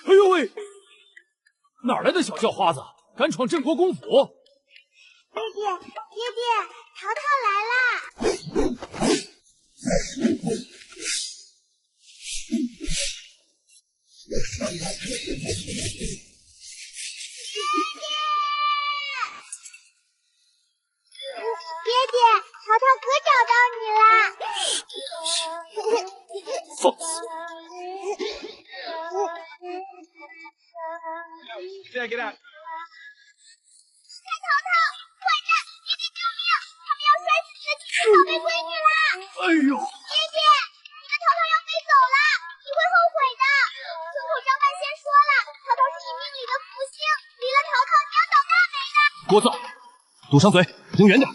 哎呦喂，哪来的小叫花子，敢闯镇国公府？爹爹，淘淘来啦！爹爹，淘淘可找到你啦！放肆！Check it out！ 看淘淘，坏蛋！爹爹救命！他们要摔死你的亲宝贝闺女啦！哎呦！爹爹，你的淘淘要飞走了，你会后悔的。村口张半仙说了，淘淘是你命里的福星，离了淘淘你要倒大霉的。聒噪！堵上嘴，离远点。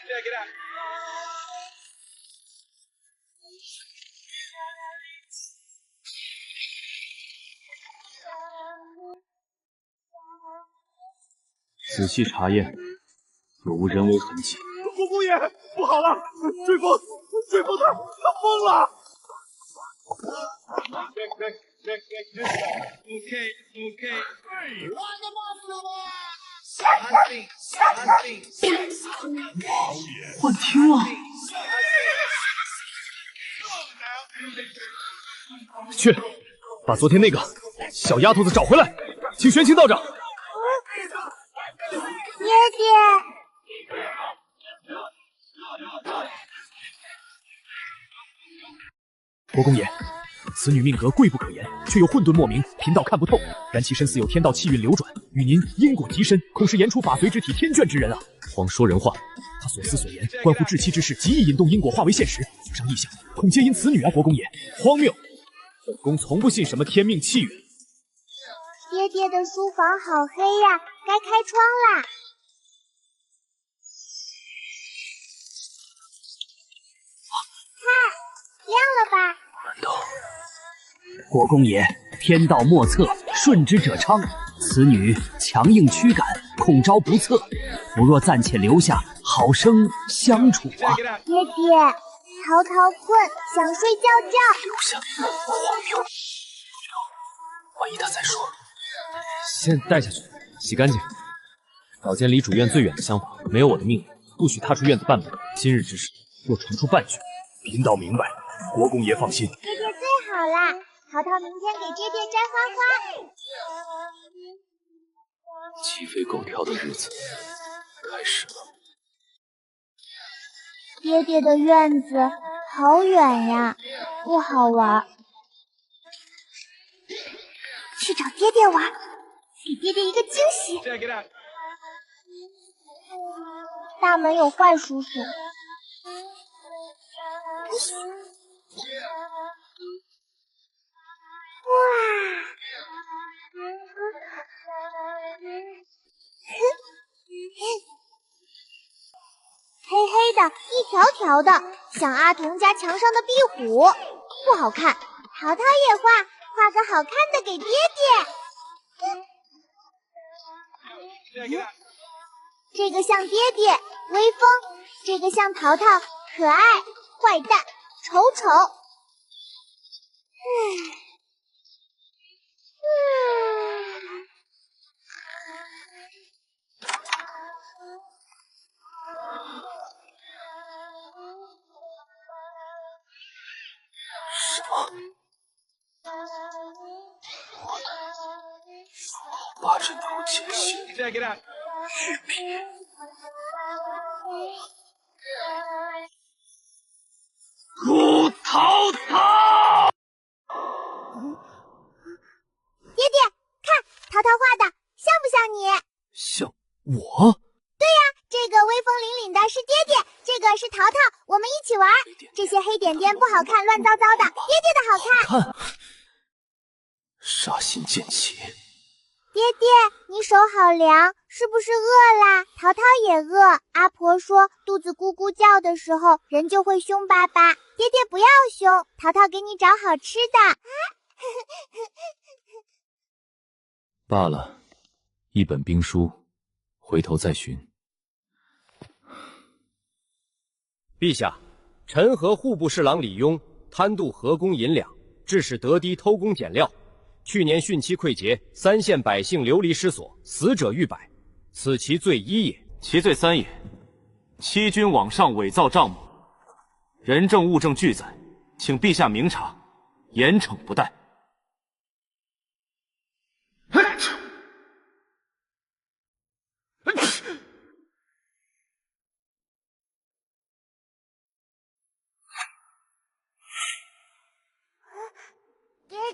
Check it out！ 仔细查验，有无人为痕迹？国公爷，不好了！追风他疯了！ Okay. 幻听啊！去，把昨天那个小丫头子找回来，请玄清道长。爹爹。国公爷，此女命格贵不可言，却又混沌莫名，贫道看不透。然其身似有天道气运流转，与您因果极深，恐是言出法随之体天眷之人啊！荒说人话，他所思所言，关乎至期之事，极易引动因果化为现实。府上异象，恐皆因此女啊！国公爷，荒谬！本宫从不信什么天命气运。爹爹的书房好黑呀，该开窗啦！看，亮了吧？难道？国公爷，天道莫测，顺之者昌。此女强硬驱赶，恐招不测。不若暂且留下，好生相处啊！爹爹，淘淘困，想睡觉觉。留下，荒谬！万一他再说，先带下去，洗干净。找间离主院最远的厢房，没有我的命令，不许踏出院子半步。今日之事，若传出半句，贫道明白。国公爷放心。爹爹最好啦，淘淘明天给爹爹摘花花。鸡飞狗跳的日子开始了。爹爹的院子好远呀，不好玩。去找爹爹玩，给爹爹一个惊喜。大门有坏叔叔。哇！黑黑的，一条条的，像阿童家墙上的壁虎，不好看。淘淘也画个好看的给爹爹。这个像爹爹，威风；这个像淘淘，可爱；坏蛋，丑丑。什么？我的八阵图解析玉璧。顾淘淘，爹爹，看淘淘画的像不像你？像我？对呀，这个威风凛凛的是爹爹，这个是淘淘，我们一起玩。这些黑点点不好看，乱糟糟的，爹爹的好看。杀心渐起。爹爹，你手好凉，是不是饿啦？淘淘也饿。阿婆说，肚子咕咕叫的时候，人就会凶巴巴。爹爹不要凶，淘淘给你找好吃的。罢了，一本兵书回头再寻。陛下，臣和户部侍郎李庸贪渎河工银两，致使得堤偷工减料。去年汛期溃竭，3县百姓流离失所，死者逾百，此其罪一也。其罪3也：欺君罔上，伪造账目，人证物证俱在，请陛下明察，严惩不贷。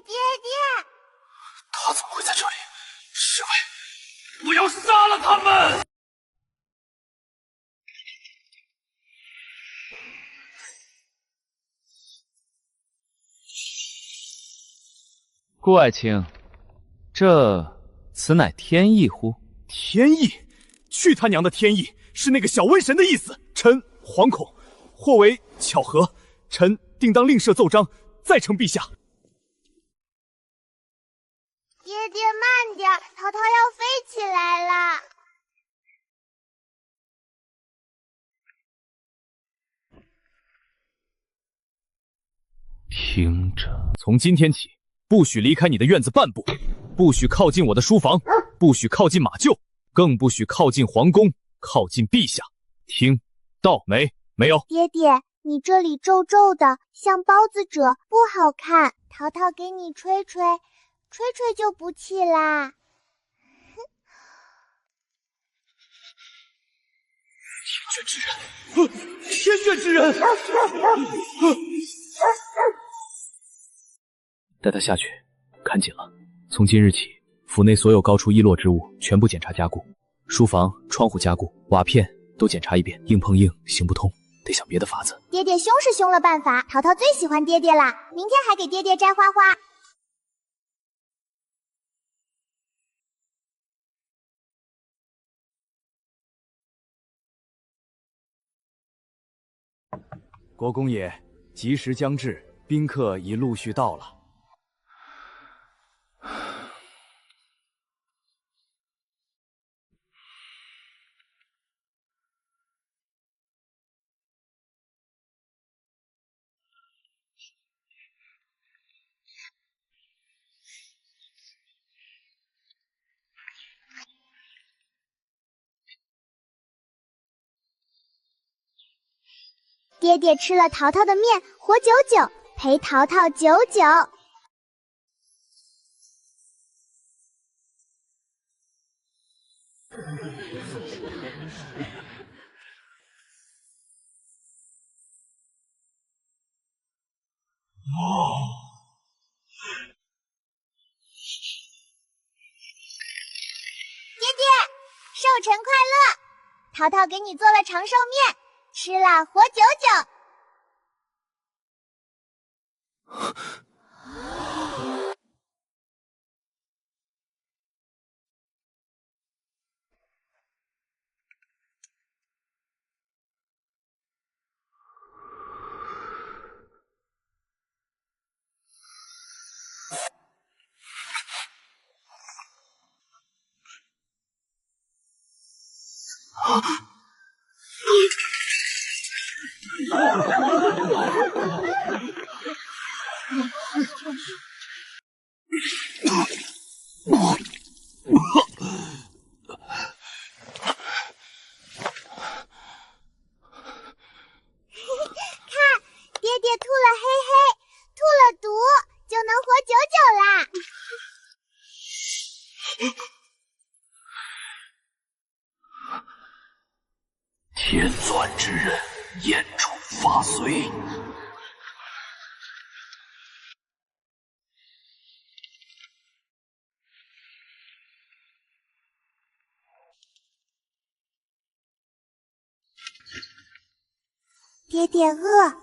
爹，他怎么会在这里？侍卫，我要杀了他们！顾爱卿，此乃天意乎？天意？去他娘的天意！是那个小瘟神的意思。臣惶恐，或为巧合。臣定当另设奏章，再呈陛下。爹，慢点，淘淘要飞起来了。听着，从今天起，不许离开你的院子半步，不许靠近我的书房，不许靠近马厩，更不许靠近皇宫，靠近陛下。听到没？没有？爹，你这里皱皱的，像包子褶，不好看。淘淘给你吹吹，吹吹就不气啦。天眷之人，天眷之人！带他下去，看紧了。从今日起，府内所有高出一落之物，全部检查加固。书房、窗户加固，瓦片都检查一遍，硬碰硬行不通，得想别的法子。爹凶是凶了办法，淘淘最喜欢爹啦，明天还给爹摘花花。国公爷，吉时将至，宾客已陆续到了。爹吃了淘淘的面，活久久，陪淘淘久久。爹，寿辰快乐！淘淘给你做了长寿面，吃了活久久。爹吐了嘿嘿，吐了毒就能活久久啦。天钻之人，眼中发髓。爹饿，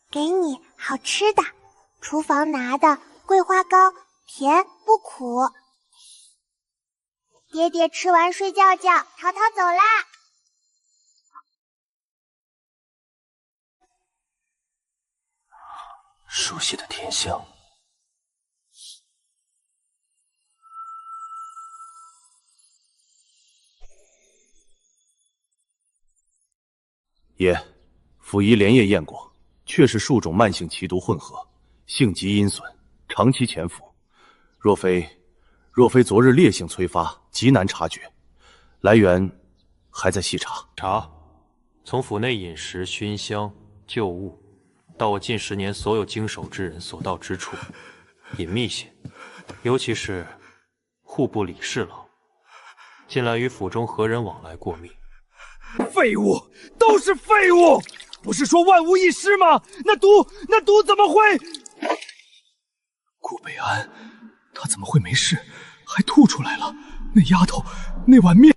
给你好吃的。厨房拿的桂花糕，甜不苦。爹吃完睡觉觉，淘淘走啦。熟悉的甜香。爷，府医连夜验过，确是数种慢性奇毒混合，性极阴损，长期潜伏。若非昨日烈性催发，极难察觉。来源还在细查。查，从府内饮食、熏香、旧物，到我近10年所有经手之人所到之处，隐秘些，尤其是户部李侍郎，近来与府中何人往来过密？废物，都是废物！不是说万无一失吗？那毒怎么会？顾北安，他怎么会没事，还吐出来了？那丫头，那碗面……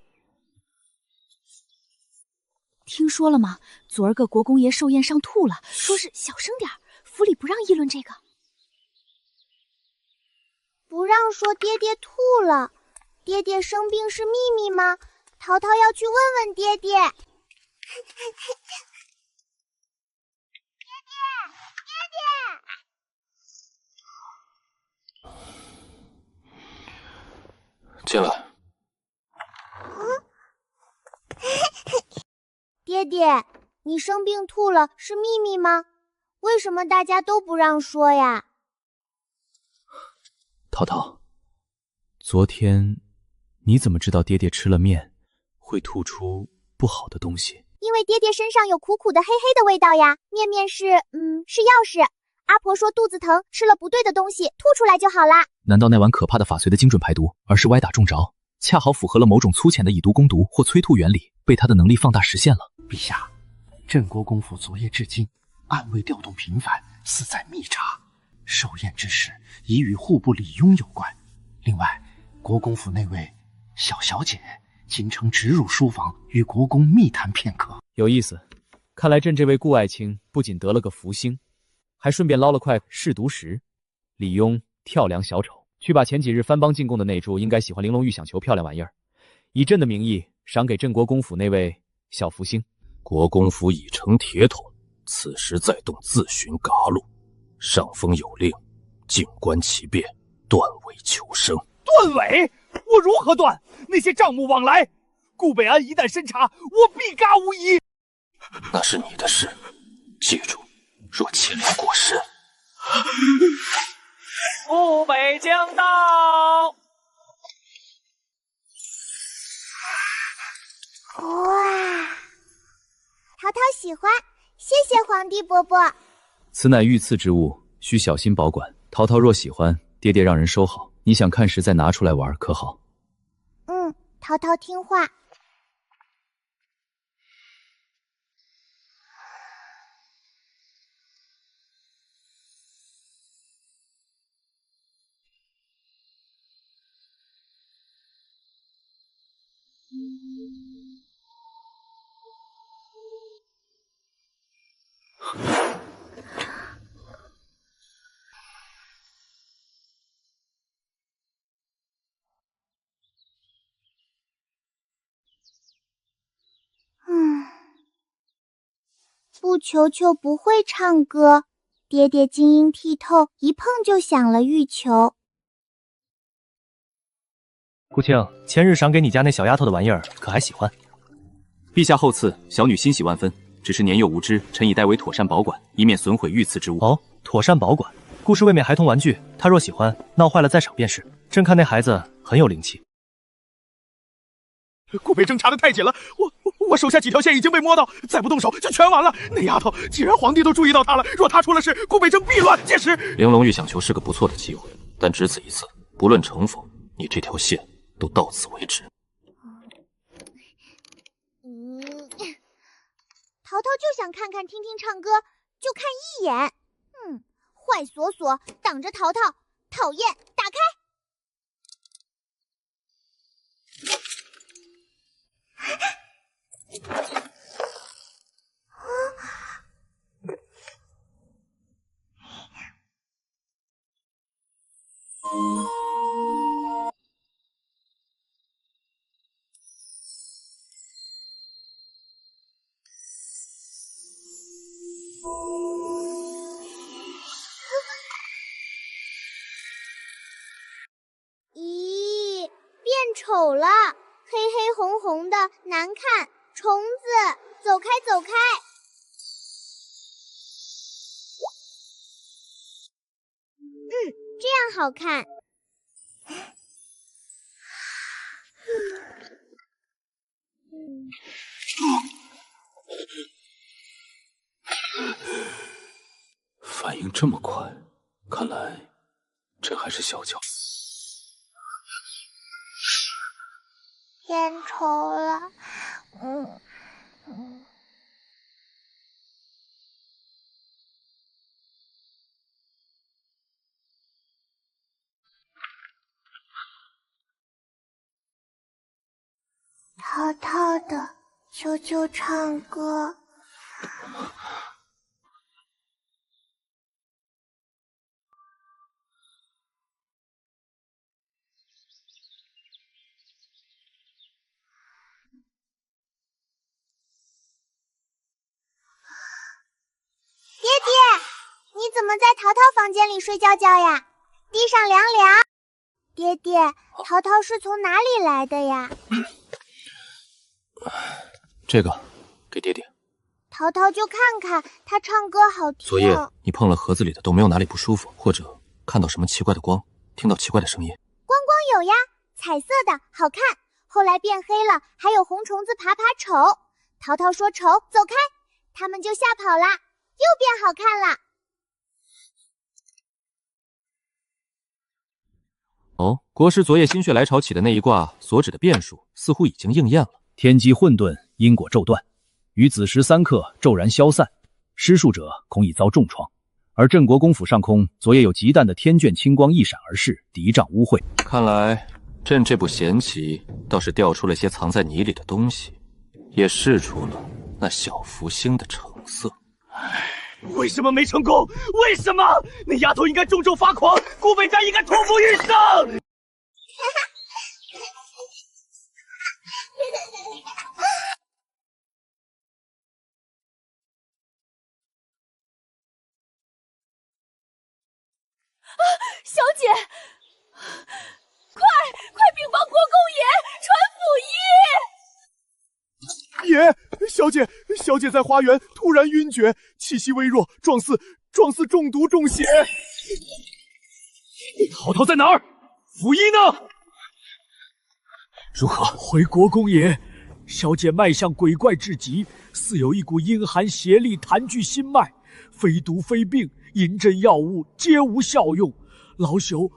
听说了吗？昨儿个国公爷寿宴上吐了，说是小声点，府里不让议论这个。不让说爹爹吐了，爹爹生病是秘密吗？淘淘要去问问爹爹。进来。爹爹，你生病吐了是秘密吗？为什么大家都不让说呀？淘淘，昨天你怎么知道爹爹吃了面会吐出不好的东西？因为爹爹身上有苦苦的黑黑的味道呀。面是药食。阿婆说肚子疼，吃了不对的东西，吐出来就好啦。难道那碗可怕的法髓的精准排毒，而是歪打中着，恰好符合了某种粗浅的以毒攻毒或催吐原理，被他的能力放大实现了？陛下，镇国公府昨夜至今暗卫调动频繁，似在密查。寿宴之事已与户部李庸有关。另外，国公府那位小小姐今称直入书房，与国公密谈片刻。有意思，看来朕这位顾爱卿不仅得了个福星，还顺便捞了块试毒石。李庸跳梁小丑，去把前几日番邦进贡的那株应该喜欢玲珑玉响球漂亮玩意儿，以朕的名义赏给镇国公府那位小福星。国公府已成铁桶，此时再动自寻嘎路。上峰有令，静观其变，断尾求生。断尾？我如何断？那些账目往来，顾北安一旦深查，我必嘎无疑。那是你的事，记住，若牵连过深。顾北将到。哇，淘淘喜欢，谢谢皇帝伯伯。此乃御赐之物，需小心保管。淘淘若喜欢，爹爹让人收好。你想看时再拿出来玩，可好？淘淘听话。不球球不会唱歌，爹爹晶莹剔透，一碰就响了玉球。顾庆，前日赏给你家那小丫头的玩意儿，可还喜欢？陛下厚赐，小女欣喜万分。只是年幼无知，臣已代为妥善保管，以免损毁御赐之物。哦，妥善保管。顾氏未免孩童玩具，她若喜欢，闹坏了再赏便是。朕看那孩子很有灵气。顾北征查得太紧了，我手下几条线已经被摸到，再不动手就全完了。那丫头，既然皇帝都注意到她了，若她出了事，顾北征必乱。届时，玲珑玉响球是个不错的机会，但只此一次，不论成否，你这条线都到此为止。淘淘就想看看听听唱歌，就看一眼。坏锁锁挡着淘淘，讨厌！打开。咦，变丑了，黑黑红红的，难看。虫子，走开走开！这样好看。反应这么快，看来这还是小乔。变丑了，淘淘的，求求唱歌。爹爹，你怎么在淘淘房间里睡觉觉呀？地上凉凉。爹爹，淘淘是从哪里来的呀？这个给爹爹。淘淘就看看，他唱歌好听。昨夜你碰了盒子里的，都没有哪里不舒服，或者看到什么奇怪的光，听到奇怪的声音？光光有呀，彩色的，好看。后来变黑了，还有红虫子爬爬丑。淘淘说丑，走开，他们就吓跑啦，又变好看了。哦，国师昨夜心血来潮起的那一卦所指的变数，似乎已经应验了。天机混沌，因果骤断，于子时3刻骤然消散，施术者恐已遭重创。而镇国公府上空昨夜有极淡的天卷青光一闪而逝，敌障污秽。看来朕这步贤棋倒是调出了些藏在泥里的东西，也试出了那小福星的成色。为什么没成功？为什么？那丫头应该重重罚款，顾北斋应该托付御上。小姐，快禀报国公爷，传府医！爷，小姐在花园突然晕厥，气息微弱，状似中毒中邪。淘淘在哪儿？府医呢？如何？回国公爷，小姐脉象鬼怪至极，似有一股阴寒邪力弹据心脉，非毒非病，银针药物皆无效用，老朽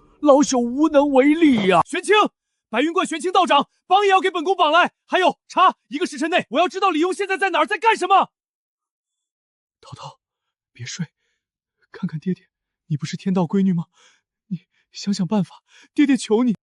无能为力呀！玄清，白云观玄清道长，绑也要给本宫绑来。还有查，1个时辰内，我要知道李庸现在在哪儿，在干什么。淘淘，别睡，看看爹爹，你不是天道闺女吗？你想想办法，爹爹求你。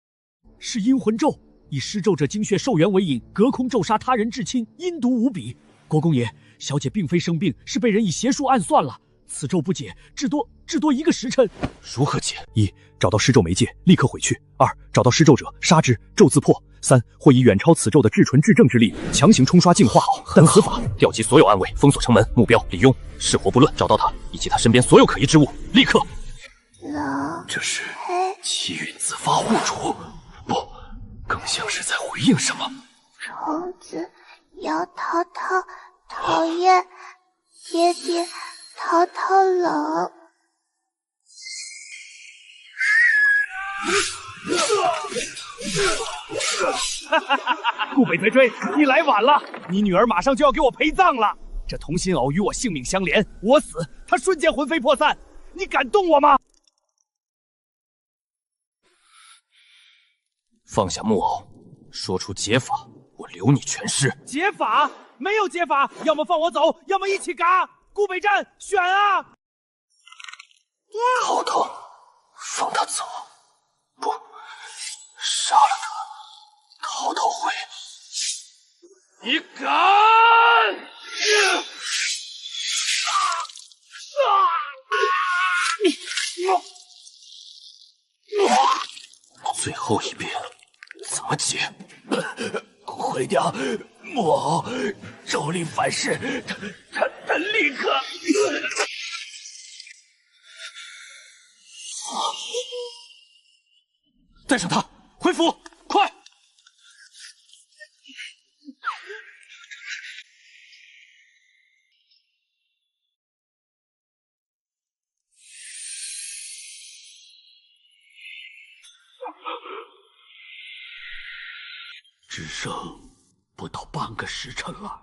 是阴魂咒，以施咒者精血受元为引，隔空咒杀他人至亲，阴毒无比。国公爷，小姐并非生病，是被人以邪术暗算了。此咒不解，至多1个时辰。如何解？1. 找到施咒媒介，立刻毁去；2. 找到施咒者，杀之，咒自破；3. 或以远超此咒的至纯至正之力，强行冲刷净化。但此法调集所有暗卫，封锁城门，目标李庸，是活不论。找到他以及他身边所有可疑之物，立刻。这是气运自发护主，不，更像是在回应什么。虫子要淘淘讨厌，爹爹淘淘冷。顾北贼追，你来晚了，你女儿马上就要给我陪葬了。这同心藕与我性命相连，我死，她瞬间魂飞魄散，你敢动我吗？放下木偶，说出解法，我留你全尸。解法？没有解法，要么放我走，要么一起嘎。顾北战，选啊！爹，淘淘，放他走，不，杀了他，淘淘会。你敢！最后一遍怎么解？毁掉木偶，咒力反噬，他立刻。带上他回府，快！只剩不到半个时辰了。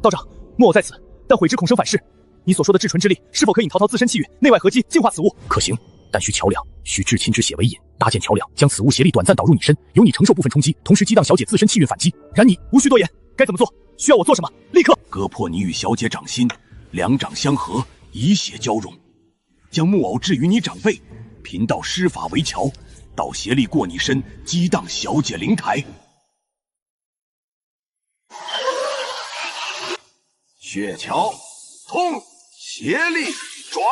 道长，莫偶在此，但悔之恐生反噬。你所说的至纯之力，是否可引陶陶自身气运，内外合击，净化此物？可行，但需桥梁，需至亲之血为引，搭建桥梁，将此物邪力短暂导入你身，由你承受部分冲击，同时激荡小姐自身气运反击。然你无需多言，该怎么做？需要我做什么？立刻割破你与小姐掌心，两掌相合，以血交融，将木偶置于你掌背，贫道施法为桥，导邪力过你身，激荡小姐灵台。血桥通，邪力转。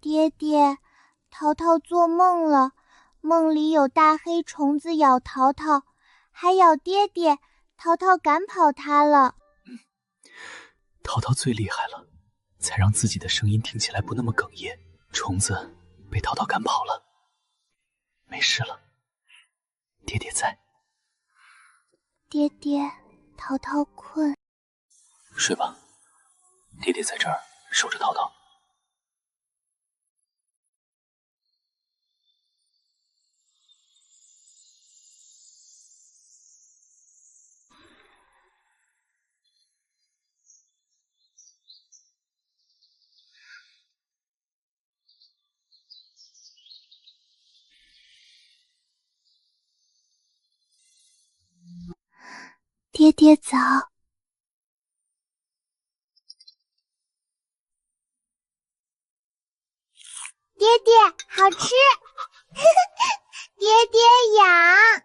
爹爹，淘淘做梦了，梦里有大黑虫子咬淘淘，还咬爹爹，淘淘赶跑它了。淘淘最厉害了，才让自己的声音听起来不那么哽咽。虫子被淘淘赶跑了，没事了，爹爹在。爹爹，淘淘困，睡吧，爹爹在这儿守着淘淘。爹爹早。爹爹好吃，爹爹痒。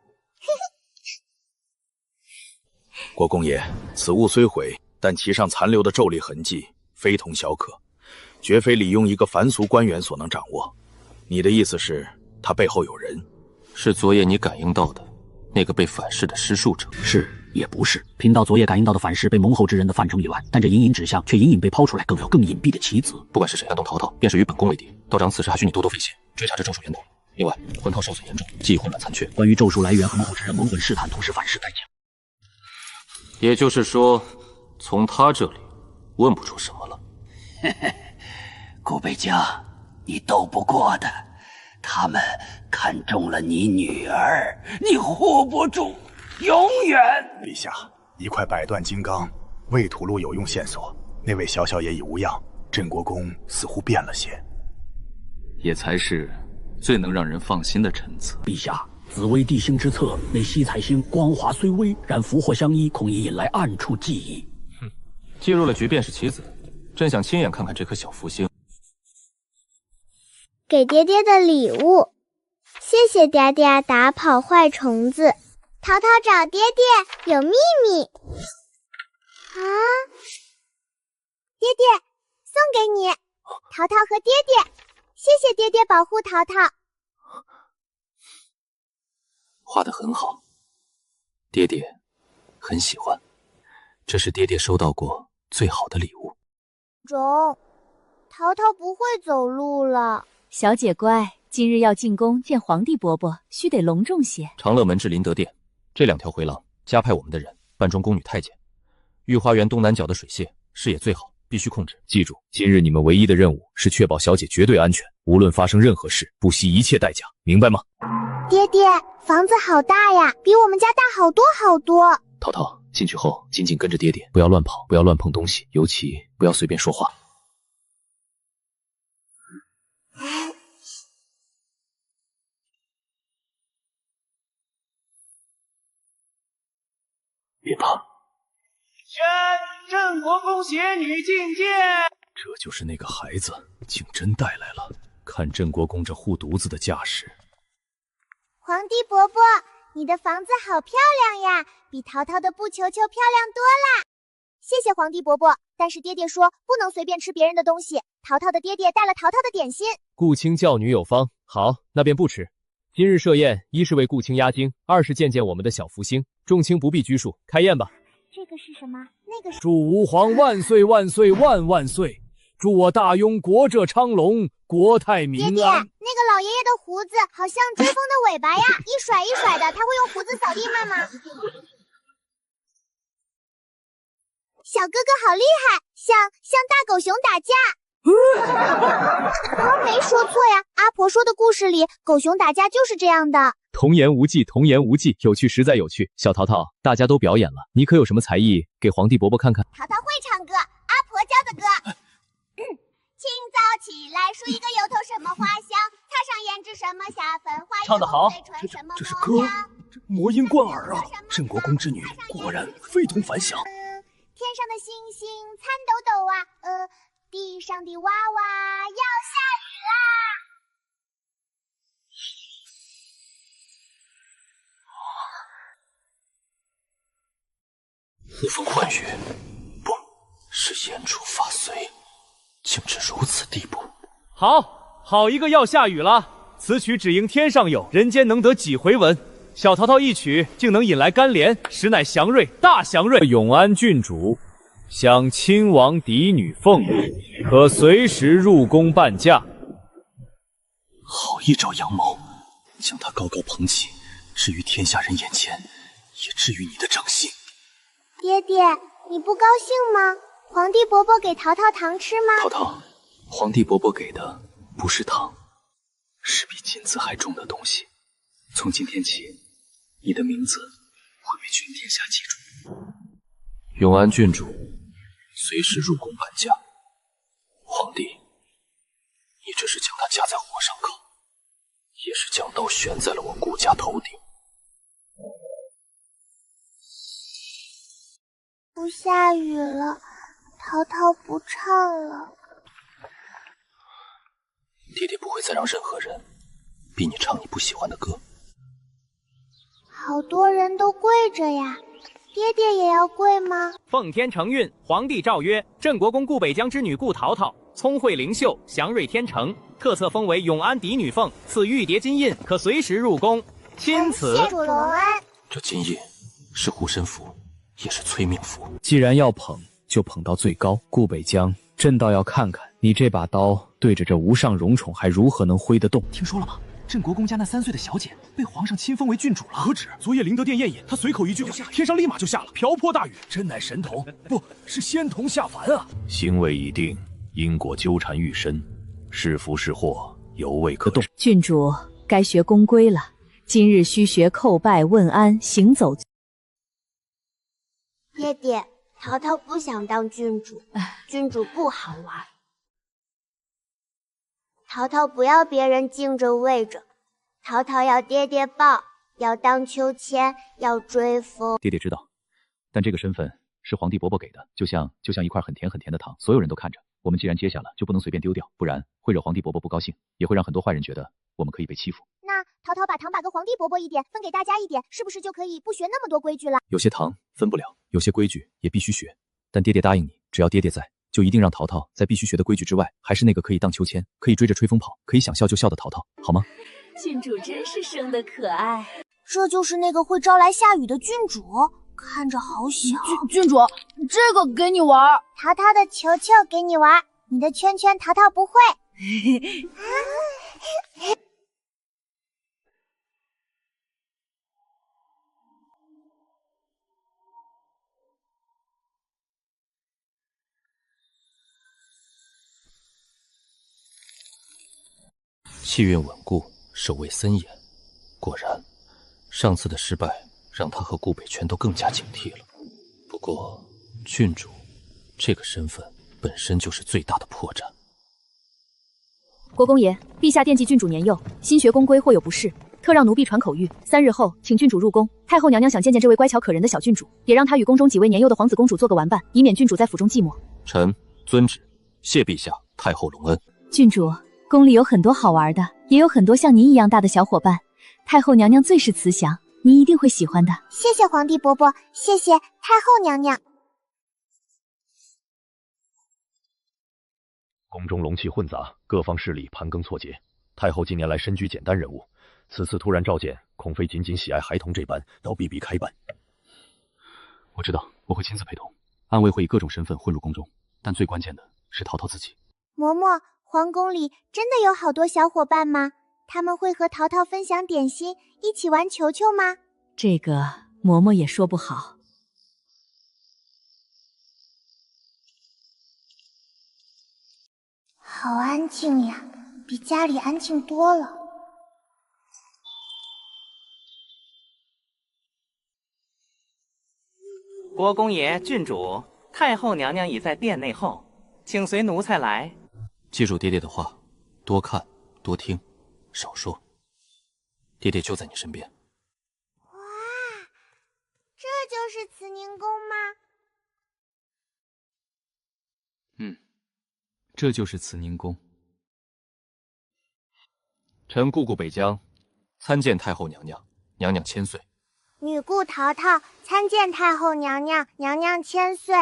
国公爷，此物虽毁，但其上残留的咒力痕迹非同小可，绝非李庸一个凡俗官员所能掌握。你的意思是，他背后有人？是昨夜你感应到的那个被反噬的施术者？是也不是？贫道昨夜感应到的反噬被蒙后之人的范畴以外，但这隐隐指向却隐隐被抛出来，更有更隐蔽的棋子。不管是谁煽动淘淘，便是与本宫为敌。道长此时还需你多多费心，追查这咒术源头。另外，魂套受损严重，记忆混乱残缺。关于咒术来源和蒙后之人蒙混试探，同时反噬代价。也就是说，从他这里问不出什么了。嘿嘿，顾北江，你斗不过的。他们看中了你女儿，你护不住，永远。陛下，一块百断金刚未吐露有用线索，那位小小爷已无恙，镇国公似乎变了些，也才是最能让人放心的臣子。陛下，紫微地星之策，那西彩星光华虽微，然福祸相依，恐已引来暗处记忆。哼，介入了局便是棋子，朕想亲眼看看这颗小福星。给爹爹的礼物，谢谢爹爹打跑坏虫子。淘淘找爹爹有秘密啊！爹爹送给你，淘淘和爹爹，谢谢爹爹保护淘淘。画得很好，爹爹很喜欢，这是爹爹收到过最好的礼物。中，淘淘不会走路了。小姐乖，今日要进宫见皇帝伯伯，须得隆重些。长乐门至麟德殿，这2条回廊加派我们的人扮装宫女太监。御花园东南角的水榭视野最好，必须控制。记住，今日你们唯一的任务是确保小姐绝对安全，无论发生任何事，不惜一切代价，明白吗？爹爹，房子好大呀，比我们家大好多好多。淘淘，进去后紧紧跟着爹爹，不要乱跑，不要乱碰东西，尤其不要随便说话。别怕。镇国公携女觐见。这就是那个孩子，景真带来了。看镇国公这护犊子的架势。皇帝伯伯，你的房子好漂亮呀，比淘淘的布球球漂亮多啦。谢谢皇帝伯伯，但是爹爹说不能随便吃别人的东西。淘淘的爹爹带了淘淘的点心。顾卿教女有方，好，那便不吃。今日设宴，一是为顾卿压惊，二是见见我们的小福星。众卿不必拘束，开宴吧。这个是什么？那个是……祝吾皇万岁万岁万万岁！祝我大雍国浙昌隆，国泰民安。爹爹，那个老爷爷的胡子好像追风的尾巴呀，一甩一甩的，他会用胡子扫地慢吗？小哥哥好厉害，像大狗熊打架。我没说错呀，阿婆说的故事里，狗熊打架就是这样的。童言无忌，童言无忌，有趣实在有趣。小淘淘，大家都表演了，你可有什么才艺给皇帝伯伯看看？淘淘会唱歌，阿婆教的歌。清早起来数一个油头什么花香，擦上胭脂什么下粉花，唱得好，这是歌，魔音贯耳啊！镇国公之女果然非同凡响。天上的星星参抖抖啊，地上的娃娃要下雨啦！呼风唤雨，不是言出法随，竟至如此地步。好一个要下雨了！此曲只应天上有，人间能得几回闻。小淘淘一曲竟能引来甘霖，实乃祥瑞大祥瑞。永安郡主想亲王嫡女凤，可随时入宫伴驾。好一招阳谋，将他高高捧起，置于天下人眼前，也置于你的掌心。爹爹，你不高兴吗？皇帝伯伯给淘淘糖吃吗？淘淘，皇帝伯伯给的不是糖，是比金子还重的东西。从今天起，你的名字会被全天下记住。永安郡主，随时入宫伴驾。皇帝，你这是将他架在火上烤，也是将刀悬在了我顾家头顶。不下雨了，淘淘不唱了。爹爹不会再让任何人逼你唱你不喜欢的歌。好多人都跪着呀，爹爹也要跪吗？奉天承运，皇帝诏曰：镇国公顾北疆之女顾淘淘，聪慧灵秀，祥瑞天成，特册封为永安嫡女凤，赐玉蝶金印，可随时入宫。钦此。谢主隆恩。这金印是护身符，也是催命符。既然要捧，就捧到最高。顾北疆，朕倒要看看你这把刀对着这无上荣宠还如何能挥得动。听说了吗？镇国公家那3岁的小姐被皇上亲封为郡主了。何止？昨夜灵德殿宴饮，他随口一句话，天上立马就下了瓢泼大雨，真乃神童，不是仙童下凡啊！行为已定，因果纠缠愈深，是福是祸，犹未可知。郡主该学宫规了，今日须学叩拜问安，行走。爹爹，淘淘不想当郡主，郡主不好玩。淘淘不要别人敬着喂着，淘淘要爹爹抱，要荡秋千，要追风。爹爹知道，但这个身份是皇帝伯伯给的，就像一块很甜很甜的糖，所有人都看着。我们既然接下了，就不能随便丢掉，不然会惹皇帝伯伯不高兴，也会让很多坏人觉得我们可以被欺负。那淘淘把糖把个皇帝伯伯一点，分给大家一点，是不是就可以不学那么多规矩了？有些糖分不了，有些规矩也必须学。但爹爹答应你，只要爹爹在，就一定让淘淘在必须学的规矩之外，还是那个可以荡秋千，可以追着吹风跑，可以想笑就笑的淘淘，好吗？郡主真是生得可爱。这就是那个会招来下雨的郡主，看着好小。郡主，这个给你玩。淘淘的球球给你玩，你的圈圈淘淘不会。气运稳固，守卫森严。果然，上次的失败让他和顾北全都更加警惕了。不过，郡主这个身份本身就是最大的破绽。国公爷，陛下惦记郡主年幼，新学宫规或有不适，特让奴婢传口谕，3日后请郡主入宫。太后娘娘想见见这位乖巧可人的小郡主，也让她与宫中几位年幼的皇子公主做个玩伴，以免郡主在府中寂寞。臣遵旨，谢陛下太后隆恩。郡主，宫里有很多好玩的，也有很多像您一样大的小伙伴。太后娘娘最是慈祥，您一定会喜欢的。谢谢皇帝伯伯，谢谢太后娘娘。宫中龙气混杂，各方势力盘庚错节。太后近年来身居简单人物，此次突然召见，恐非仅仅喜爱孩童这般，倒必必开办。我知道，我会亲自陪同，暗卫会以各种身份混入宫中，但最关键的是淘淘自己。嬷嬷，皇宫里真的有好多小伙伴吗？他们会和淘淘分享点心，一起玩球球吗？这个嬷嬷也说不好。好安静呀，比家里安静多了。国公爷、郡主，太后娘娘已在殿内候，请随奴才来。记住爹爹的话，多看多听，少说。爹爹就在你身边。哇，这就是慈宁宫吗？这就是慈宁宫。臣姑姑北疆，参见太后娘娘，娘娘千岁。女顾淘淘参见太后娘娘，娘娘千岁。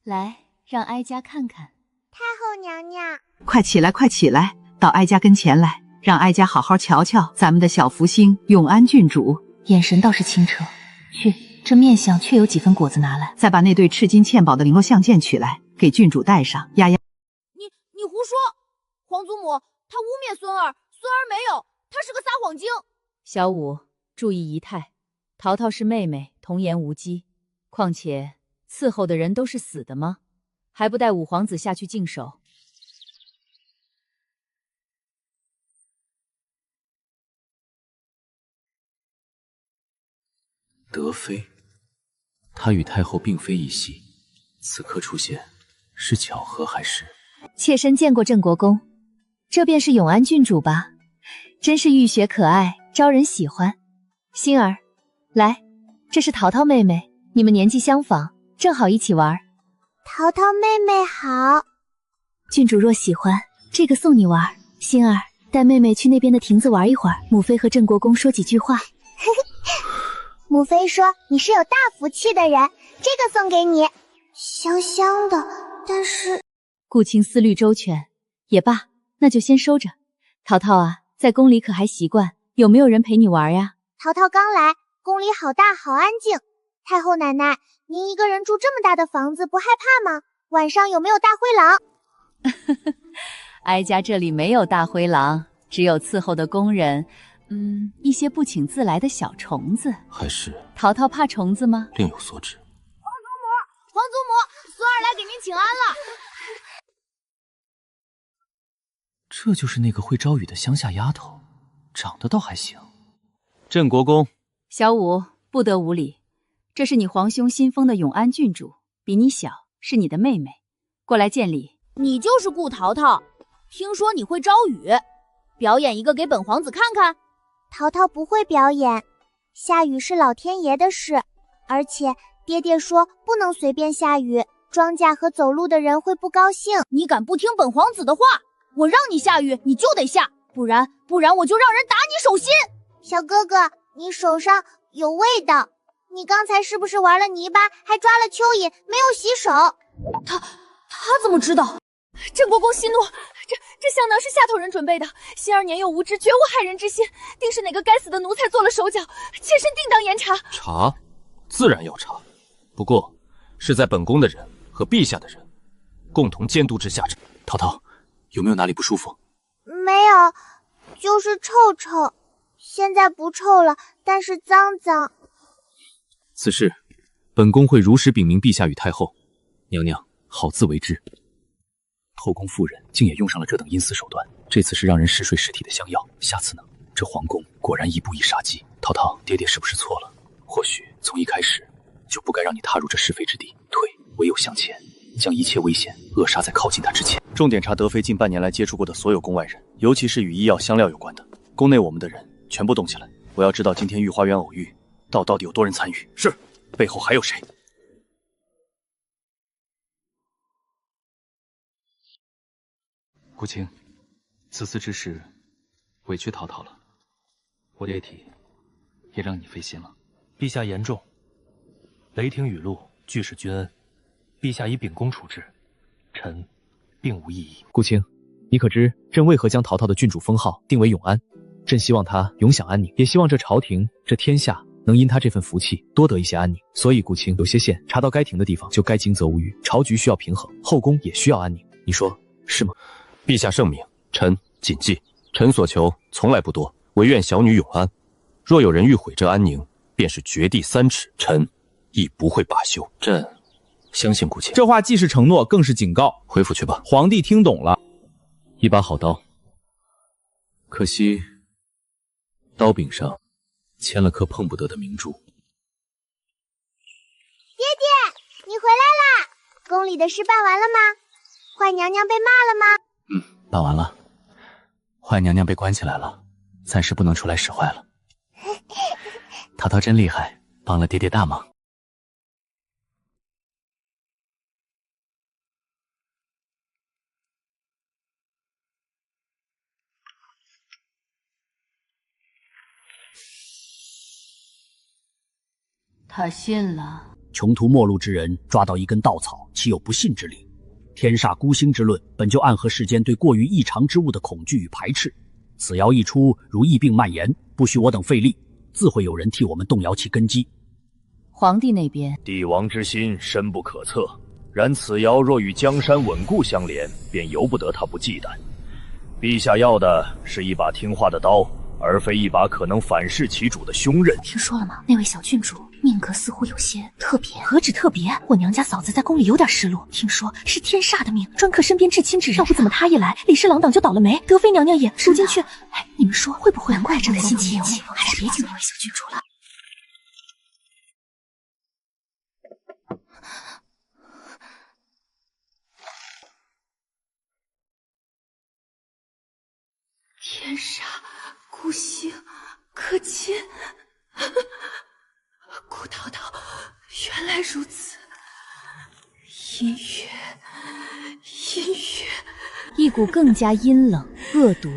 来，让哀家看看。太后娘娘，快起来，快起来，到哀家跟前来，让哀家好好瞧瞧咱们的小福星永安郡主。眼神倒是清澈，去，这面相却有几分果子拿来。再把那对赤金嵌宝的绫罗项链取来，给郡主戴上。丫丫，你胡说！皇祖母，她污蔑孙儿，孙儿没有，她是个撒谎精。小五，注意仪态。淘淘是妹妹，童言无忌。况且伺候的人都是死的吗？还不带五皇子下去净手？德妃，她与太后并非一系，此刻出现是巧合还是？妾身见过镇国公，这便是永安郡主吧？真是玉雪可爱，招人喜欢。星儿，来，这是淘淘妹妹，你们年纪相仿，正好一起玩。淘淘妹妹好。郡主若喜欢，这个送你玩。星儿，带妹妹去那边的亭子玩一会儿，母妃和镇国公说几句话。母妃说你是有大福气的人，这个送给你。香香的，但是顾卿思虑周全，也罢，那就先收着。淘淘啊，在宫里可还习惯？有没有人陪你玩呀？淘淘刚来，宫里好大好安静。太后奶奶，您一个人住这么大的房子，不害怕吗？晚上有没有大灰狼？哀家这里没有大灰狼，只有伺候的工人，一些不请自来的小虫子。还是淘淘怕虫子吗？另有所指。皇祖母，孙儿来给您请安了。这就是那个会招雨的乡下丫头，长得倒还行。镇国公，小五不得无礼，这是你皇兄新封的永安郡主，比你小，是你的妹妹，过来见礼。你就是顾淘淘，听说你会招雨，表演一个给本皇子看看。淘淘不会表演，下雨是老天爷的事，而且爹爹说不能随便下雨，庄稼和走路的人会不高兴。你敢不听本皇子的话，我让你下雨你就得下，不然我就让人打你手心。小哥哥，你手上有味道，你刚才是不是玩了泥巴，还抓了蚯蚓，没有洗手？他怎么知道？镇国公息怒，这香囊是下头人准备的。心儿年幼无知，绝无害人之心，定是哪个该死的奴才做了手脚，妾身定当严查。查，自然要查，不过是在本宫的人和陛下的人共同监督之下查。淘淘，有没有哪里不舒服？没有，就是臭臭，现在不臭了，但是脏脏。此事，本宫会如实禀明陛下与太后。娘娘好自为之。后宫妇人竟也用上了这等阴私手段，这次是让人嗜睡尸体的香药，下次呢？这皇宫果然一步一杀机。淘淘，爹爹是不是错了？或许从一开始就不该让你踏入这是非之地。退，唯有向前，将一切危险扼杀在靠近他之前。重点查德妃近半年来接触过的所有宫外人，尤其是与医药香料有关的。宫内我们的人全部动起来，我要知道今天御花园偶遇到底有多人参与。是，背后还有谁？顾卿，此次之事委屈淘淘了，我爹体也让你费心了。陛下言重，雷霆雨露俱是君恩，陛下以秉公处置，臣并无异议。顾卿，你可知朕为何将淘淘的郡主封号定为永安？朕希望他永享安宁，也希望这朝廷、这天下能因他这份福气多得一些安宁。所以顾卿，有些线查到该停的地方就该惊蛰无虞。朝局需要平衡，后宫也需要安宁，你说是吗？陛下圣明，臣谨记，臣所求从来不多，唯愿小女永安。若有人欲毁这安宁，便是掘地3尺，臣亦不会罢休。朕相信顾卿。这话既是承诺，更是警告。回府去吧。皇帝听懂了。一把好刀，可惜刀柄上嵌了颗碰不得的明珠。爹爹，你回来啦！宫里的事办完了吗？坏娘娘被骂了吗？办完了。坏娘娘被关起来了，暂时不能出来使坏了。淘淘真厉害，帮了爹爹大忙。他信了。穷途末路之人抓到一根稻草，岂有不信之理？天煞孤星之论本就暗合世间对过于异常之物的恐惧与排斥。此谣一出，如疫病蔓延，不需我等费力，自会有人替我们动摇其根基。皇帝那边，帝王之心深不可测，然此谣若与江山稳固相连，便由不得他不忌惮。陛下要的是一把听话的刀，而非一把可能反噬其主的凶刃。听说了吗？那位小郡主命格似乎有些特别。何止特别？我娘家嫂子在宫里有点失落，听说是天煞的命，专克身边至亲之人。要不怎么她一来，李氏郎党就倒了霉，德妃娘娘也如今却……哎，你们说会不会？难怪这个心情，还是别请那位小郡主了。天煞孤星可亲。顾淘淘，原来如此。音乐，一股更加阴冷恶毒，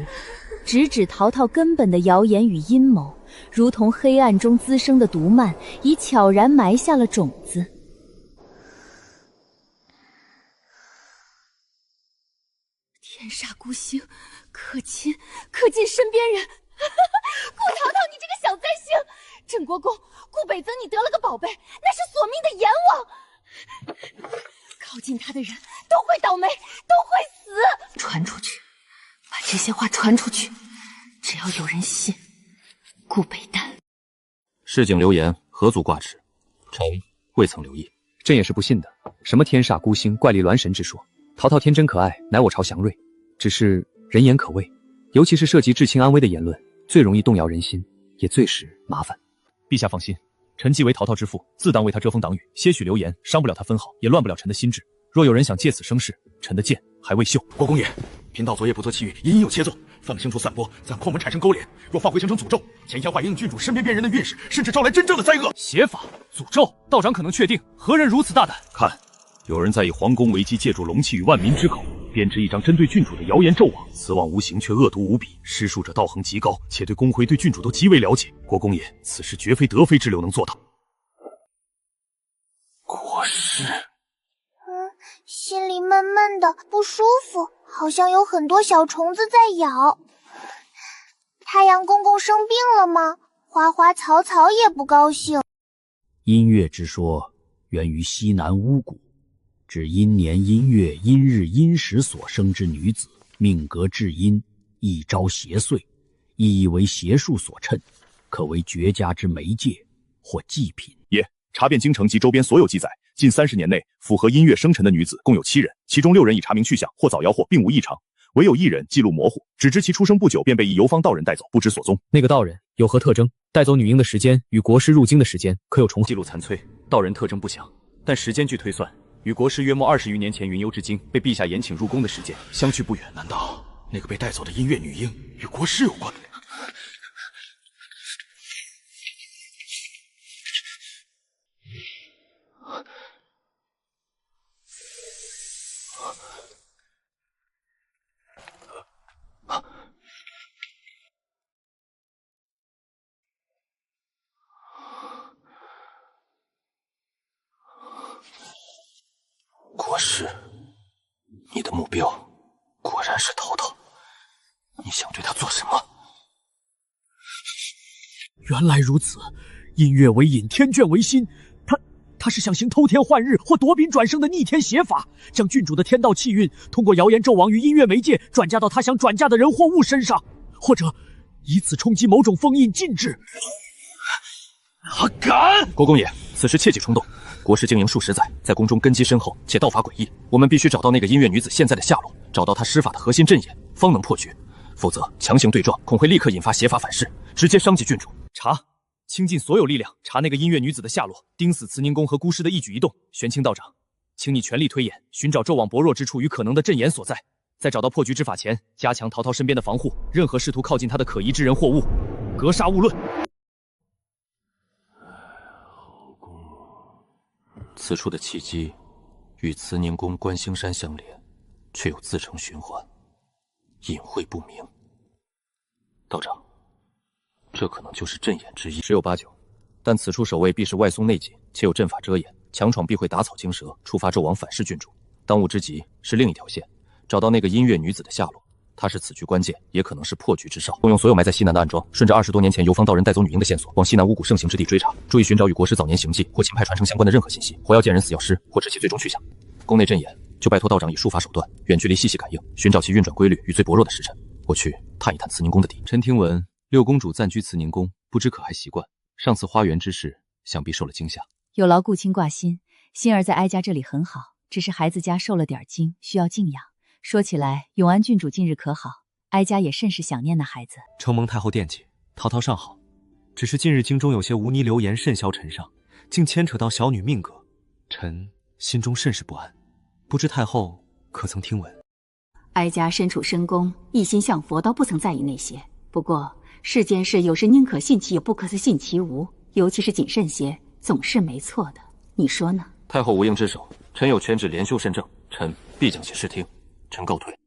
直指淘淘根本的谣言与阴谋，如同黑暗中滋生的毒蔓，已悄然埋下了种子。天煞孤星，可亲身边人。顾淘淘，你这个小灾星！镇国公顾北泽，你得了个宝贝，那是索命的阎王，靠近他的人都会倒霉，都会死。传出去，把这些话传出去，只要有人信，顾北丹。市井流言何足挂齿，臣未曾留意。朕也是不信的。什么天煞孤星、怪力乱神之说，淘淘天真可爱，乃我朝祥瑞。只是人言可畏，尤其是涉及至亲安危的言论，最容易动摇人心，也最是麻烦。陛下放心，臣既为淘淘之父，自当为他遮风挡雨。些许流言伤不了他分毫，也乱不了臣的心智。若有人想借此生事，臣的剑还未锈。国公爷，贫道昨夜不测气运，隐隐有切奏，放星出散播，将空门产生勾连。若放回形成诅咒，前将坏英郡主身边边人的运势，甚至招来真正的灾厄。邪法诅咒，道长可能确定？何人如此大胆？看，有人在以皇宫为基，借助龙气与万民之口，编织一张针对郡主的谣言纣网。此网无形，却恶毒无比，施术者道行极高，且对宫徽、对郡主都极为了解。国公爷，此事绝非德妃之流能做到。国师，心里闷闷的，不舒服，好像有很多小虫子在咬。太阳公公生病了吗？花花草草也不高兴。音乐之说源于西南巫蛊，指阴年阴月阴日阴时所生之女子，命格至阴，一朝邪祟，意义为邪术所趁，可为绝佳之媒介或祭品。爷，查遍京城及周边所有记载，近30年内符合阴月生辰的女子共有7人，其中6人已查明去向，或早夭或并无异常，唯有1人记录模糊，只知其出生不久便被一游方道人带走，不知所踪。那个道人有何特征？带走女婴的时间与国师入京的时间可有重合？记录残缺，道人特征不详，但时间据推算，与国师约莫20余年前云游之京被陛下延请入宫的时间相去不远。难道那个被带走的音乐女婴与国师有关？国师，你的目标果然是淘淘，你想对他做什么？原来如此，音乐为引，天眷为心，他他是想行偷天换日或夺柄转生的逆天邪法，将郡主的天道气运通过谣言纣王与音乐媒介转嫁到他想转嫁的人或物身上，或者以此冲击某种封印禁制。他敢！国公爷，此时切忌冲动。国师经营数十载，在宫中根基深厚，且道法诡异。我们必须找到那个音乐女子现在的下落，找到她施法的核心阵眼，方能破局。否则强行对撞，恐会立刻引发邪法反噬，直接伤及郡主。查，倾尽所有力量查那个音乐女子的下落，盯死慈宁宫和孤师的一举一动。玄清道长，请你全力推演，寻找纣王薄弱之处与可能的阵眼所在。在找到破局之法前，加强陶陶身边的防护，任何试图靠近他的可疑之人或物，格杀勿论。此处的契机与慈宁宫观星山相连，却又自成循环，隐晦不明。道长，这可能就是阵眼之一，十有八九。但此处守卫必是外松内紧，且有阵法遮掩，强闯必会打草惊蛇，触发纣王反噬郡主。当务之急是另一条线，找到那个音乐女子的下落。她是此局关键，也可能是破局之哨。动用所有埋在西南的暗桩，顺着20多年前游方道人带走女婴的线索，往西南巫蛊盛行之地追查，注意寻找与国师早年行迹或秦派传承相关的任何信息，或要见人死要尸，或知其最终去向。宫内阵眼就拜托道长以术法手段，远距离细细感应，寻找其运转规律与最薄弱的时辰。我去探一探慈宁宫的底。臣听闻六公主暂居慈宁宫，不知可还习惯？上次花园之事，想必受了惊吓。有劳顾卿挂心，心儿在哀家这里很好，只是孩子家受了点惊，需要静养。说起来，永安郡主近日可好？哀家也甚是想念那孩子。承蒙太后惦记，陶陶尚好，只是近日京中有些无泥流言甚嚣尘上，竟牵扯到小女命格，臣心中甚是不安。不知太后可曾听闻？哀家身处深宫，一心向佛，倒不曾在意那些。不过世间事有时宁可信其有，不可信其无，尤其是谨慎些，总是没错的。你说呢？太后无应之手，臣有权旨连修慎政，臣必将其视听。臣告退。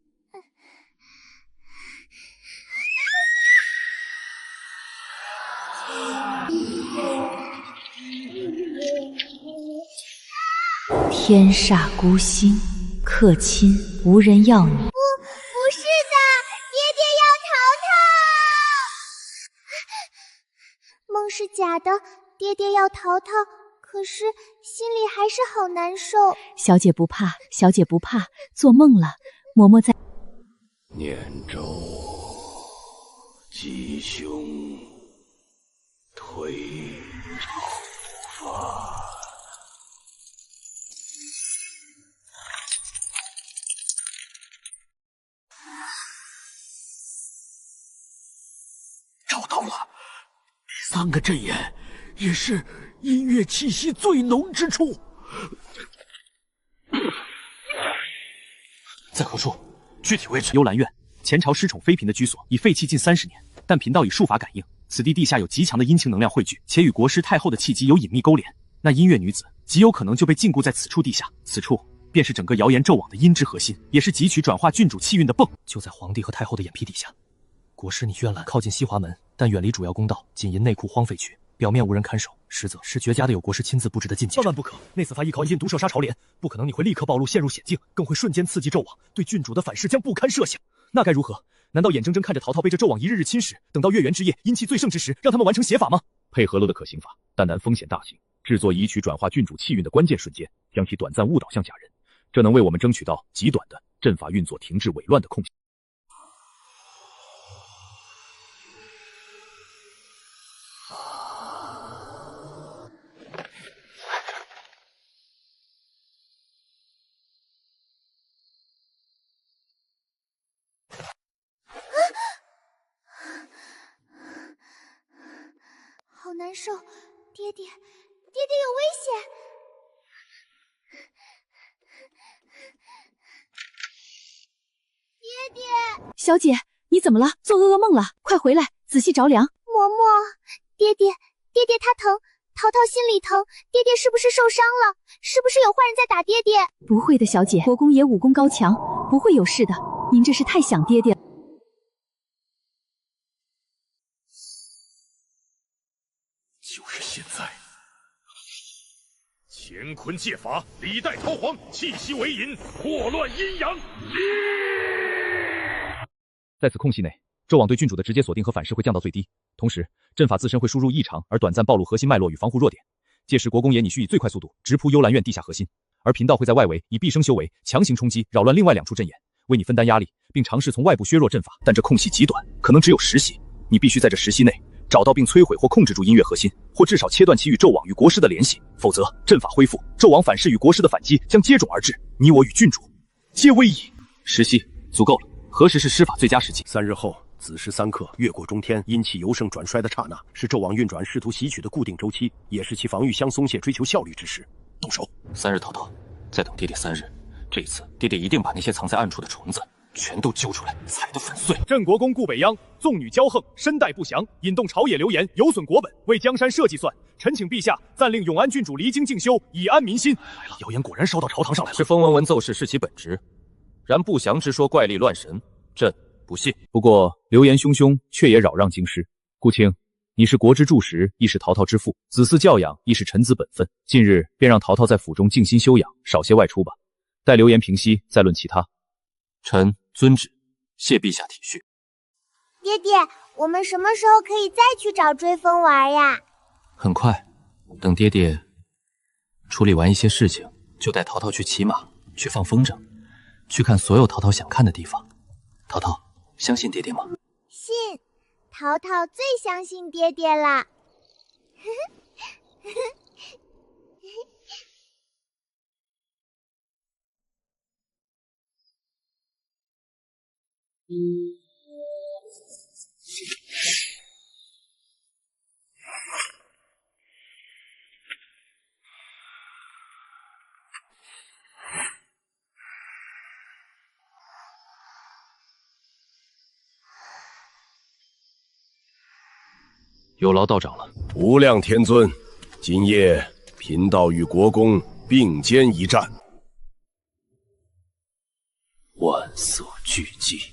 天煞孤星，客亲无人要你。不是的，爹爹要淘淘。梦是假的，爹爹要淘淘，可是心里还是好难受。小姐不怕，小姐不怕，做梦了。嬷嬷在。念咒，吉凶，推朝发。找到了，3个阵眼，也是音乐气息最浓之处。在何处？具体位置？幽兰院，前朝失宠妃嫔的居所，已废弃近30年，但贫道以术法感应，此地地下有极强的阴晴能量汇聚，且与国师太后的气机有隐秘勾连。那音乐女子极有可能就被禁锢在此处地下，此处便是整个谣言纣王的阴之核心，也是汲取转化郡主气运的泵，就在皇帝和太后的眼皮底下。国师，你渊览靠近西华门，但远离主要宫道，仅因内库荒废区，表面无人看守，实则是绝佳的有国师亲自布置的禁忌。万万不可！那此法依靠阴毒射杀朝帘，不可能你会立刻暴露陷入险境，更会瞬间刺激纣王，对郡主的反噬将不堪设想。那该如何？难道眼睁睁看着陶陶被这纣王一日日侵蚀，等到月圆之夜，阴气最盛之时，让他们完成邪法吗？配合了的可行法，但难风险大型，制作移取转化郡主气运的关键瞬间，将其短暂误导向假人，这能为我们争取到极短的阵法运作停滞紊乱的空隙。好难受，爹爹，爹爹有危险！爹爹，小姐，你怎么了？做噩梦了？快回来，仔细着凉。嬷嬷，爹爹他疼，淘淘心里疼，爹爹是不是受伤了？是不是有坏人在打爹爹？不会的，小姐，国公爷武功高强，不会有事的。您这是太想爹爹了。就是现在！乾坤借法，李代韬皇，气息为引，祸乱阴阳。在此空隙内，纣王对郡主的直接锁定和反噬会降到最低，同时阵法自身会输入异常而短暂暴露核心脉络与防护弱点，届时国公爷你需以最快速度直扑幽兰院地下核心，而贫道会在外围以毕生修为强行冲击，扰乱另外2处阵眼，为你分担压力，并尝试从外部削弱阵法。但这空隙极短，可能只有10息，你必须在这10息内找到并摧毁或控制住音乐核心，或至少切断其与纣王与国师的联系，否则阵法恢复，纣王反噬与国师的反击将接踵而至，你我与郡主皆危矣。10息足够了。何时是施法最佳时机？3日后子时3刻，越过中天，阴气由盛转衰的刹那，是纣王运转试图袭取的固定周期，也是其防御相松懈、追求效率之时。动手！3日淘淘，再等爹爹3日，这一次爹爹一定把那些藏在暗处的虫子全都揪出来，踩得粉碎。镇国公顾北央纵女骄横，身带不祥，引动朝野流言，有损国本，为江山社稷算。臣请陛下暂令永安郡主离京静修，以安民心。来了，谣言果然烧到朝堂上来了。是风文文奏事是其本职。然不祥之说怪力乱神，朕不信。不过流言汹汹，却也扰攘京师。顾卿，你是国之柱石，亦是陶陶之父，子嗣教养亦是臣子本分。近日便让陶陶在府中静心修养，少些外出吧。待流言平息，再论其他。臣遵旨，谢陛下体恤。爹爹，我们什么时候可以再去找追风玩呀？很快，等爹爹处理完一些事情，就带陶陶去骑马，去放风筝。去看所有淘淘想看的地方。淘淘，相信爹爹吗？信，淘淘最相信爹爹了。有劳道长了。无量天尊，今夜贫道与国公并肩一战。万色俱寂。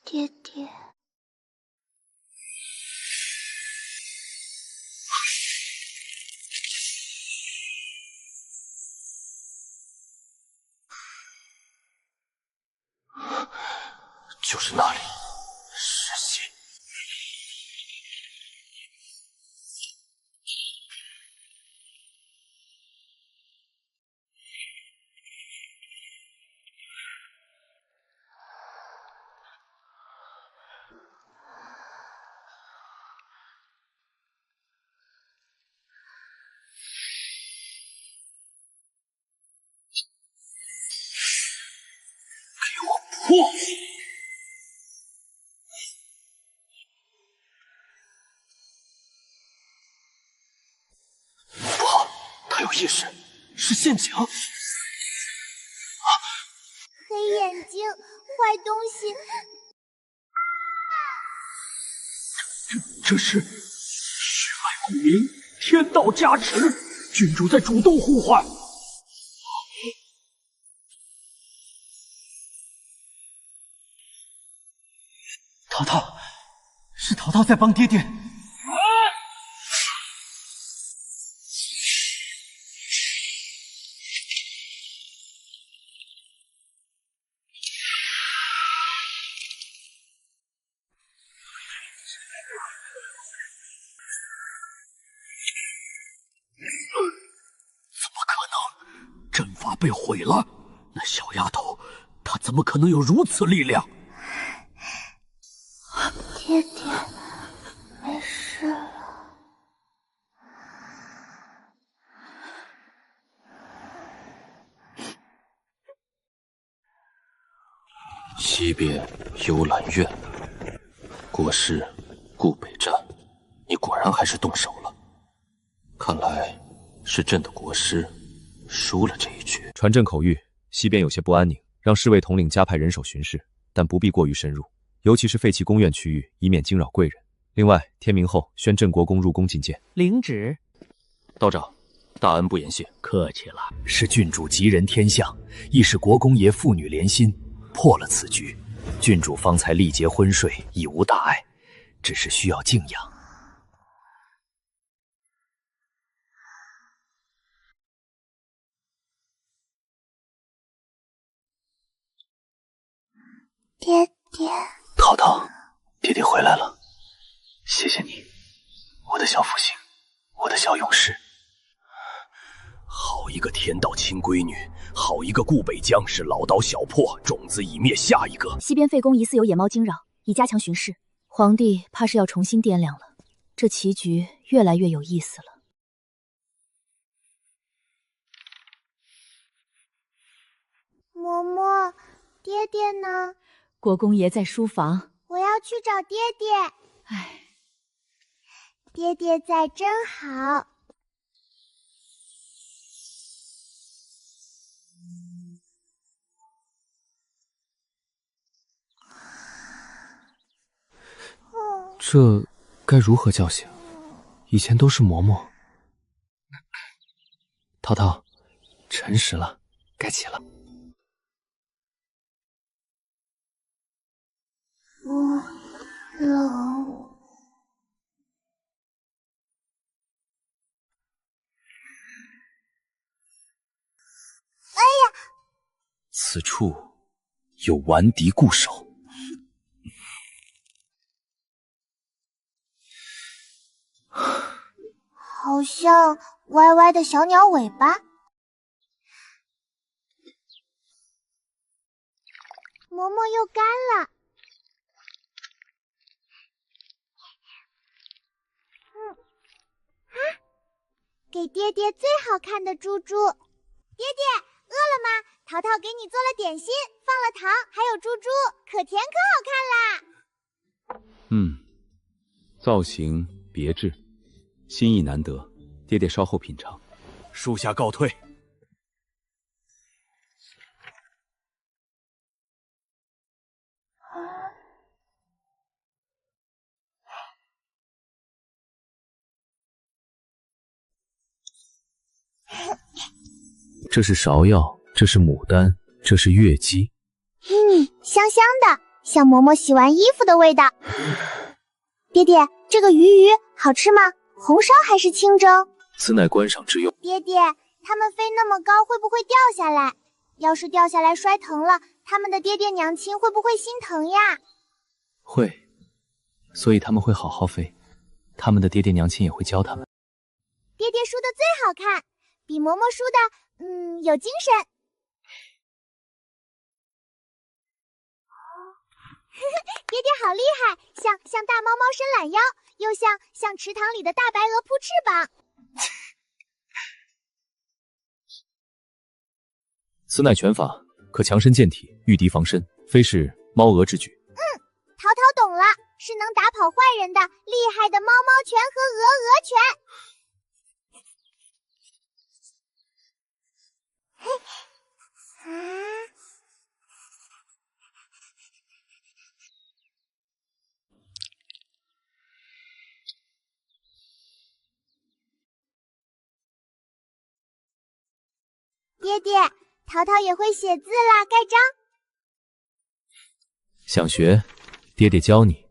爹爹。就是那里，10息。给我破！他有意识，是陷阱。黑眼睛，坏东西。这是血脉共鸣，天道加持，郡主在主动呼唤。淘淘，是淘淘在帮爹爹。阵法被毁了，那小丫头，她怎么可能有如此力量？爹爹，没事了。西边幽兰院，国师顾北战，你果然还是动手了。看来是朕的国师输了这一局。传朕口谕，西边有些不安宁，让侍卫统领加派人手巡视，但不必过于深入，尤其是废弃宫院区域，以免惊扰贵人。另外，天明后宣镇国公入宫觐见。领旨。道长，大恩不言谢。客气了。是郡主吉人天相，亦是国公爷父女连心，破了此局。郡主方才力竭昏睡，已无大碍，只是需要静养。爹爹，淘淘，爹爹回来了，谢谢你，我的小福星，我的小勇士。好一个天道亲闺女，好一个顾北疆是老刀小破，种子已灭下一个。西边废宫疑似有野猫惊扰，已加强巡视。皇帝怕是要重新掂量了，这棋局越来越有意思了。嬷嬷，爹爹呢？国公爷在书房。我要去找爹爹。唉，爹爹在真好。这该如何叫醒？以前都是嬷嬷。淘淘，辰时了，该起了。冷。哎呀！此处有顽敌固守。好像歪歪的小鸟尾巴。嬷嬷又干了。给爹爹最好看的猪猪。爹爹，饿了吗？淘淘给你做了点心，放了糖，还有猪猪，可甜可好看啦。造型别致，心意难得，爹爹稍后品尝。属下告退。这是芍药，这是牡丹，这是月姬。香香的，像嬷嬷洗完衣服的味道。爹爹，这个鱼好吃吗？红烧还是清蒸？此乃观赏之用。爹爹，它们飞那么高，会不会掉下来？要是掉下来摔疼了，他们的爹爹娘亲会不会心疼呀？会，所以他们会好好飞，他们的爹爹娘亲也会教他们。爹爹梳的最好看，比嬷嬷梳的有精神。爹爹好厉害，像大猫猫伸懒腰，又像池塘里的大白鹅扑翅膀。此乃拳法，可强身健体，御敌防身，非是猫鹅之举。淘淘懂了，是能打跑坏人的厉害的猫猫拳和鹅鹅拳。爹爹，淘淘也会写字啦，盖章。想学，爹爹教你。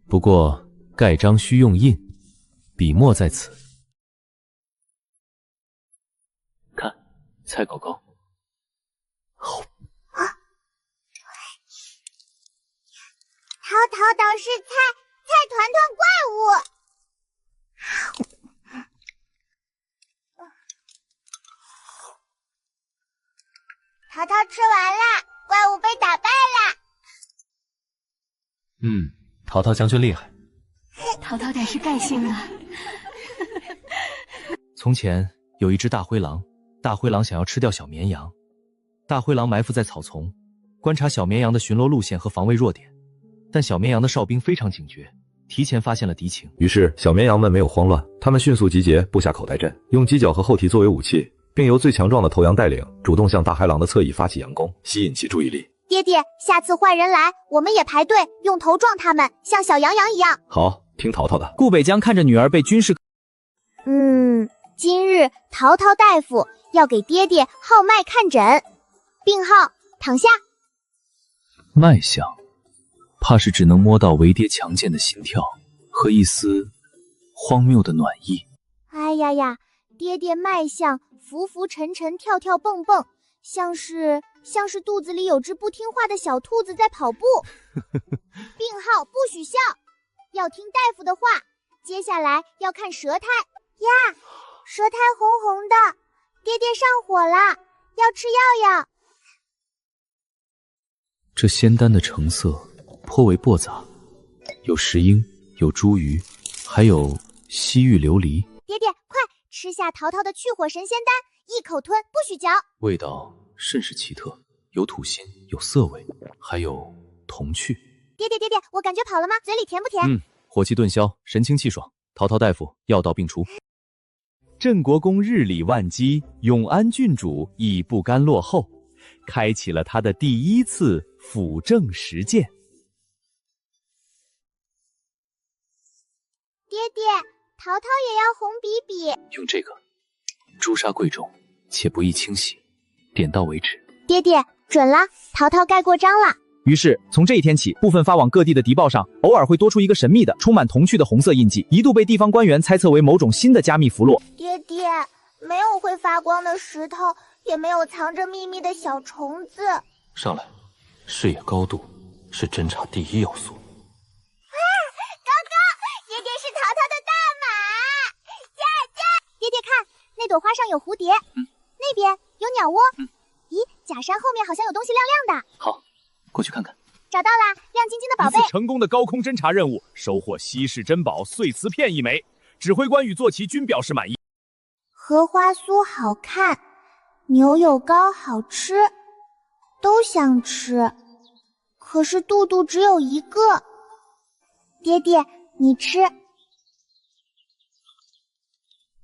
不过盖章需用印，笔墨在此。看，菜狗狗。淘淘导是菜团团怪物。淘淘吃完啦，怪物被打败啦。淘淘将军厉害。淘淘乃是盖姓啊。从前有一只大灰狼，大灰狼想要吃掉小绵羊。大灰狼埋伏在草丛，观察小绵羊的巡逻路线和防卫弱点。但小绵羊的哨兵非常警觉，提前发现了敌情。于是小绵羊们没有慌乱，他们迅速集结，布下口袋阵，用犄角和后蹄作为武器，并由最强壮的头羊带领，主动向大灰狼的侧翼发起佯攻，吸引其注意力。爹爹，下次坏人来，我们也排队，用头撞他们，像小羊羊一样。好，听淘淘的。顾北疆看着女儿被军士。今日淘淘大夫要给爹爹号脉看诊，病号躺下。脉象，怕是只能摸到为爹强健的心跳和一丝荒谬的暖意。哎呀呀，爹爹脉象浮浮沉沉，跳跳蹦蹦，像是像是肚子里有只不听话的小兔子在跑步。病号不许笑，要听大夫的话。接下来要看舌苔呀，舌苔红红的，爹爹上火了，要吃药药。这仙丹的成色颇为驳杂，有石英，有茱萸，还有西域琉璃。爹爹，快吃下淘淘的去火神仙丹，一口吞，不许嚼。味道甚是奇特，有土腥，有涩味，还有童趣。爹爹，我感觉跑了吗？嘴里甜不甜？火气顿消，神清气爽。淘淘大夫药到病除。镇国公日理万机，永安郡主亦不甘落后，开启了他的第一次辅政实践。爹爹，淘淘也要红笔笔。用这个，朱砂贵重，且不易清洗，点到为止。爹爹，准了，淘淘盖过章了。于是，从这一天起，部分发往各地的敌报上，偶尔会多出一个神秘的、充满童趣的红色印记，一度被地方官员猜测为某种新的加密符箓。爹爹，没有会发光的石头，也没有藏着秘密的小虫子。上来，视野高度是侦查第一要素。高高，爹爹是淘淘的大马，姐姐。爹爹看，那朵花上有蝴蝶，那边有鸟窝。咦，假山后面好像有东西亮亮的。好。过去看看，找到啦，亮晶晶的宝贝。一次成功的高空侦察任务，收获稀世珍宝碎瓷片1枚。指挥官与坐骑均表示满意。荷花酥好看，牛油糕好吃，都想吃，可是肚肚只有一个。爹爹，你吃。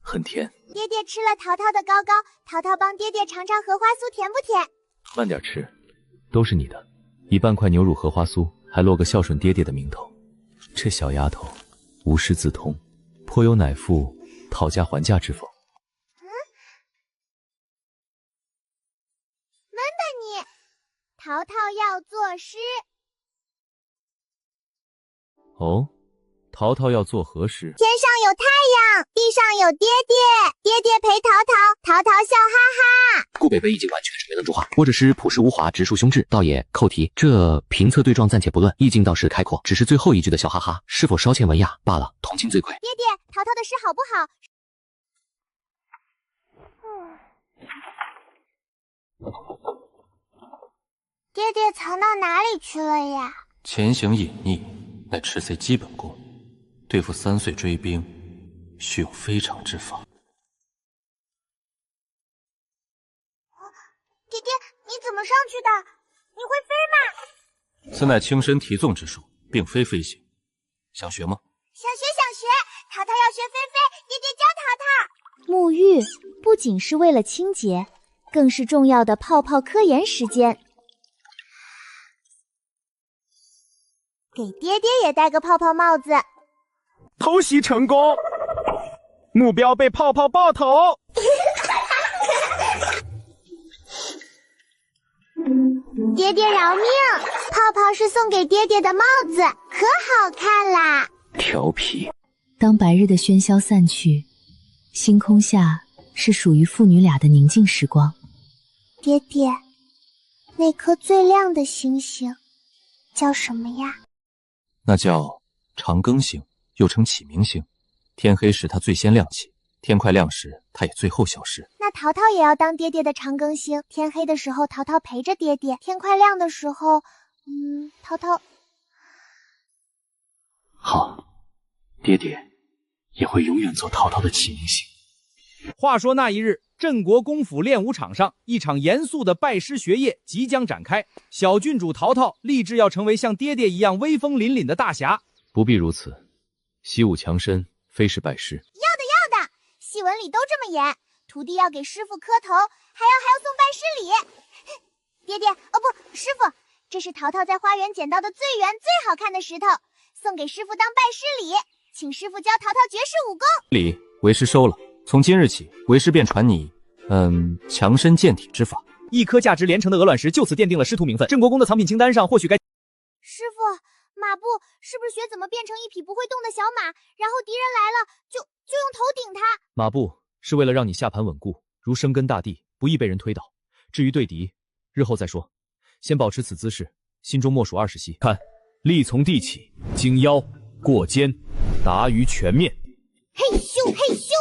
很甜。爹爹吃了淘淘的糕糕，淘淘帮爹爹尝尝荷花酥甜不甜？慢点吃，都是你的。一半块牛乳荷花酥，还落个孝顺爹爹的名头。这小丫头无师自通，颇有乃父讨价还价之风。闷的你，淘淘要作诗。哦，淘淘要做何诗？天上有太阳，地上有爹爹，爹爹陪淘淘，淘淘笑哈哈。顾北北已经完全是没能作画，或者是朴实无华，直抒胸臆，倒也扣题。这评测对撞暂且不论，意境倒是开阔，只是最后一句的笑哈哈，是否稍欠文雅罢了，同情最亏。爹爹，淘淘的诗好不好？爹爹藏到哪里去了呀？潜行隐匿乃赤 C 基本功，对付3岁追兵，需有非常之法。爹爹，你怎么上去的？你会飞吗？此乃轻身提纵之术，并非飞行。想学吗？想学，淘淘要学飞飞，爹爹教淘淘。沐浴不仅是为了清洁，更是重要的泡泡科研时间。给爹爹也戴个泡泡帽子。偷袭成功，目标被泡泡爆头。爹爹饶命！泡泡是送给爹爹的帽子，可好看啦！调皮。当白日的喧嚣散去，星空下是属于父女俩的宁静时光。爹爹，那颗最亮的星星叫什么呀？那叫长庚星，又称启明星。天黑时它最先亮起，天快亮时它也最后消失。那淘淘也要当爹爹的长庚星，天黑的时候淘淘陪着爹爹，天快亮的时候，淘淘。好，爹爹也会永远做淘淘的启明星。话说那一日，镇国公府练武场上，一场严肃的拜师学业即将展开。小郡主淘淘立志要成为像爹爹一样威风凛凛的大侠。不必如此，习武强身，非是拜师。要的，戏文里都这么演，徒弟要给师傅磕头，还要送拜师礼。爹爹，不，师傅，这是淘淘在花园捡到的最圆最好看的石头，送给师傅当拜师礼，请师傅教淘淘绝世武功。礼为师收了，从今日起，为师便传你，强身健体之法。一颗价值连城的鹅卵石就此奠定了师徒名分。镇国公的藏品清单上，或许该……师傅，马步是不是学怎么变成一匹不会动的小马，然后敌人来了就用头顶它？马步是为了让你下盘稳固，如生根大地，不易被人推倒。至于对敌，日后再说。先保持此姿势，心中默数20息。看，力从地起，经腰过肩，达于拳面。嘿咻嘿咻，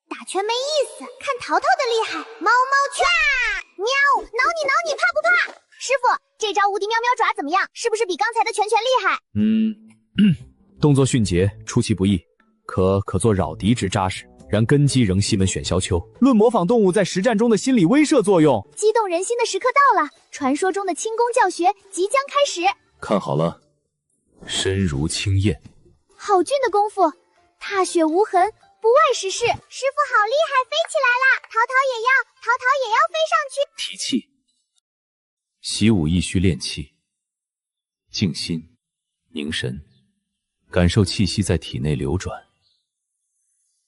打拳没意思，看淘淘的厉害！猫猫拳，喵，挠你，怕不怕？师傅，这招无敌喵喵爪怎么样？是不是比刚才的拳厉害？动作迅捷，出其不意，可做扰敌之扎实。然根基仍西门选萧丘，论模仿动物在实战中的心理威慑作用。激动人心的时刻到了，传说中的轻功教学即将开始。看好了，身如轻燕，好俊的功夫，踏雪无痕，不外实事。师傅好厉害，飞起来了！淘淘也要飞上去。提气，习武亦需练气，静心，凝神，感受气息在体内流转。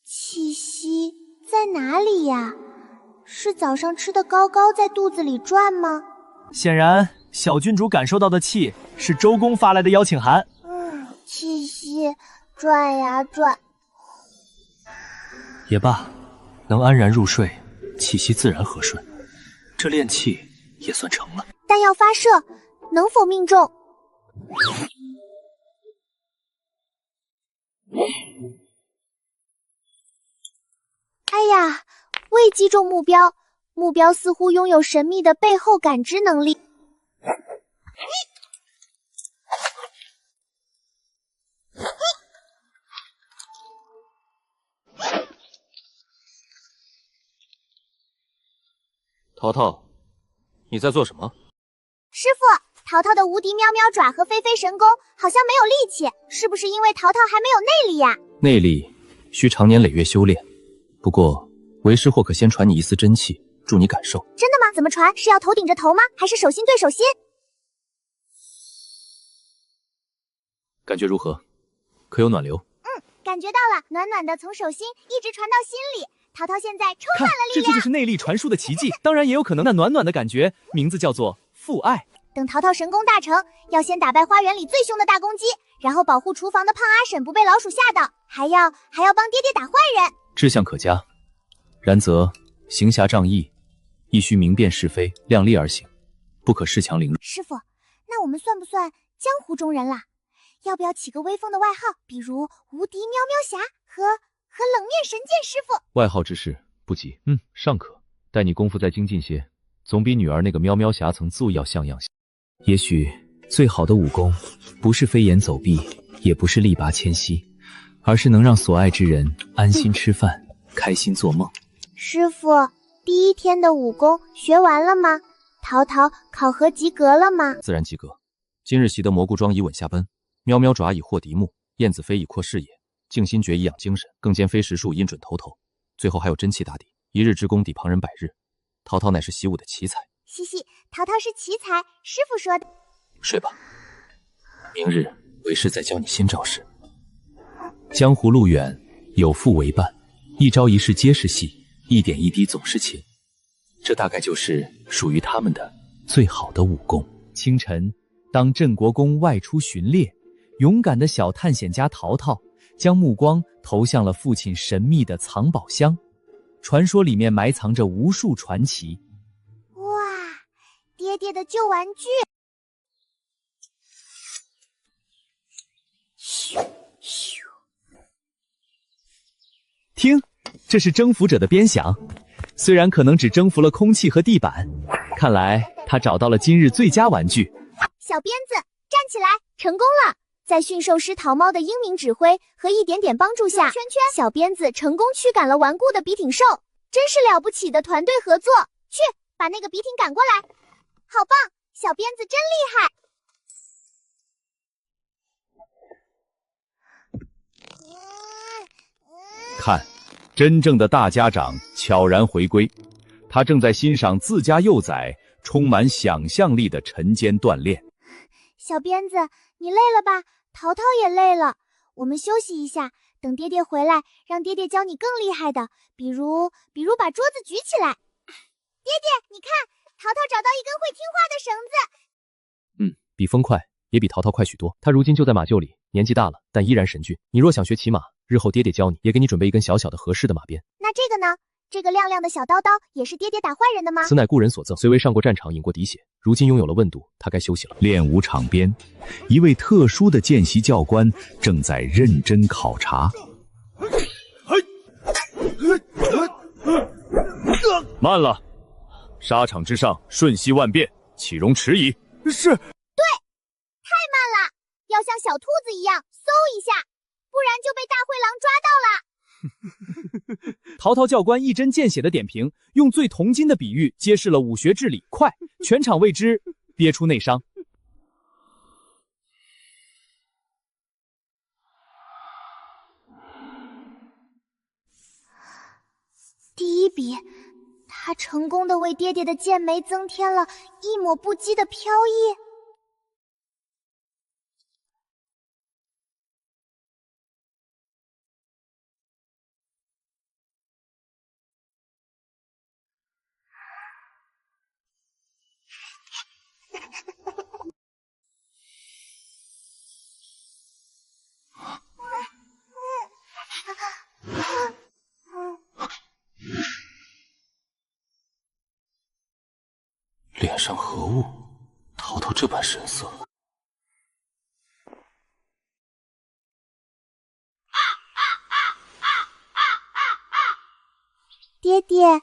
气息在哪里呀？是早上吃的糕糕在肚子里转吗？显然，小郡主感受到的气是周公发来的邀请函。气息转呀转。也罢，能安然入睡，气息自然和顺，这练气也算成了。弹药发射，能否命中？哎呀，未击中目标，目标似乎拥有神秘的背后感知能力。淘淘，你在做什么？师傅，淘淘的无敌喵喵爪和飞飞神功好像没有力气，是不是因为淘淘还没有内力呀？内力需常年累月修炼，不过为师或可先传你一丝真气，助你感受。真的吗？怎么传？是要头顶着头吗？还是手心对手心？感觉如何？可有暖流？感觉到了，暖暖的从手心一直传到心里。淘淘现在充满了力量，这就是内力传输的奇迹。当然也有可能那暖暖的感觉名字叫做父爱。等淘淘神功大成，要先打败花园里最凶的大公鸡，然后保护厨房的胖阿婶不被老鼠吓到，还要帮爹爹打坏人。志向可嘉，然则行侠仗义，亦需明辨是非，量力而行，不可恃强凌弱。师傅，那我们算不算江湖中人啦？要不要起个威风的外号，比如无敌喵喵侠和冷面神剑师傅？外号之事不急，尚可。待你功夫再精进些，总比女儿那个喵喵侠曾揍要像样些。也许最好的武功，不是飞檐走壁，也不是力拔千溪，而是能让所爱之人安心吃饭，开心做梦。师傅，第一天的武功学完了吗？淘淘考核及格了吗？自然及格。今日习得蘑菇桩以稳下奔，喵喵爪以获敌目，燕子飞以扩视野，静心诀以养精神，更兼飞石术音准头头，最后还有真气打底，一日之功抵旁人百日。淘淘乃是习武的奇才。嘻嘻，淘淘是奇才，师傅说的。睡吧，明日为师再教你新招式。江湖路远，有父为伴，一招一式皆是戏，一点一滴总是情。这大概就是属于他们的最好的武功。清晨，当镇国公外出巡猎，勇敢的小探险家淘淘将目光投向了父亲神秘的藏宝箱，传说里面埋藏着无数传奇。哇，爹爹的旧玩具！听，这是征服者的鞭响，虽然可能只征服了空气和地板，看来他找到了今日最佳玩具。小鞭子，站起来，成功了！在驯兽师桃猫的英明指挥和一点点帮助下，小鞭子成功驱赶了顽固的笔挺兽，真是了不起的团队合作！去，把那个笔挺赶过来！好棒，小鞭子真厉害！看，真正的大家长悄然回归，他正在欣赏自家幼崽充满想象力的晨间锻炼。小鞭子，你累了吧？淘淘也累了，我们休息一下，等爹爹回来，让爹爹教你更厉害的，比如把桌子举起来。爹爹，你看，淘淘找到一根会听话的绳子。比风快，也比淘淘快许多。他如今就在马厩里，年纪大了，但依然神俊。你若想学骑马，日后爹爹教你，也给你准备一根小小的合适的马鞭。那这个呢？这个亮亮的小刀刀也是爹爹打坏人的吗？此乃故人所赠，虽未上过战场，饮过滴血，如今拥有了温度，他该休息了。练武场边，一位特殊的见习教官正在认真考察。慢了，沙场之上瞬息万变，岂容迟疑。是。对，太慢了，要像小兔子一样嗖一下，不然就被大灰狼抓到了。陶陶教官一针见血的点评，用最铜筋的比喻揭示了武学治理快，全场为之憋出内伤。第一笔，他成功的为爹爹的剑眉增添了一抹不羁的飘逸。脸上何物？陶陶这般神色。爹爹，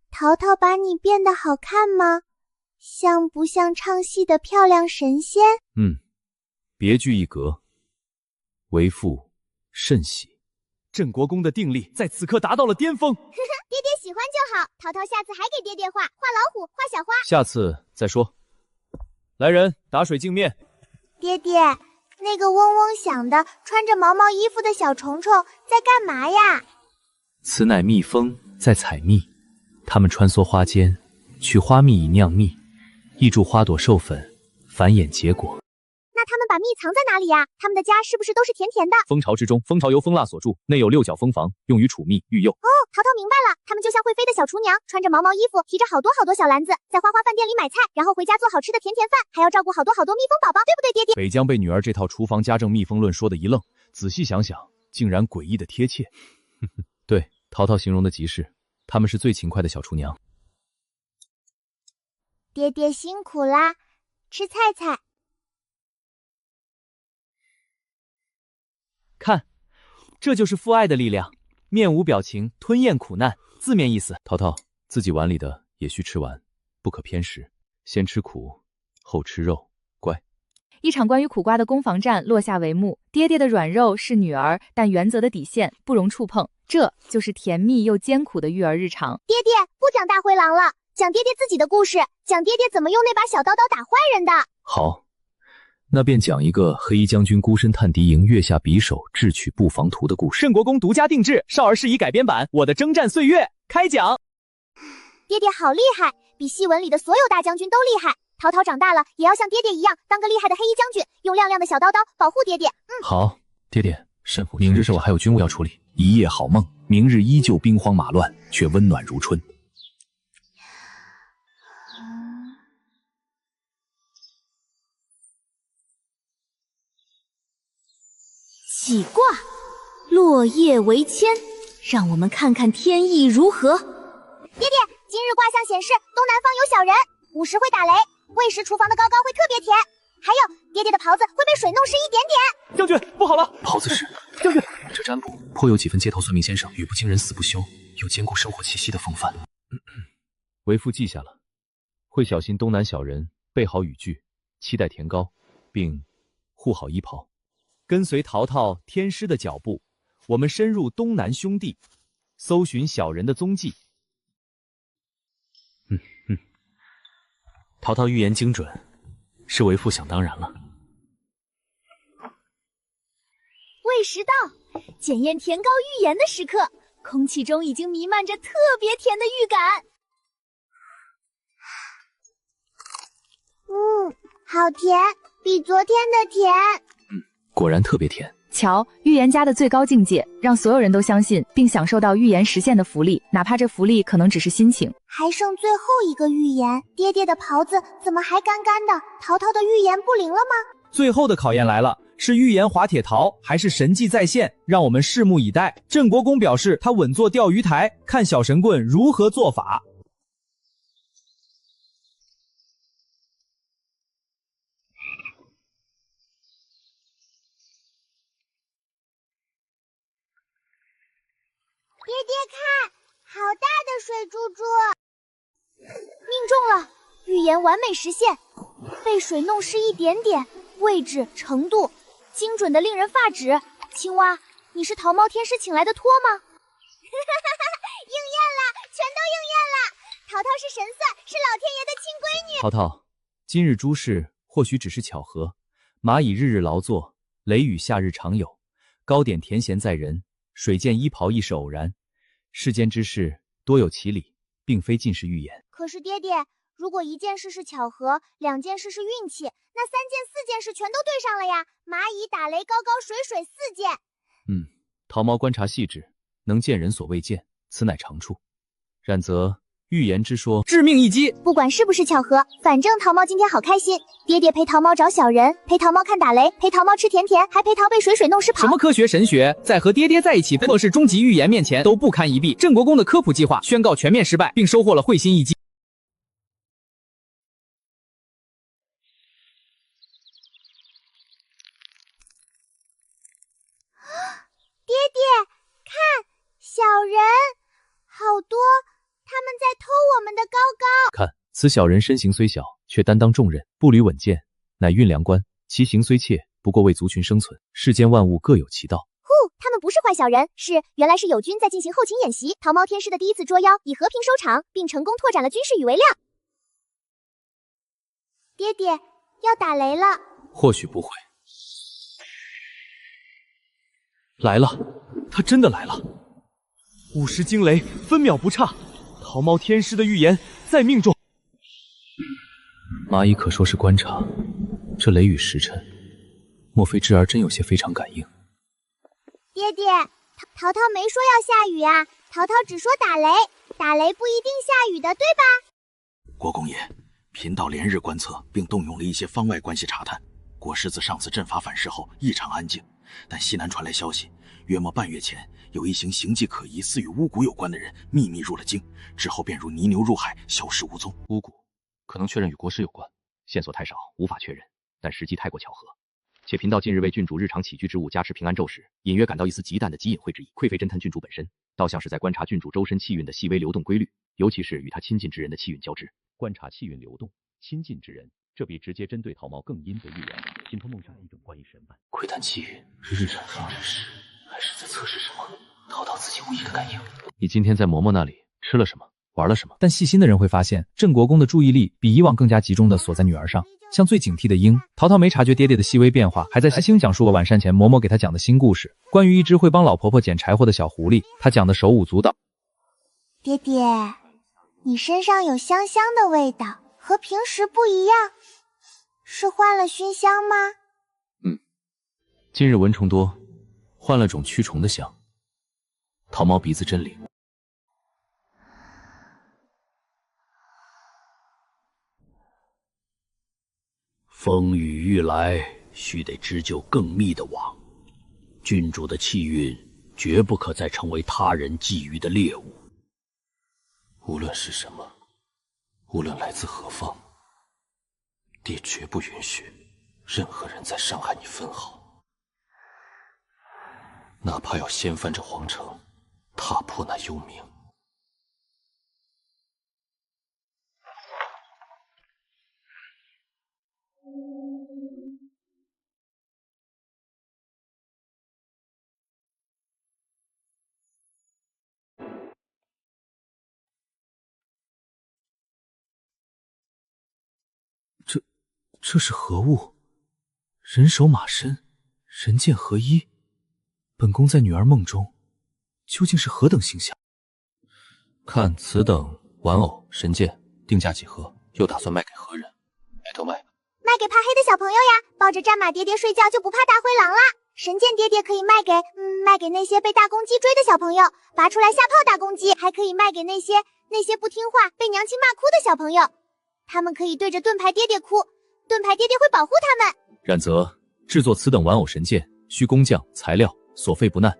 陶陶把你变得好看吗？像不像唱戏的漂亮神仙？别具一格，为父甚喜。镇国公的定力在此刻达到了巅峰。爹爹喜欢就好，陶陶下次还给爹爹画老虎，画小花。下次再说。来人，打水净面。爹爹，那个嗡嗡响的穿着毛毛衣服的小虫虫在干嘛呀？此乃蜜蜂在采蜜，它们穿梭花间，取花蜜以酿蜜，挹注花朵授粉，繁衍结果。那他们把蜜藏在哪里呀？他们的家是不是都是甜甜的？蜂巢之中，蜂巢由蜂蜡所筑，内有6角蜂房，用于储蜜育幼。哦，陶陶明白了，他们就像会飞的小厨娘，穿着毛毛衣服，提着好多小篮子，在花花饭店里买菜，然后回家做好吃的甜饭，还要照顾好多蜜蜂宝宝，对不对，爹爹？北疆被女儿这套厨房家政蜜蜂论说的一愣，仔细想想，竟然诡异的贴切。对，陶陶形容的极是，他们是最勤快的小厨娘。爹爹辛苦啦，吃菜菜。看，这就是父爱的力量，面无表情，吞咽苦难，字面意思。陶陶，自己碗里的也需吃完，不可偏食，先吃苦，后吃肉，乖。一场关于苦瓜的攻防战落下帷幕，爹爹的软肉是女儿，但原则的底线不容触碰，这就是甜蜜又艰苦的育儿日常。爹爹，不讲大灰狼了，讲爹爹自己的故事，讲爹爹怎么用那把小刀刀打坏人的。好。那便讲一个黑衣将军孤身探敌营，月下匕首智取布防图的故事。镇国公独家定制，少儿适宜改编版《我的征战岁月》开讲。爹爹好厉害，比戏文里的所有大将军都厉害。陶陶长大了也要像爹爹一样，当个厉害的黑衣将军，用亮亮的小刀刀保护爹爹。好，爹爹，明日是我还有军务要处理，一夜好梦，明日依旧兵荒马乱，却温暖如春。起卦，落叶为签，让我们看看天意如何。爹爹，今日卦象显示东南方有小人，午时会打雷，未时厨房的糕糕会特别甜，还有爹爹的袍子会被水弄湿一点点。将军，不好了！袍子是将军，这占卜颇有几分街头算命先生语不惊人死不休，有兼顾生活气息的风范。为父记下了，会小心东南小人，备好雨具，期待甜糕，并护好衣袍。跟随陶陶天师的脚步，我们深入东南兄弟，搜寻小人的踪迹。陶陶预言精准，是为父想当然了。未时到，检验甜糕预言的时刻，空气中已经弥漫着特别甜的预感。好甜，比昨天的甜。果然特别甜。瞧，预言家的最高境界，让所有人都相信并享受到预言实现的福利，哪怕这福利可能只是心情。还剩最后一个预言，爹爹的袍子怎么还干干的？陶陶的预言不灵了吗？最后的考验来了，是预言滑铁桃，还是神迹再现？让我们拭目以待。郑国公表示，他稳坐钓鱼台，看小神棍如何做法。爹爹看，好大的水珠珠！命中了，预言完美实现，被水弄湿一点点，位置、程度精准的令人发指。青蛙，你是桃猫天师请来的托吗？应验了，全都应验了！桃桃是神算，是老天爷的亲闺女。桃桃，今日诸事或许只是巧合，蚂蚁日日劳作，雷雨夏日常有，糕点甜咸在人，水见衣袍亦是偶然。世间之事多有其理，并非尽是预言。可是爹爹，如果一件事是巧合，2件事是运气，那3件、4件事全都对上了呀！蚂蚁打雷，高高水水4件。桃猫观察细致，能见人所未见，此乃长处。然则预言之说致命一击，不管是不是巧合，反正桃猫今天好开心。爹爹陪桃猫找小人，陪桃猫看打雷，陪桃猫吃甜甜，还陪桃被水弄湿跑。什么科学神学，在和爹爹在一起测试终极预言面前都不堪一击。郑国公的科普计划宣告全面失败，并收获了会心一击。爹爹，看，小人，好多，他们在偷我们的高高。看，此小人身形虽小，却担当重任，步履稳健，乃运粮官。其行虽怯，不过为族群生存。世间万物各有其道。他们不是坏小人，原来是友军在进行后勤演习。桃猫天师的第一次捉妖以和平收场，并成功拓展了军事语为量。爹爹，要打雷了。或许不会。来了，他真的来了。50惊雷，分秒不差。桃猫天师的预言在命中。蚂蚁可说是观察，这雷雨时辰，莫非智儿真有些非常感应？爹爹，桃桃没说要下雨啊，桃桃只说打雷，打雷不一定下雨的，对吧？国公爷，贫道连日观测，并动用了一些方外关系查探。国师自上次阵法反噬后异常安静，但西南传来消息，约莫半月前，有一行形迹可疑、似与巫蛊有关的人秘密入了京，之后便如泥牛入海，消失无踪。巫蛊可能确认与国师有关，线索太少，无法确认，但时机太过巧合。且贫道近日为郡主日常起居之物加持平安咒时，隐约感到一丝极淡的极隐晦之意，愧非侦探郡主本身，倒像是在观察郡主周身气运的细微流动规律，尤其是与他亲近之人的气运交织。观察气运流动，亲近之人，这比直接针对桃毛更阴的预言。心头梦闪一种关于神般窥探气运，日产发之时，还是在测试什么？桃桃自己无意的感应。你今天在嬷嬷那里吃了什么？玩了什么？但细心的人会发现，郑国公的注意力比以往更加集中的锁在女儿上。像最警惕的鹰，桃桃没察觉爹爹的细微变化，还在细心讲述了晚膳前嬷嬷给他讲的新故事，关于一只会帮老婆婆捡柴火的小狐狸。他讲的手舞足蹈。爹爹，你身上有香香的味道，和平时不一样，是换了熏香吗？今日蚊虫多，换了种驱虫的香。桃毛鼻子真灵。风雨欲来，须得织就更密的网。郡主的气运绝不可再成为他人觊觎的猎物。无论是什么，无论来自何方，爹绝不允许任何人再伤害你分毫，哪怕要掀翻这皇城，踏破那幽冥。这是何物？人手马身，人剑合一。本宫在女儿梦中，究竟是何等形象？看此等玩偶神剑，定价几何？又打算卖给何人？埋头卖吧。卖给怕黑的小朋友呀，抱着战马爹爹睡觉就不怕大灰狼啦。神剑爹爹可以卖给那些被大公鸡追的小朋友，拔出来吓泡大公鸡，还可以卖给那些不听话被娘亲骂哭的小朋友，他们可以对着盾牌爹爹哭，盾牌爹爹会保护他们。然则制作此等玩偶神剑，需工匠、材料，所费不难，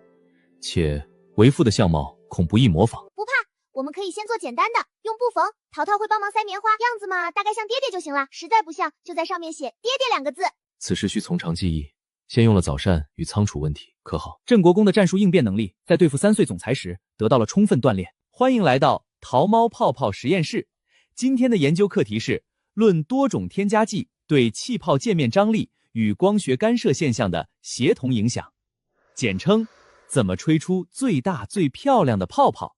且为父的相貌恐不易模仿。不怕，我们可以先做简单的，用布缝，淘淘会帮忙塞棉花，样子嘛，大概像爹爹就行了。实在不像，就在上面写“爹爹”2个字。此事需从长计议，先用了早膳与仓储问题，可好？郑国公的战术应变能力在对付3岁总裁时得到了充分锻炼。欢迎来到淘猫泡泡实验室。今天的研究课题是论多种添加剂对气泡界面张力与光学干涉现象的协同影响，简称怎么吹出最大最漂亮的泡泡。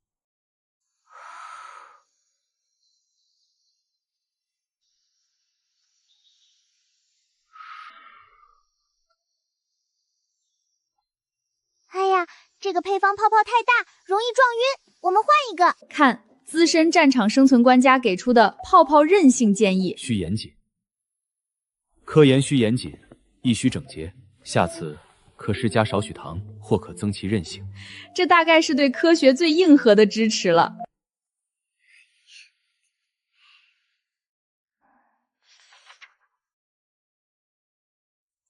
哎呀，这个配方泡泡太大，容易撞晕，我们换一个。看资深战场生存官家给出的泡泡韧性建议：需严谨，科研需严谨，亦需整洁。下次可施加少许糖，或可增其韧性。这大概是对科学最硬核的支持了。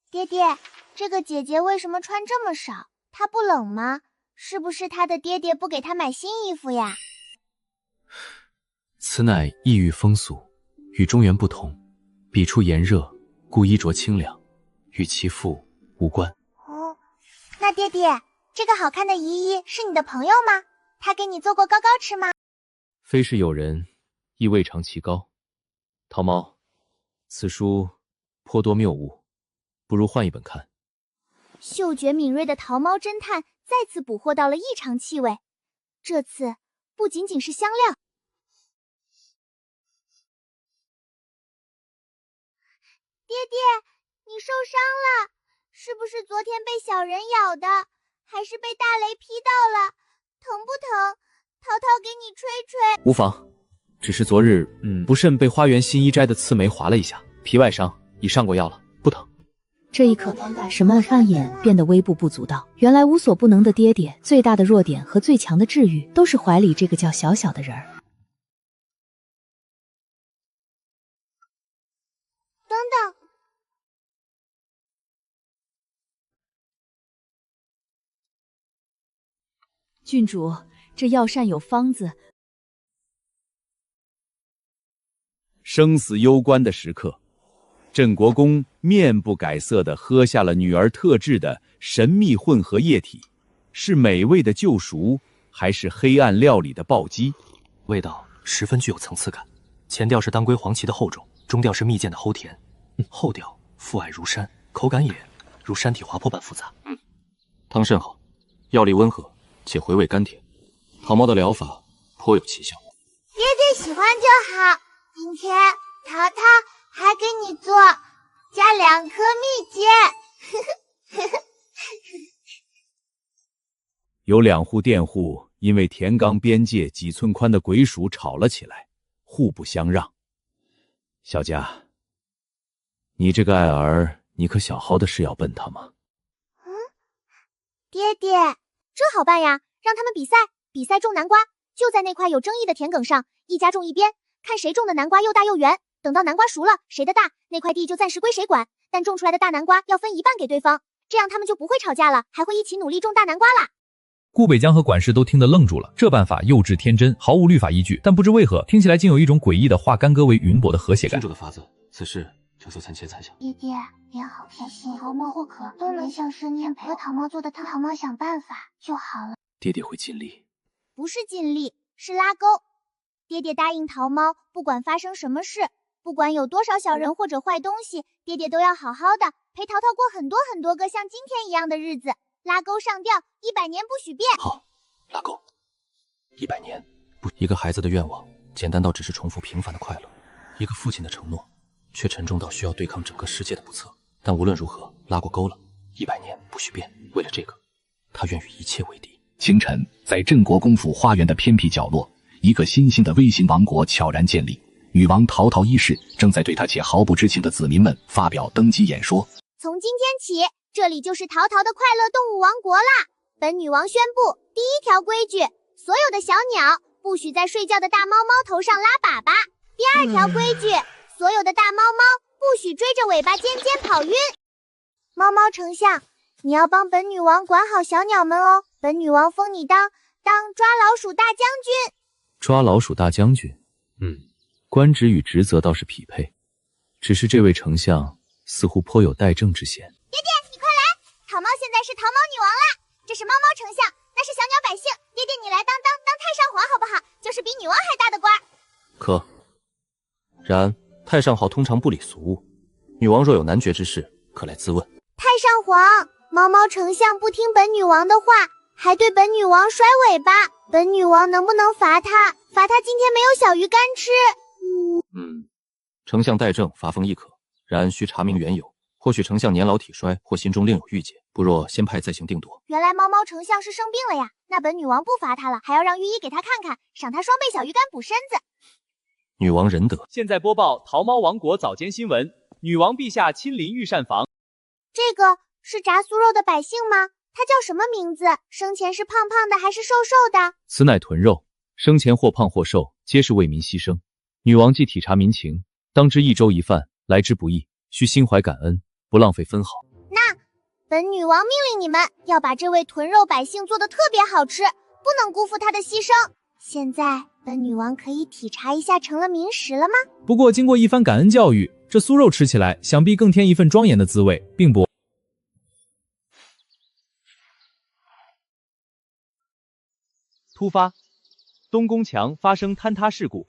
爹爹，这个姐姐为什么穿这么少？她不冷吗？是不是她的爹爹不给她买新衣服呀？此乃异域风俗，与中原不同，彼处炎热，故衣着清凉，与其父无关。哦，那爹爹，这个好看的姨姨是你的朋友吗？她给你做过糕糕吃吗？非是友人，亦未尝其高。桃猫，此书颇多谬误，不如换一本看。嗅觉敏锐的桃猫侦探再次捕获到了异常气味，这次不仅仅是香料。爹爹，你受伤了，是不是昨天被小人咬的，还是被大雷劈到了？疼不疼？淘淘给你吹吹。无妨，只是昨日不慎被花园新一摘的刺梅划了一下，皮外伤，已上过药了，不疼。这一刻，沈曼范眼变得微不足道。原来无所不能的爹爹，最大的弱点和最强的治愈，都是怀里这个叫小小的人儿。等等，郡主，这药膳有方子。生死攸关的时刻，郑国公面不改色地喝下了女儿特制的神秘混合液体，是美味的救赎，还是黑暗料理的暴击？味道十分具有层次感，前调是当归黄芪的厚重，中调是蜜饯的齁甜，后调馥蔼如山，口感也如山体滑坡般复杂。汤甚好，药力温和，且回味甘甜。桃猫的疗法颇有奇效。爹爹喜欢就好。今天淘淘还给你做，加2颗蜜饯。有2户佃户因为田冈边界几寸宽的鬼鼠吵了起来，互不相让。小佳，你这个爱儿，你可小好的是要奔他吗？爹爹，这好办呀，让他们比赛种南瓜，就在那块有争议的田埂上，一家种一边，看谁种的南瓜又大又圆。等到南瓜熟了，谁的大，那块地就暂时归谁管，但种出来的大南瓜要分一半给对方，这样他们就不会吵架了，还会一起努力种大南瓜啦。顾北江和管事都听得愣住了，这办法幼稚天真，毫无律法依据，但不知为何听起来竟有一种诡异的化干戈为云薄的和谐感。郡主的法子，此事就做参切猜想。爹爹，连好开心、桃猫或可都能像是念陪桃猫做的汤，桃猫想办法就好了。爹爹会尽力。不是尽力，是拉钩。爹爹答应桃猫，不管发生什么事，不管有多少小人或者坏东西，爹爹都要好好的陪淘淘过很多很多个像今天一样的日子。拉钩上吊，100年不许变。好，拉钩，100年不。一个孩子的愿望简单到只是重复平凡的快乐，一个父亲的承诺却沉重到需要对抗整个世界的不测。但无论如何，拉过钩了，100年不许变。为了这个，他愿与一切为敌。清晨，在郑国公府花园的偏僻角落，一个新兴的微型王国悄然建立。女王陶陶一世正在对她且毫不知情的子民们发表登基演说。从今天起，这里就是陶陶的快乐动物王国啦！本女王宣布，第1条规矩，所有的小鸟不许在睡觉的大猫猫头上拉粑粑。第2条规矩，所有的大猫猫不许追着尾巴尖尖跑晕。猫猫丞相，你要帮本女王管好小鸟们哦。本女王封你当抓老鼠大将军。抓老鼠大将军，官职与职责倒是匹配，只是这位丞相似乎颇有代政之嫌。爹爹，你快来！桃猫现在是桃猫女王啦，这是猫猫丞相，那是小鸟百姓。爹爹，你来当太上皇好不好？就是比女王还大的官。可，然太上皇通常不理俗务，女王若有难决之事，可来自问。太上皇，猫猫丞相不听本女王的话，还对本女王甩尾巴，本女王能不能罚他？罚他今天没有小鱼干吃。丞相代政，罚封亦可，然需查明缘由。或许丞相年老体衰，或心中另有郁结，不若先派再行定夺。原来猫猫丞相是生病了呀，那本女王不罚他了，还要让御医给他看看，赏他双倍小鱼干补身子。女王仁德。现在播报桃猫王国早间新闻：女王陛下亲临御膳房。这个是炸酥肉的百姓吗？他叫什么名字？生前是胖胖的还是瘦瘦的？此乃豚肉，生前或胖或瘦，皆是为民牺牲。女王既体察民情，当知一粥一饭来之不易，需心怀感恩，不浪费分毫。那本女王命令你们要把这位豚肉百姓做得特别好吃，不能辜负他的牺牲。现在本女王可以体察一下成了民食了吗？不过经过一番感恩教育，这酥肉吃起来想必更添一份庄严的滋味，并不。突发，东宫墙发生坍塌事故，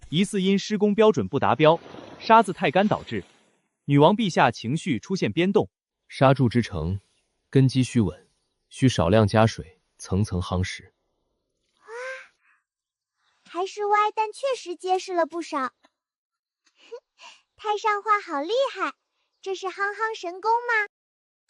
疑似因施工标准不达标，沙子太干导致。女王陛下情绪出现变动。沙筑之城，根基须稳，需少量加水，层层夯实。还是歪，但确实结实了不少。太上皇好厉害，这是夯夯神功吗？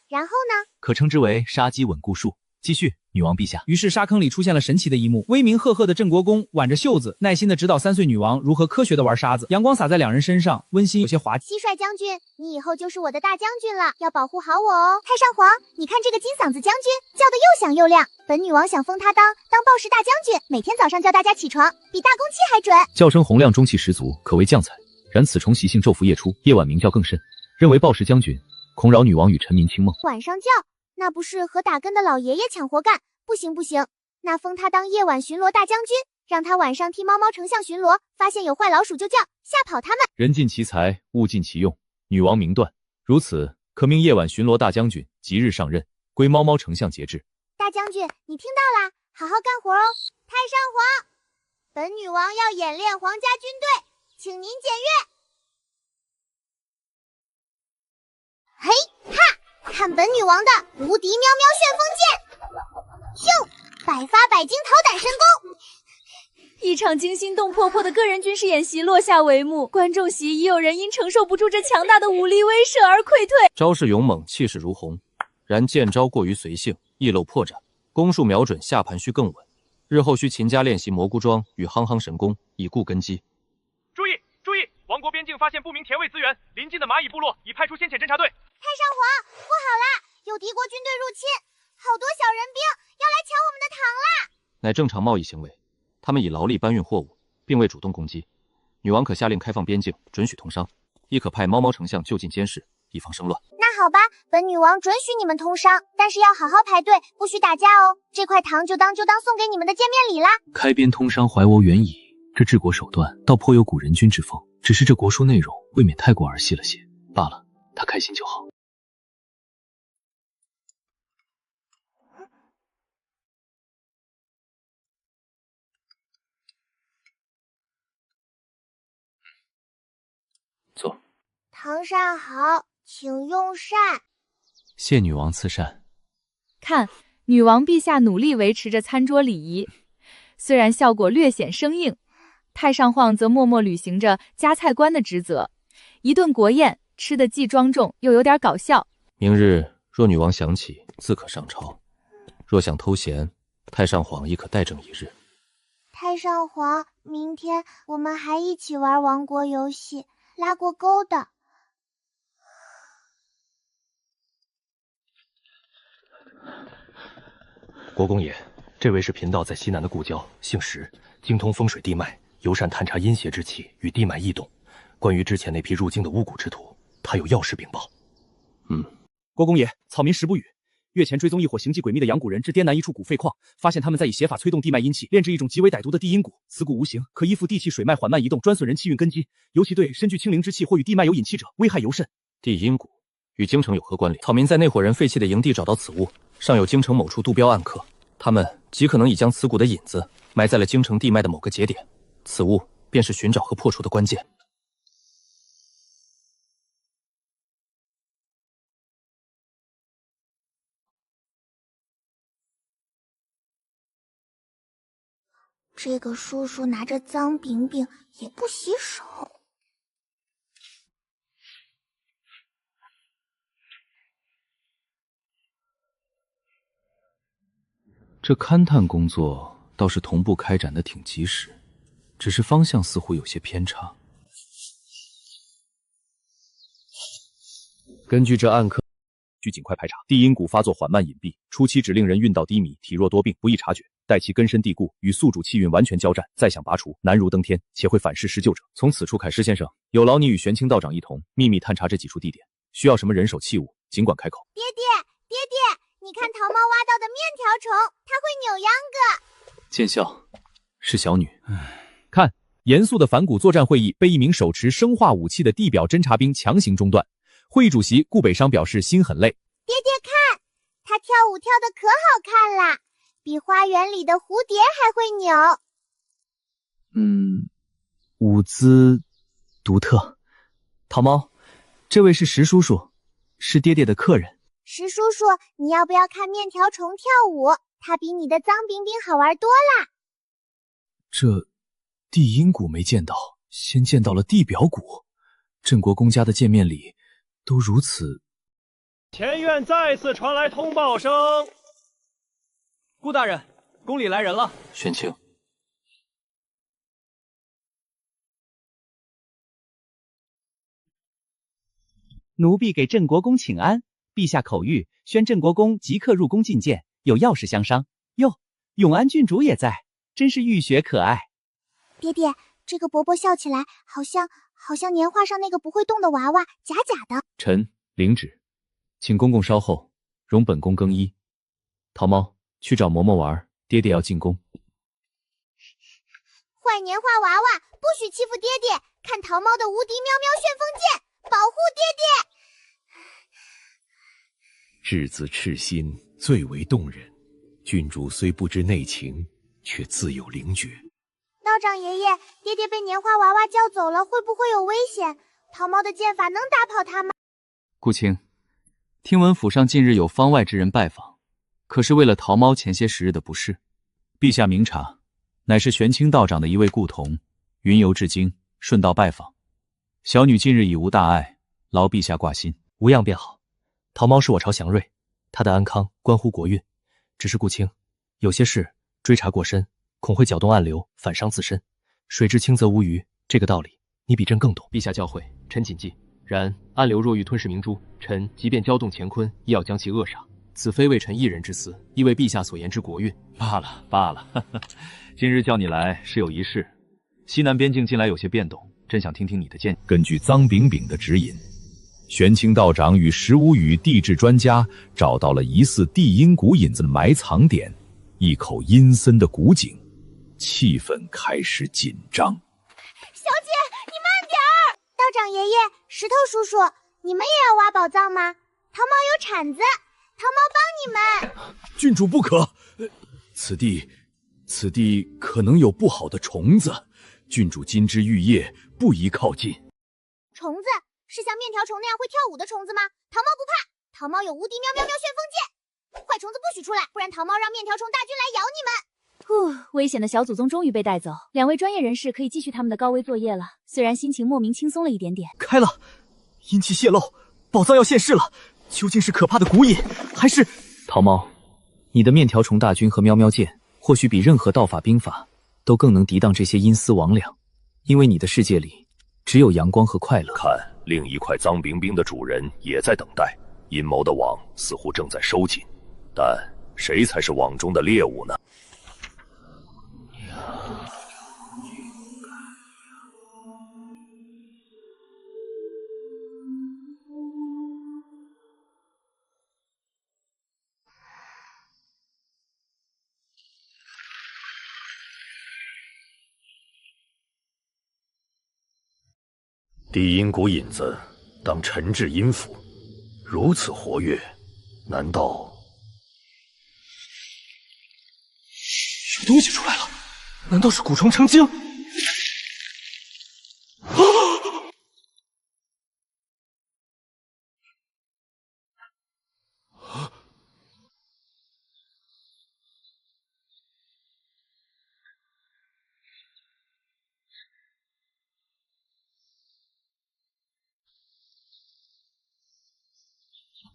然后呢？可称之为杀鸡稳固术。继续，女王陛下。于是沙坑里出现了神奇的一幕，威名赫赫的镇国公挽着袖子，耐心地指导3岁女王如何科学地玩沙子。阳光洒在两人身上，温馨有些滑稽。蟋蟀将军，你以后就是我的大将军了，要保护好我哦。太上皇，你看这个金嗓子将军叫得又响又亮，本女王想封他当报时大将军，每天早上叫大家起床，比大公鸡还准。叫声洪亮，中气十足，可谓将才。然此虫习性昼伏夜出，夜晚鸣叫更甚，认为报时将军恐扰女王与臣民清梦。晚上叫，那不是和打更的老爷爷抢活干？不行不行，那封他当夜晚巡逻大将军，让他晚上替猫猫丞相巡逻，发现有坏老鼠就叫，吓跑他们。人尽其才，物尽其用，女王明断。如此，可命夜晚巡逻大将军即日上任，归猫猫丞相节制。大将军，你听到啦，好好干活哦。太上皇，本女王要演练皇家军队，请您检阅。嘿哈，看本女王的无敌喵喵旋风剑！咻，百发百惊桃胆神功！一场惊心动魄的个人军事演习落下帷幕，观众席已有人因承受不住这强大的武力威慑而溃退。招式勇猛，气势如虹，然剑招过于随性，易漏破绽，攻术瞄准下盘需更稳。日后需勤加练习蘑菇桩与夯夯神功，以固根基。注意注意！王国边境发现不明田味资源，临近的蚂蚁部落已派出先遣侦察队。太上皇，不好啦，有敌国军队入侵，好多小人兵要来抢我们的糖啦！乃正常贸易行为，他们以劳力搬运货物，并未主动攻击。女王可下令开放边境，准许通商，亦可派猫猫丞相就近监视，以防生乱。那好吧，本女王准许你们通商，但是要好好排队，不许打架哦。这块糖就当送给你们的见面礼啦。开边通商，怀我远矣。这治国手段倒颇有古人君之风，只是这国书内容未免太过儿戏了些罢了。他开心就好。坐。堂上好，请用膳。谢女王赐膳。看，女王陛下努力维持着餐桌礼仪，虽然效果略显生硬，太上皇则默默履行着夹菜官的职责。一顿国宴，吃得既庄重又有点搞笑。明日若女王想起，自可上朝；若想偷闲，太上皇亦可代政一日。太上皇，明天我们还一起玩王国游戏，拉过钩的。国公爷，这位是贫道在西南的故交，姓石，精通风水地脉，尤善探查阴邪之气与地脉异动。关于之前那批入京的巫蛊之徒，他有要事禀报。国公爷，草民实不语。月前追踪一伙行迹诡秘的阳谷人至滇南一处古废矿，发现他们在以邪法催动地脉阴气，炼制一种极为歹毒的地阴蛊。此蛊无形，可依附地气水脉缓慢移动，专损人气运根基，尤其对身具清灵之气或与地脉有隐气者，危害尤甚。地阴蛊与京城有何关联？草民在那伙人废弃的营地找到此物，上有京城某处度标暗刻，他们极可能已将此蛊的引子埋在了京城地脉的某个节点，此物便是寻找和破除的关键。这个叔叔拿着脏饼饼也不洗手。这勘探工作倒是同步开展的挺及时，只是方向似乎有些偏差。根据这暗刻，需尽快排查。地阴蛊发作缓慢隐蔽，初期只令人运道低迷，体弱多病，不易察觉。待其根深蒂固，与宿主气运完全交战，再想拔除，难如登天，且会反噬施救者。从此处开始，施先生，有劳你与玄清道长一同秘密探查这几处地点，需要什么人手器物，尽管开口。爹爹，你看桃猫挖到的面条虫，它会扭秧歌。见笑，是小女。看，严肃的反蛊作战会议被一名手持生化武器的地表侦察兵强行中断。会议主席顾北商表示心很累。爹爹看，他跳舞跳得可好看啦，比花园里的蝴蝶还会扭。舞姿独特。桃猫，这位是石叔叔，是爹爹的客人。石叔叔，你要不要看面条虫跳舞？它比你的脏饼饼好玩多啦。这地阴蛊没见到，先见到了地表蛊。镇国公家的见面礼都如此。前院再次传来通报声。顾大人，宫里来人了。玄清，奴婢给镇国公请安，陛下口谕，宣镇国公即刻入宫觐见，有要事相商。哟，永安郡主也在，真是浴血可爱。爹爹，这个伯伯笑起来好像年画上那个不会动的娃娃，假假的。臣领旨，请公公稍后，容本宫更衣。桃猫，去找嬷嬷玩，爹爹要进宫。坏年画娃娃，不许欺负爹爹！看桃猫的无敌喵喵旋风剑，保护爹爹！稚子赤心，最为动人。郡主虽不知内情，却自有灵觉。道长爷爷，爹爹被年画娃娃叫走了，会不会有危险？桃猫的剑法能打跑他吗？顾青，听闻府上近日有方外之人拜访，可是为了桃猫前些时日的不适？陛下明察，乃是玄清道长的一位故童，云游至京，顺道拜访。小女近日已无大碍，劳陛下挂心。无恙便好。桃猫是我朝祥瑞，他的安康关乎国运。只是顾青，有些事追查过深，恐会搅动暗流，反伤自身。水至清则无鱼，这个道理你比朕更懂。陛下教诲，臣谨记。然暗流若欲吞噬明珠，臣即便交动乾坤，亦要将其扼杀。此非为臣一人之私，亦为陛下所言之国运。罢了罢了，今日叫你来是有一事。西南边境近来有些变动，朕想听听你的见。根据臧炳炳的指引，玄清道长与15羽地质专家找到了疑似地阴蛊引子的埋藏点，一口阴森的古井，气氛开始紧张。小姐，你慢点儿！道长爷爷，石头叔叔，你们也要挖宝藏吗？桃猫有铲子，桃猫帮你们。郡主不可，此地可能有不好的虫子，郡主金枝玉叶，不宜靠近。虫子是像面条虫那样会跳舞的虫子吗？桃猫不怕，桃猫有无敌喵喵喵旋风剑，坏虫子不许出来，不然桃猫让面条虫大军来咬你们。危险的小祖宗终于被带走，两位专业人士可以继续他们的高危作业了。虽然心情莫名轻松了一点点。开了，阴气泄露，宝藏要现世了。究竟是可怕的蛊引，还是……桃猫，你的面条虫大军和喵喵剑，或许比任何道法兵法都更能抵挡这些阴司魍魉，因为你的世界里只有阳光和快乐。看，另一块脏冰冰的主人也在等待，阴谋的网似乎正在收紧，但谁才是网中的猎物呢？地阴谷引子当沉至阴府，如此活跃，难道有东西出来了？难道是蛊虫成精？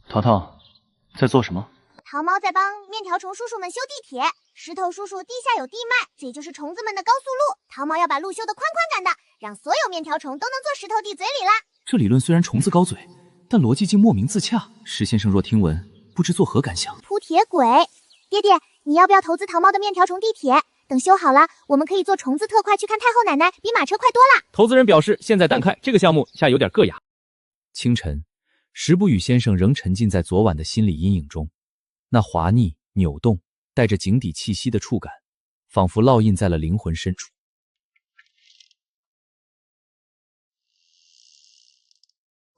淘淘，在做什么？桃猫在帮面条虫叔叔们修地铁，石头叔叔地下有地脉，这就是虫子们的高速路。桃猫要把路修得宽宽杆的，让所有面条虫都能坐石头地嘴里啦。这理论虽然虫子高嘴，但逻辑竟莫名自洽。石先生若听闻，不知作何感想？铺铁轨，爹爹，你要不要投资桃猫的面条虫地铁？等修好了，我们可以坐虫子特快去看太后奶奶，比马车快多啦。投资人表示，现在但看这个项目下有点硌牙。清晨，石不语先生仍沉浸在昨晚的心理阴影中，那滑腻、扭动、带着井底气息的触感，仿佛烙印在了灵魂深处。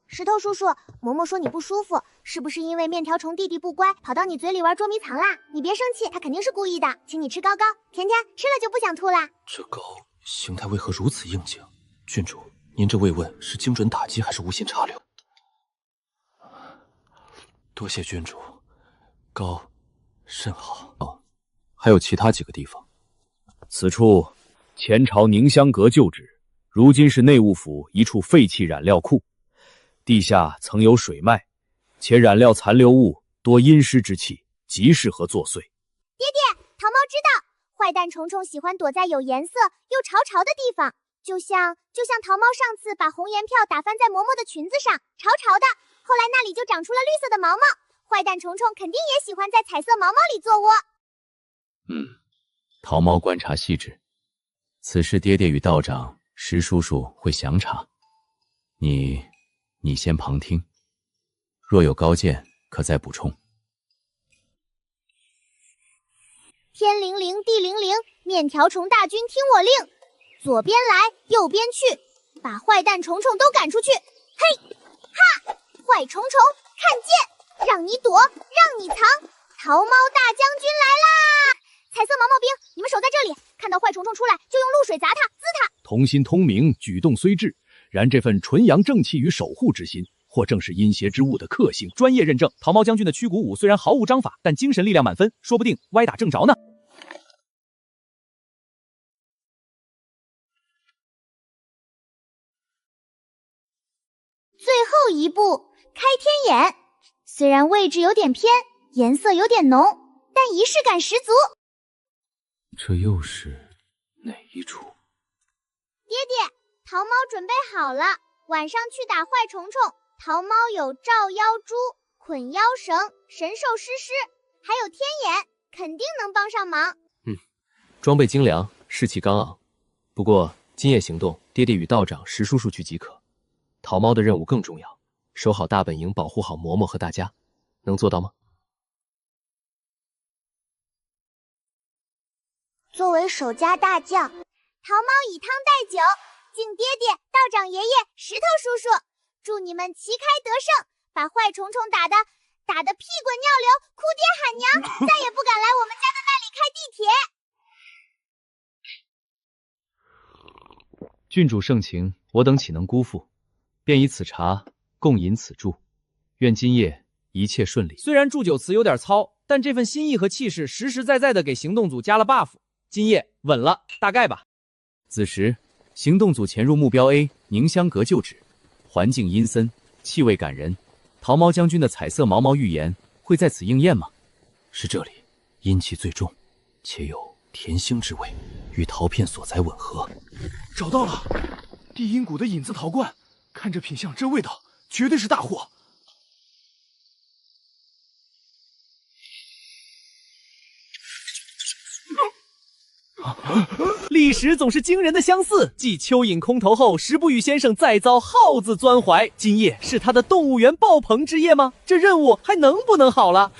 石头叔叔，嬷嬷说你不舒服，是不是因为面条虫弟弟不乖，跑到你嘴里玩捉迷藏啦？你别生气，他肯定是故意的。请你吃糕糕，甜甜吃了就不想吐啦。这糕形态为何如此应景？郡主，您这慰问是精准打击还是无心插柳？多谢郡主，糕甚好。哦，还有其他几个地方。此处前朝宁香阁旧址，如今是内务府一处废弃染料库。地下曾有水脉，且染料残留物多阴湿之气，极适合作祟。爹爹，桃猫知道，坏蛋虫虫喜欢躲在有颜色又潮潮的地方，就像桃猫上次把红颜票打翻在嬷嬷的裙子上，潮潮的，后来那里就长出了绿色的毛毛。坏蛋虫虫肯定也喜欢在彩色毛毛里做窝。桃猫观察细致，此事爹爹与道长、石叔叔会详查，你先旁听，若有高见，可再补充。天灵灵，地灵灵，面条虫大军听我令，左边来，右边去，把坏蛋虫虫都赶出去。嘿，哈，坏虫虫，看见，让你躲，让你藏，桃猫大将军来啦！彩色毛毛兵，你们守在这里，看到坏虫虫出来，就用露水砸它，滋它。同心通明，举动虽智，然这份纯阳正气与守护之心，或正是阴邪之物的克星。专业认证，桃猫将军的驱蛊舞虽然毫无章法，但精神力量满分，说不定歪打正着呢。最后一步，开天眼，虽然位置有点偏，颜色有点浓，但仪式感十足。这又是哪一出？爹爹，桃猫准备好了，晚上去打坏虫虫。桃猫有照妖珠、捆妖绳、神兽施尸，还有天眼，肯定能帮上忙。装备精良，士气刚昂。不过今夜行动，爹爹与道长、石叔叔去即可。桃猫的任务更重要，守好大本营，保护好嬷嬷和大家，能做到吗？作为守家大将，桃猫以汤代酒，敬爹爹、道长爷爷、石头叔叔，祝你们旗开得胜，把坏虫虫打得屁滚尿流，哭爹喊娘，再也不敢来我们家的那里开地铁。郡主盛情，我等岂能辜负？便以此茶共饮此祝，愿今夜一切顺利。虽然祝酒词有点糙，但这份心意和气势实实在在的给行动组加了 buff。今夜稳了，大概吧。此时，行动组潜入目标 A 宁香阁旧址，环境阴森，气味感人。桃猫将军的彩色毛毛预言会在此应验吗？是这里，阴气最重，且有甜腥之味，与陶片所在吻合。找到了，地阴谷的引子陶罐，看这品相，这味道绝对是大货。历史总是惊人的相似。继蚯蚓空投后，石不语先生再遭耗子钻怀，今夜是他的动物园爆棚之夜吗？这任务还能不能好了？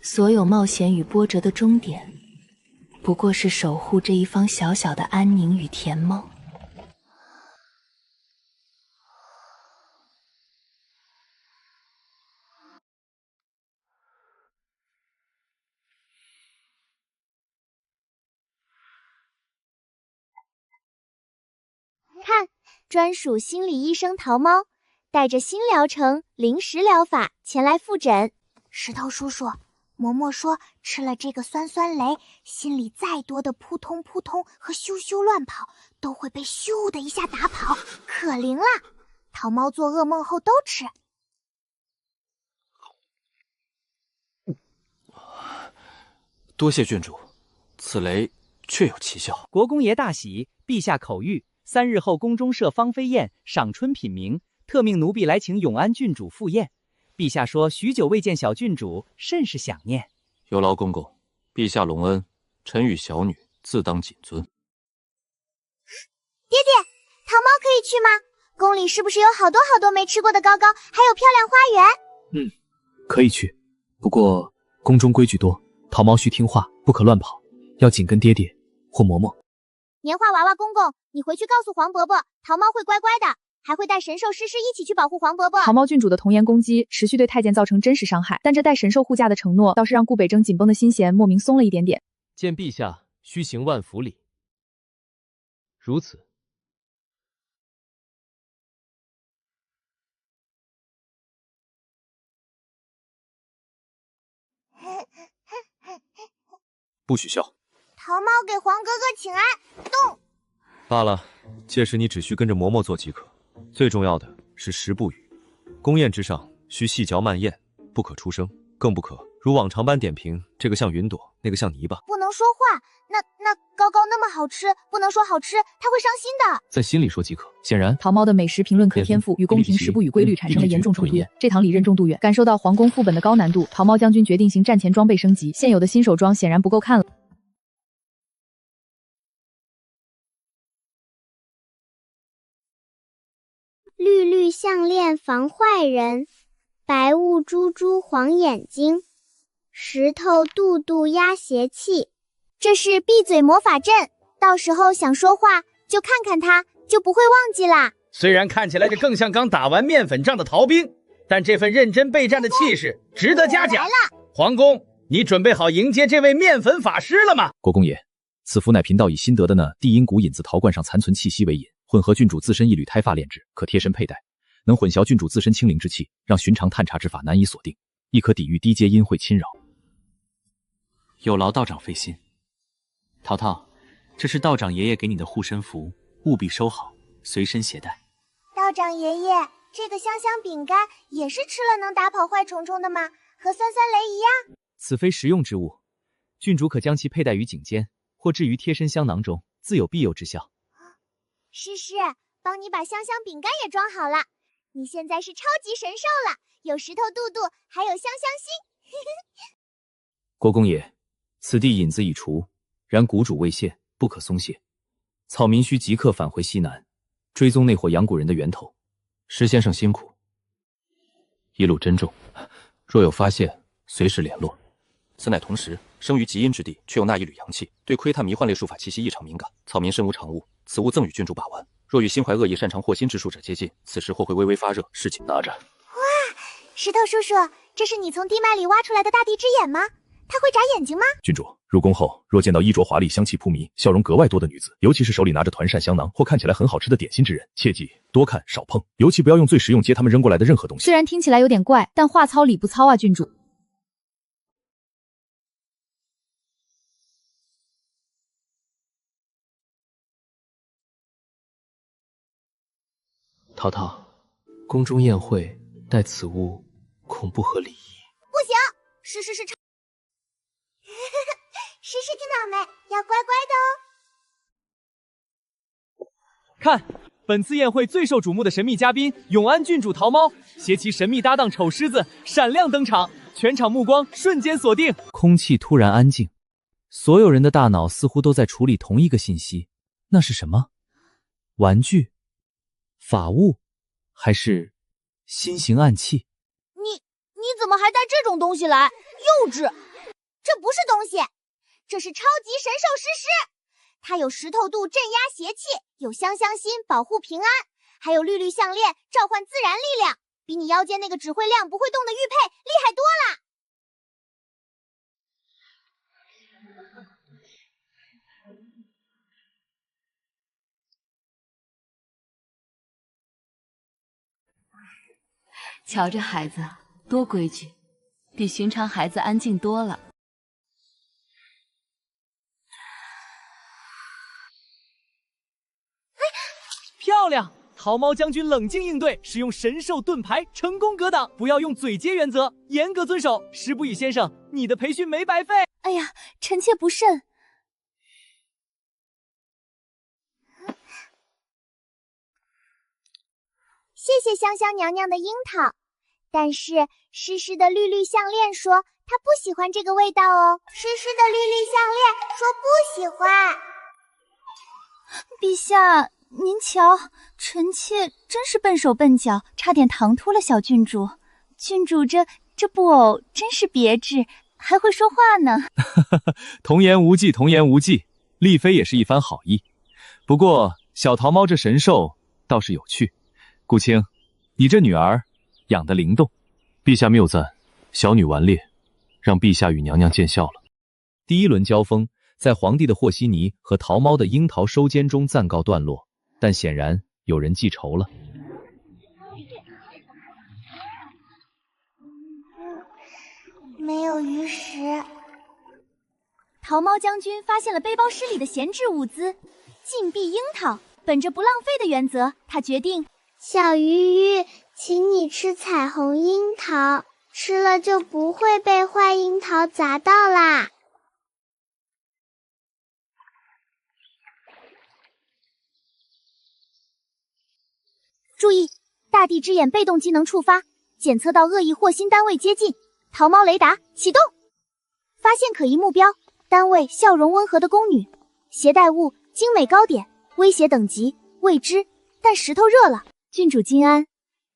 所有冒险与波折的终点，不过是守护这一方小小的安宁与甜梦。看，专属心理医生桃猫，带着新疗程零食疗法前来复诊。石头叔叔，嬷嬷说吃了这个酸酸雷，心里再多的扑通扑通和咻咻乱跑，都会被咻的一下打跑，可灵了。桃猫做噩梦后都吃。多谢郡主，此雷确有奇效。国公爷大喜，陛下口谕，3日后宫中设芳菲宴，赏春品茗，特命奴婢来请永安郡主赴宴。陛下说许久未见小郡主，甚是想念。有劳公公，陛下隆恩，臣与小女自当谨遵。爹爹，桃猫可以去吗？宫里是不是有好多好多没吃过的糕糕，还有漂亮花园？可以去，不过宫中规矩多，桃猫需听话，不可乱跑，要紧跟爹爹或嬷嬷。棉花娃娃公公，你回去告诉黄伯伯，桃猫会乖乖的，还会带神兽诗诗一起去保护黄伯伯。桃猫郡主的童言攻击持续对太监造成真实伤害，但这带神兽护驾的承诺倒是让顾北征紧绷的心弦莫名松了一点点。见陛下须行万福礼，如此。不许笑。桃猫给黄哥哥请安。动。罢了，届时你只需跟着嬷嬷做即可。最重要的是食不语，宫宴之上需细嚼慢咽，不可出声，更不可如往常般点评这个像云朵，那个像泥巴。不能说话。那糕糕那么好吃，不能说好吃，他会伤心的。在心里说即可。显然，桃猫的美食评论课天赋与宫廷食不语规律产生了严重冲突。这堂礼任重度远，感受到皇宫副本的高难度，桃猫将军决定行战前装备升级。现有的新手装显然不够看了。绿绿项链防坏人，白雾珠珠晃眼睛，石头肚肚压邪气。这是闭嘴魔法阵，到时候想说话就看看它，就不会忘记啦。虽然看起来这更像刚打完面粉仗的逃兵，但这份认真备战的气势值得嘉奖。皇宫，你准备好迎接这位面粉法师了吗？国公爷，此符乃贫道以新得的那地阴谷引子陶罐上残存气息为引，混合郡主自身一缕胎发炼制，可贴身佩戴，能混淆郡主自身清灵之气，让寻常探查之法难以锁定，亦可抵御低阶阴晦侵扰。有劳道长费心。淘淘，这是道长爷爷给你的护身符，务必收好，随身携带。道长爷爷，这个香香饼干也是吃了能打跑坏虫虫的吗？和酸酸雷一样？此非实用之物，郡主可将其佩戴于颈间，或置于贴身香囊中，自有庇佑之效。诗诗，帮你把香香饼干也装好了。你现在是超级神兽了，有石头肚肚，还有香香心。国公爷，此地引子已除，然谷主未现，不可松懈。草民需即刻返回西南，追踪那伙养蛊人的源头。石先生辛苦，一路珍重，若有发现，随时联络。此乃同时生于极阴之地，却有那一缕阳气，对窥探迷幻类术法气息异常敏感。草民身无长物，此物赠与郡主把玩。若与心怀恶意、擅长惑心之术者接近，此时或会微微发热，事情拿着。哇，石头叔叔，这是你从地脉里挖出来的大地之眼吗？它会眨眼睛吗？郡主入宫后，若见到衣着华丽、香气扑鼻、笑容格外多的女子，尤其是手里拿着团扇香囊或看起来很好吃的点心之人，切记多看少碰，尤其不要用最实用接他们扔过来的任何东西。虽然听起来有点怪，但话糙理不糙啊，郡主。淘淘，宫中宴会带此物，恐不合礼仪。不行，诗诗是超。诗诗听到没？要乖乖的哦。看，本次宴会最受瞩目的神秘嘉宾永安郡主桃猫，携其神秘搭档丑狮子闪亮登场，全场目光瞬间锁定。空气突然安静，所有人的大脑似乎都在处理同一个信息。那是什么？玩具？法物？还是新型暗器？你怎么还带这种东西来？幼稚！这不是东西，这是超级神兽诗诗，它有石头肚镇压邪气，有香香心保护平安，还有绿绿项链召唤自然力量，比你腰间那个只会亮不会动的玉佩厉害多了。瞧这孩子多规矩，比寻常孩子安静多了。漂亮！桃猫将军冷静应对，使用神兽盾牌成功格挡，不要用嘴接原则，严格遵守。石不语先生，你的培训没白费。哎呀，臣妾不慎。谢谢香香娘娘的樱桃，但是诗诗的绿绿项链说她不喜欢这个味道哦。诗诗的绿绿项链说不喜欢。陛下，您瞧，臣妾真是笨手笨脚，差点唐突了小郡主。郡主这布偶真是别致，还会说话呢。童言无忌，童言无忌。丽妃也是一番好意。不过小桃猫这神兽倒是有趣。顾青，你这女儿养得灵动。陛下谬赞，小女顽劣，让陛下与娘娘见笑了。第一轮交锋在皇帝的和稀泥和桃猫的樱桃收监中暂告段落，但显然有人记仇了。没有鱼食。桃猫将军发现了背包室里的闲置物资，禁闭樱桃。本着不浪费的原则，他决定。小鱼鱼，请你吃彩虹樱桃，吃了就不会被坏樱桃砸到啦。注意，大地之眼被动技能触发，检测到恶意或新单位接近。桃猫雷达启动，发现可疑目标，单位笑容温和的宫女，携带物精美糕点，威胁等级未知，但石头热了。郡主金安，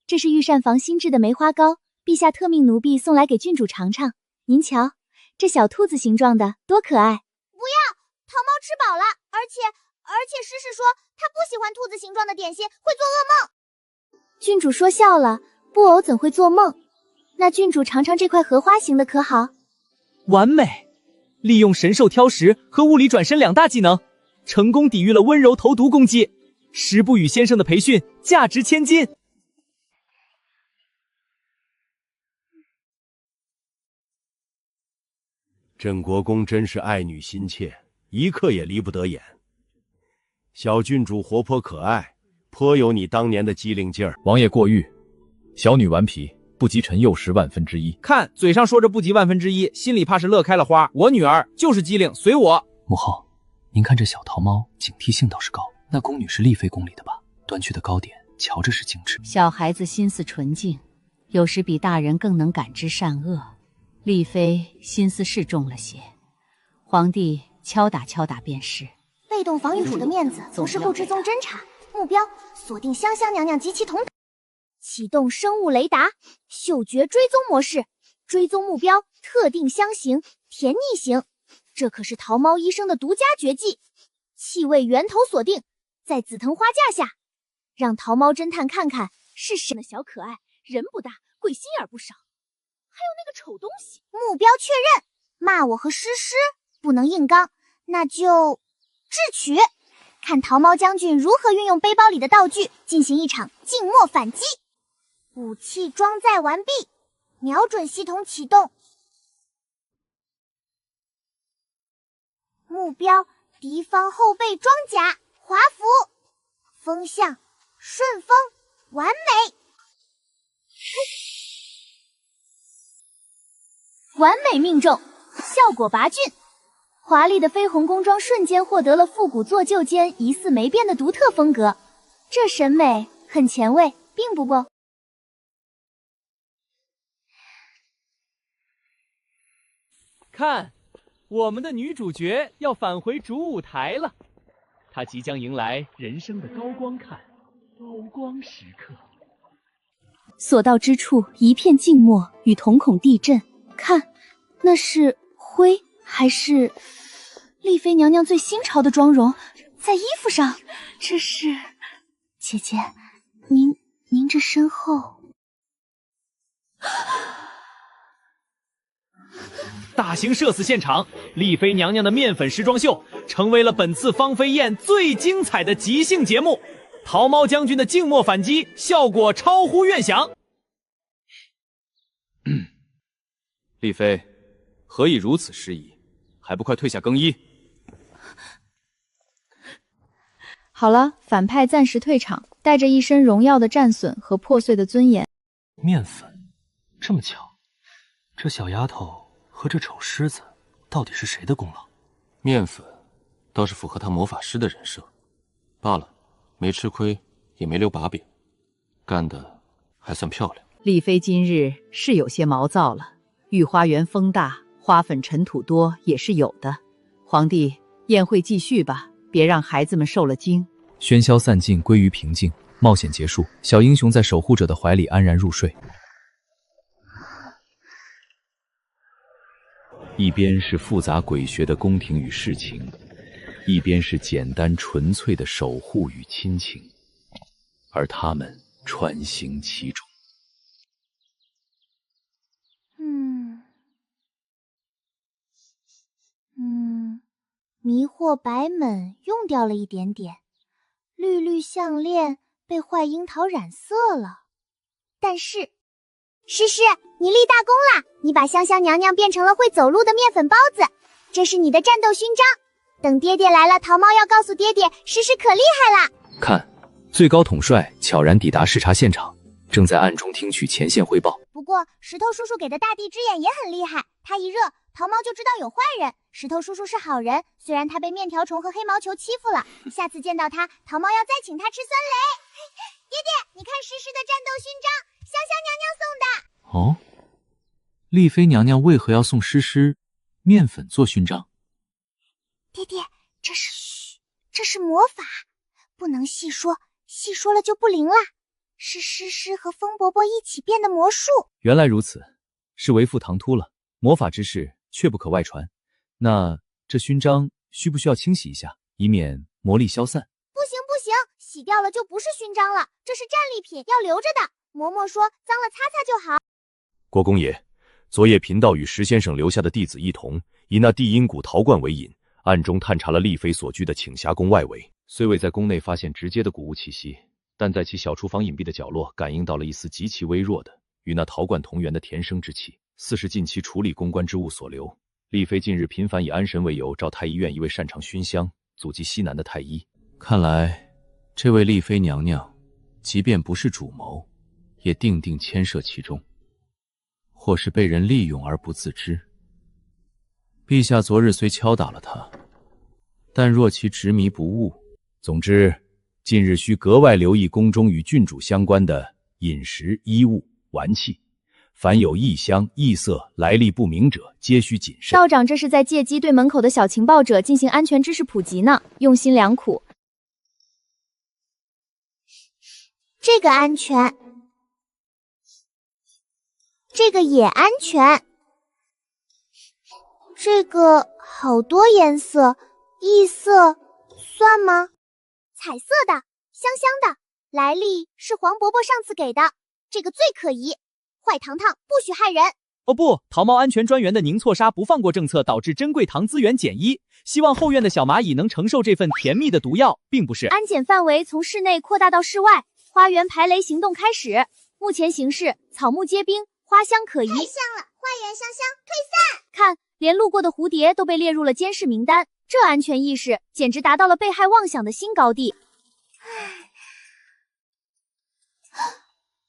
这是御膳房新制的梅花糕，陛下特命奴婢送来给郡主尝尝。您瞧，这小兔子形状的多可爱！不要，桃猫吃饱了，而且诗诗说她不喜欢兔子形状的点心，会做噩梦。郡主说笑了，布偶怎会做梦？那郡主尝尝这块荷花形的可好？完美！利用神兽挑食和物理转身两大技能，成功抵御了温柔投毒攻击。石不语先生的培训价值千金。镇国公真是爱女心切，一刻也离不得眼。小郡主活泼可爱，颇有你当年的机灵劲儿。王爷过誉，小女顽皮，不及臣幼时1/1000。看，嘴上说着不及1/10，心里怕是乐开了花。我女儿就是机灵，随我。母后，您看这小桃猫警惕性倒是高。那宫女是丽妃宫里的吧？端去的糕点，瞧着是精致。小孩子心思纯净，有时比大人更能感知善恶。丽妃心思是重了些，皇帝敲打敲打便是。被动防御主的面子不是不知踪侦查，目标锁定香香娘娘及其同。启动生物雷达，嗅觉追踪模式，追踪目标特定香型、甜腻型。这可是桃猫医生的独家绝技。气味源头锁定，在紫藤花架下，让桃猫侦探看看是谁的小可爱，人不大，鬼心眼不少。还有那个丑东西。目标确认，骂我和诗诗不能硬刚，那就智取。看桃猫将军如何运用背包里的道具进行一场静默反击。武器装载完毕，瞄准系统启动。目标敌方后备装甲，华服，风向顺风，完美，完美命中，效果拔郡。华丽的绯红宫装瞬间获得了复古做旧间疑似没变的独特风格，这审美很前卫，并不不。看，我们的女主角要返回主舞台了，她即将迎来人生的高光时刻。所到之处一片静默与瞳孔地震，看，那是灰还是丽妃娘娘最新潮的妆容，在衣服上，这是……姐姐，您这身后……大型社死现场，丽妃娘娘的面粉时装秀成为了本次芳菲宴最精彩的即兴节目。桃猫将军的静默反击效果超乎愿想。丽妃，何以如此失仪？还不快退下更衣！好了，反派暂时退场，带着一身荣耀的战损和破碎的尊严。面粉，这么巧，这小丫头和这丑狮子到底是谁的功劳？面粉倒是符合他魔法师的人设，罢了，没吃亏，也没留把柄，干得还算漂亮。丽妃今日是有些毛躁了，御花园风大，花粉尘土多也是有的。皇帝，宴会继续吧，别让孩子们受了惊。喧嚣散尽，归于平静。冒险结束，小英雄在守护者的怀里安然入睡。一边是复杂诡谲的宫廷与侍情，一边是简单纯粹的守护与亲情，而他们穿行其中。迷惑白门用掉了一点点，绿绿项链被坏樱桃染色了。但是，诗诗，你立大功了！你把香香娘娘变成了会走路的面粉包子，这是你的战斗勋章。等爹爹来了，桃猫要告诉爹爹，诗诗可厉害了。看，最高统帅悄然抵达视察现场，正在暗中听取前线汇报。不过，石头叔叔给的大地之眼也很厉害，他一热，桃猫就知道有坏人。石头叔叔是好人，虽然他被面条虫和黑毛球欺负了，下次见到他，桃猫要再请他吃酸雷。爹爹，你看诗诗的战斗勋章，香香娘娘送的。哦，丽妃娘娘为何要送诗诗面粉做勋章？爹爹，这是魔法，不能细说，细说了就不灵了。是诗诗和风伯伯一起变的魔术。原来如此，是为父唐突了，魔法之事却不可外传。那这勋章需不需要清洗一下，以免魔力消散？不行不行，洗掉了就不是勋章了，这是战利品，要留着的。嬷嬷说脏了擦擦就好。国公爷，昨夜贫道与石先生留下的弟子一同，以那地阴谷陶罐为引，暗中探查了丽妃所居的请霞宫外围。虽未在宫内发现直接的谷物气息，但在其小厨房隐蔽的角落感应到了一丝极其微弱的与那陶罐同源的甜生之气，似是近期处理公关之物所留。丽妃近日频繁以安神为由召太医院一位擅长熏香、祖籍西南的太医。看来，这位丽妃娘娘，即便不是主谋，也定牵涉其中，或是被人利用而不自知。陛下昨日虽敲打了她，但若其执迷不悟，总之，近日需格外留意宫中与郡主相关的饮食、衣物、玩器。凡有异香、异色、来历不明者，皆需谨慎。道长这是在借机对门口的小情报者进行安全知识普及呢，用心良苦。这个安全，这个也安全，这个好多颜色，异色算吗？彩色的，香香的，来历是黄伯伯上次给的，这个最可疑。坏糖糖不许害人！哦不，桃猫安全专员的宁错杀不放过政策导致珍贵糖资源减一，希望后院的小蚂蚁能承受这份甜蜜的毒药，并不是。安检范围从室内扩大到室外，花园排雷行动开始。目前形势，草木皆兵，花香可疑。太像了，花园香香，退散！看，连路过的蝴蝶都被列入了监视名单，这安全意识简直达到了被害妄想的新高地。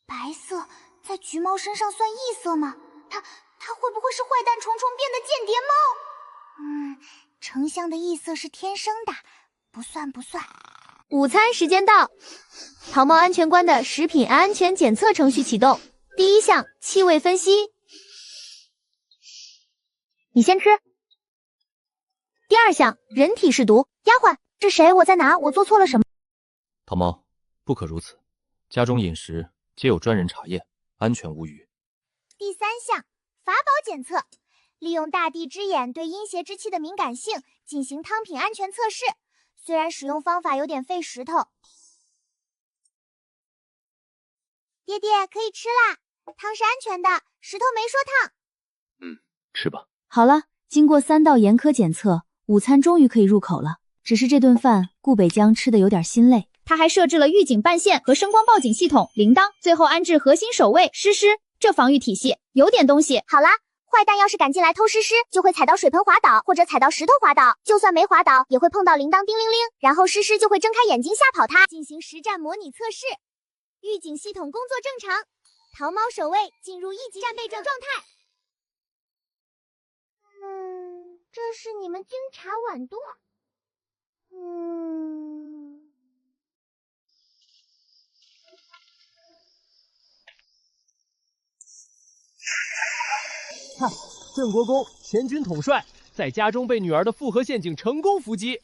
白色在橘猫身上算异色吗？它会不会是坏蛋虫虫变的间谍猫？丞相的异色是天生的，不算。午餐时间到，桃猫安全官的食品安全检测程序启动。第一项，气味分析，你先吃。第二项，人体试毒。丫鬟，这谁？我在哪？我做错了什么？桃猫，不可如此，家中饮食皆有专人查验，安全无虞。第三项，法宝检测，利用大地之眼对阴邪之气的敏感性进行汤品安全测试。虽然使用方法有点费石头。爹爹，可以吃啦，汤是安全的，石头没说烫。吃吧。好了，经过3道严苛检测，午餐终于可以入口了。只是这顿饭，顾北江吃的有点心累。他还设置了预警半线和声光报警系统铃铛，最后安置核心守卫诗诗，这防御体系有点东西。好啦，坏蛋要是敢进来偷诗诗，就会踩到水盆滑倒，或者踩到石头滑倒，就算没滑倒，也会碰到铃铛叮铃铃，然后诗诗就会睁开眼睛吓跑他。进行实战模拟测试，预警系统工作正常，桃猫守卫进入1级战备状态。这是你们经查晚多。看，郑国公前军统帅在家中被女儿的复合陷阱成功伏击，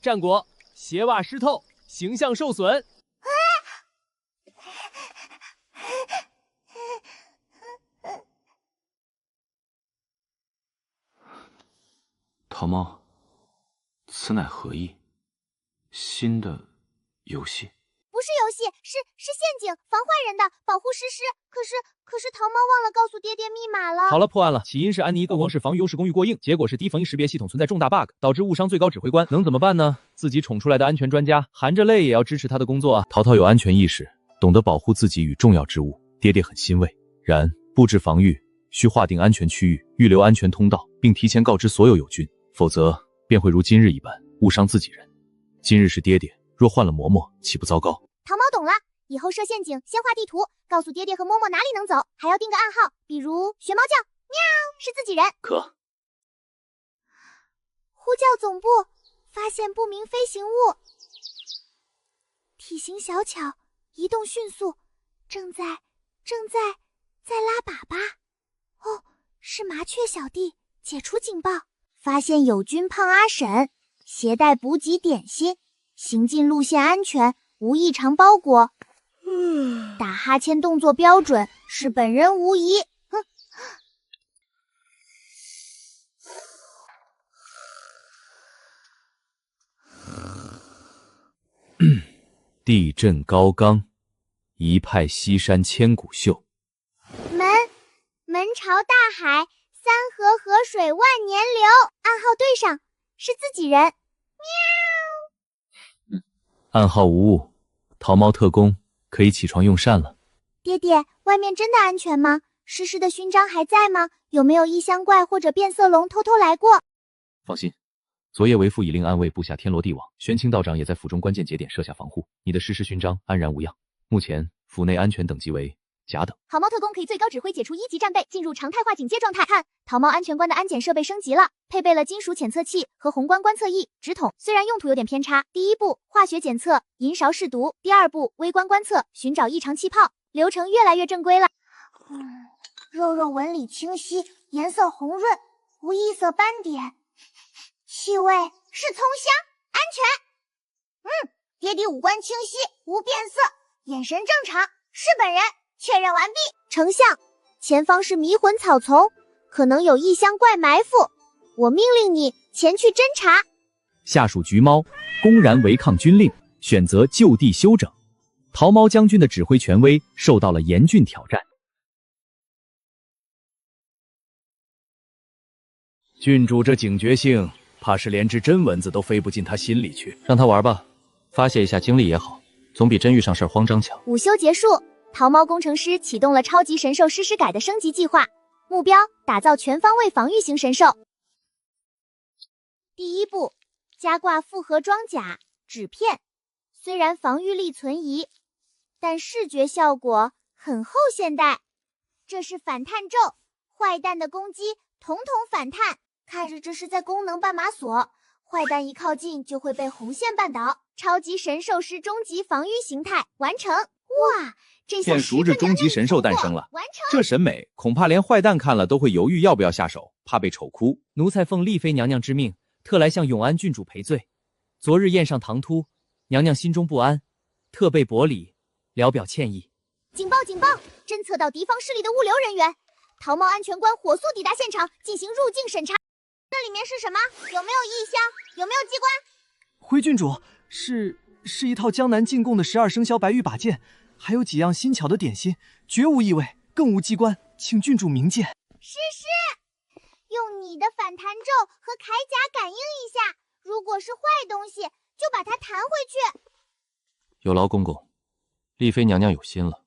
战果鞋袜湿透，形象受损。桃猫，此乃何意？新的游戏？不是游戏，是陷阱，防坏人的，保护诗诗。可是桃猫忘了告诉爹爹密码了。好了，破案了。起因是安妮各光是防御优势工艺过硬，结果是低防御识别系统存在重大 bug， 导致误伤最高指挥官。能怎么办呢？自己宠出来的安全专家，含着泪也要支持他的工作啊。淘淘有安全意识，懂得保护自己与重要之物，爹爹很欣慰。然布置防御需划定安全区域，预留安全通道，并提前告知所有友军，否则便会如今日一般误伤自己人。今日是爹爹，若换了嬷嬷，岂不糟糕？桃猫懂了，以后设陷阱先画地图，告诉爹爹和嬷嬷哪里能走，还要定个暗号，比如学猫叫，喵，是自己人。可呼叫总部，发现不明飞行物，体型小巧，移动迅速，正在拉粑粑。哦，是麻雀小弟，解除警报。发现友军胖阿婶，携带补给点心，行进路线安全，无异常包裹。打哈欠动作标准，是本人无疑。地震高冈，一派西山千古秀。门朝大海，三河河水万年流。暗号对上，是自己人。喵。暗号无误，桃猫特工可以起床用膳了。爹爹，外面真的安全吗？诗诗的勋章还在吗？有没有异香怪或者变色龙偷偷来过？放心，昨夜为父已令暗卫布下天罗地网，玄清道长也在府中关键节点设下防护，你的诗诗勋章安然无恙。目前府内安全等级为甲等。桃猫特工可以最高指挥解除1级战备，进入常态化警戒状态。看，桃猫安全官的安检设备升级了，配备了金属检测器和宏观观测仪、直筒。虽然用途有点偏差，第一步化学检测，银勺试毒；第二步微观观测，寻找异常气泡。流程越来越正规了。肉肉纹理清晰，颜色红润，无异色斑点，气味是葱香，安全。爹爹五官清晰，无变色，眼神正常，是本人。确认完毕。丞相，前方是迷魂草丛，可能有异香怪埋伏，我命令你前去侦查。下属橘猫公然违抗军令，选择就地休整，桃猫将军的指挥权威受到了严峻挑战。郡主这警觉性，怕是连只真蚊子都飞不进他心里去。让他玩吧，发泄一下精力也好，总比真遇上事儿慌张强。午休结束，桃猫工程师启动了超级神兽诗诗改的升级计划，目标打造全方位防御型神兽。第一步，加挂复合装甲纸片，虽然防御力存疑，但视觉效果很后现代。这是反探咒，坏蛋的攻击统统反探，看着这是在功能绊马索，坏蛋一靠近就会被红线绊倒。超级神兽师终极防御形态完成。哇，这下片熟制终极神兽诞生了，这审美恐怕连坏蛋看了都会犹豫要不要下手，怕被丑哭。奴才奉丽妃娘娘之命，特来向永安郡主赔罪。昨日宴上唐突，娘娘心中不安，特备薄礼，聊表歉意。警报警报！侦测到敌方势力的物流人员，桃猫安全官火速抵达现场，进行入境审查。这里面是什么？有没有异香？有没有机关？回郡主，是一套江南进贡的12生肖白玉把剑，还有几样新巧的点心，绝无异味，更无机关，请郡主明鉴。诗诗，用你的反弹咒和铠甲感应一下，如果是坏东西，就把它弹回去。有劳公公，丽妃娘娘有心了，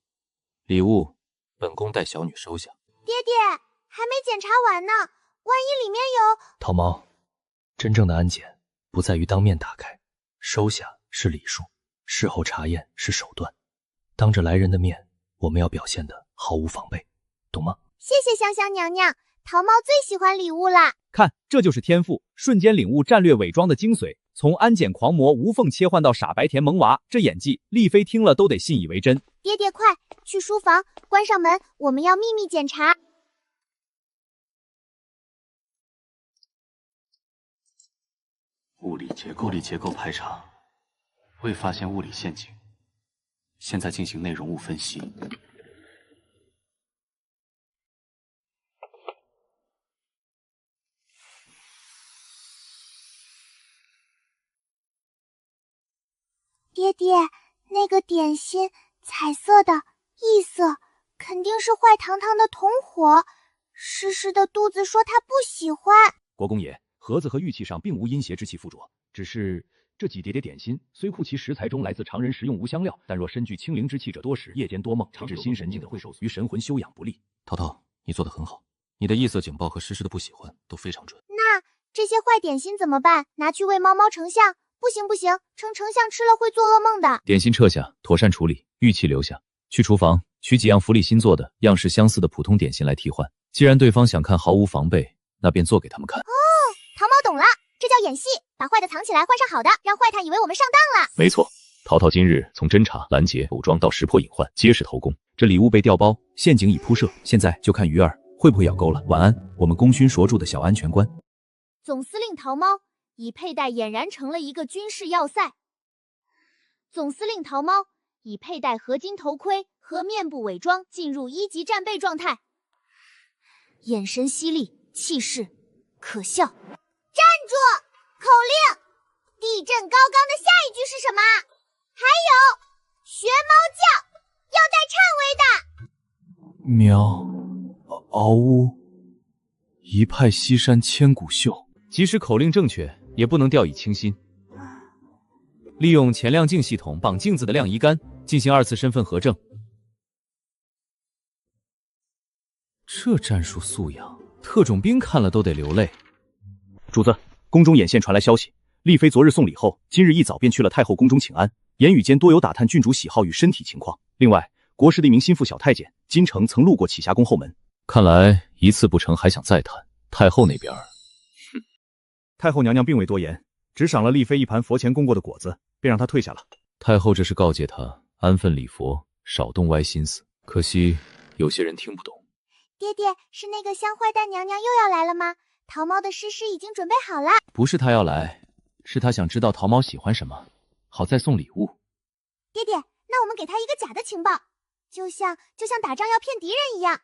礼物本宫代小女收下。爹爹，还没检查完呢，万一里面有……桃猫，真正的安检不在于当面打开，收下是礼数，事后查验是手段。当着来人的面，我们要表现得毫无防备，懂吗？谢谢香香娘娘，桃猫最喜欢礼物啦。看，这就是天赋，瞬间领悟战略伪装的精髓，从安检狂魔无缝切换到傻白甜萌娃，这演技，丽妃听了都得信以为真。爹爹，快去书房，关上门，我们要秘密检查。物理结构排查，未发现物理陷阱，现在进行内容物分析。爹爹，那个点心彩色的异色，肯定是坏堂堂的同伙。诗诗的肚子说她不喜欢。国公爷，盒子和玉器上并无阴邪之气附着，只是这几碟点心虽库其食材中来自常人食用无香料，但若身具清灵之气者多食，夜间多梦，常致心神静的会受于神魂修养不利。淘淘，你做得很好，你的异色警报和诗诗的不喜欢都非常准。那这些坏点心怎么办？拿去喂猫猫丞相？不行，丞相吃了会做噩梦的。点心撤下，妥善处理，玉器留下。去厨房取几样福利新做的、样式相似的普通点心来替换。既然对方想看毫无防备，那便做给他们看。哦，桃猫懂了，这叫演戏，把坏的藏起来，换上好的，让坏蛋以为我们上当了。没错，淘淘今日从侦查、拦截、武装到识破隐患，皆是头功。这礼物被调包，陷阱已铺设，现在就看鱼儿会不会咬钩了。晚安，我们功勋所铸的小安全官。总司令桃猫已佩戴俨然成了一个军事要塞。总司令桃猫已佩戴合金头盔和面部伪装进入1级战备状态，眼神犀利，气势可笑。站住！口令，地震高冈的下一句是什么？还有，学猫叫，要带颤尾的。喵，嗷呜，一派西山千古秀。即使口令正确，也不能掉以轻心。利用前亮镜系统绑镜子的亮移杆进行2次身份核证。这战术素养，特种兵看了都得流泪。主子，宫中眼线传来消息，丽妃昨日送礼后，今日一早便去了太后宫中请安，言语间多有打探郡主喜好与身体情况。另外，国师的一名心腹小太监金城曾路过启霞宫后门。看来一次不成还想再谈。太后那边，太后娘娘并未多言，只赏了丽妃一盘佛前供过的果子，便让她退下了。太后这是告诫她安分礼佛，少动歪心思。可惜有些人听不懂。爹爹，是那个香坏蛋娘娘又要来了吗？桃猫的诗诗已经准备好了。不是她要来，是她想知道桃猫喜欢什么，好再送礼物。爹爹，那我们给她一个假的情报，就像打仗要骗敌人一样。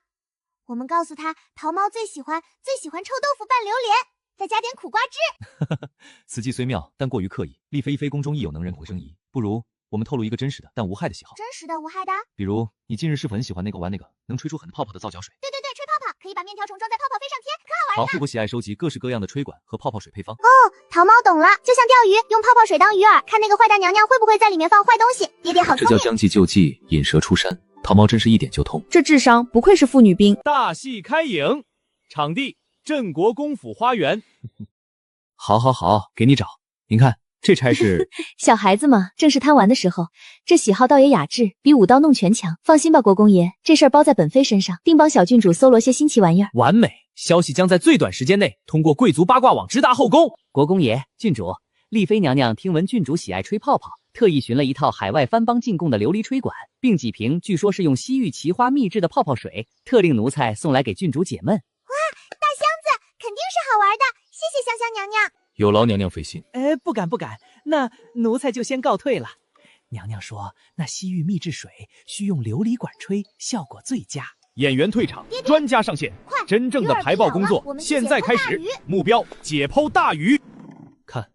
我们告诉她，桃猫最喜欢臭豆腐拌榴莲，再加点苦瓜汁。此计虽妙，但过于刻意。丽妃妃宫中亦有能人会生疑，不如我们透露一个真实的但无害的喜好。真实的无害的？比如你近日是否很喜欢玩那个能吹出很泡泡的皂角水？对，吹泡泡，可以把面条虫装在泡泡飞上天，可好玩了。好，会不喜爱收集各式各样的吹管和泡泡水配方？哦，桃猫懂了，就像钓鱼，用泡泡水当鱼饵，看那个坏蛋娘娘会不会在里面放坏东西。爹爹好聪明。这叫将计就计，引蛇出山。桃猫真是一点就通，这智商不愧是妇女兵。大戏开影，场地镇国公府花园。好，给你找。您看，这差事。小孩子嘛，正是贪玩的时候。这喜好倒也雅致，比舞刀弄拳强。放心吧，国公爷，这事儿包在本妃身上，定帮小郡主搜罗些新奇玩意儿。完美，消息将在最短时间内通过贵族八卦网直达后宫。国公爷，郡主，丽妃娘娘听闻郡主喜爱吹泡泡，特意寻了一套海外番邦进贡的琉璃吹管，并几瓶据说是用西域奇花秘制的泡泡水，特令奴才送来给郡主解闷。哇，大箱子，肯定是好玩的，谢谢香香娘娘。有劳娘娘费心。不敢，那奴才就先告退了。娘娘说，那西域秘制水需用琉璃管吹，效果最佳。演员退场，专家上线，真正的排爆工作现在开始。目标：解剖大鱼。看，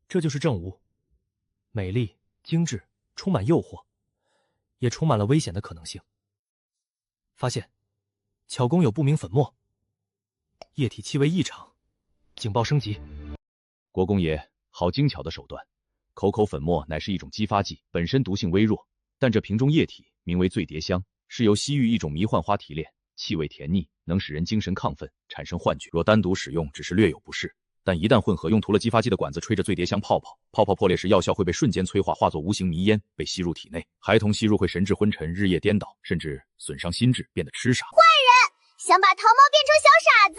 这就是正午，美丽、精致，充满诱惑，也充满了危险的可能性。发现，巧工有不明粉末，液体气味异常，警报升级。国公爷，好精巧的手段！口粉末乃是一种激发剂，本身毒性微弱，但这瓶中液体名为醉蝶香。是由西域一种迷幻花提炼，气味甜腻，能使人精神亢奋，产生幻觉。若单独使用，只是略有不适，但一旦混合，用涂了激发剂的管子吹着醉蝶香泡泡，泡泡破裂时，药效会被瞬间催化，化作无形迷烟，被吸入体内。孩童吸入会神志昏沉，日夜颠倒，甚至损伤心智，变得痴傻。坏人想把桃猫变成小傻子，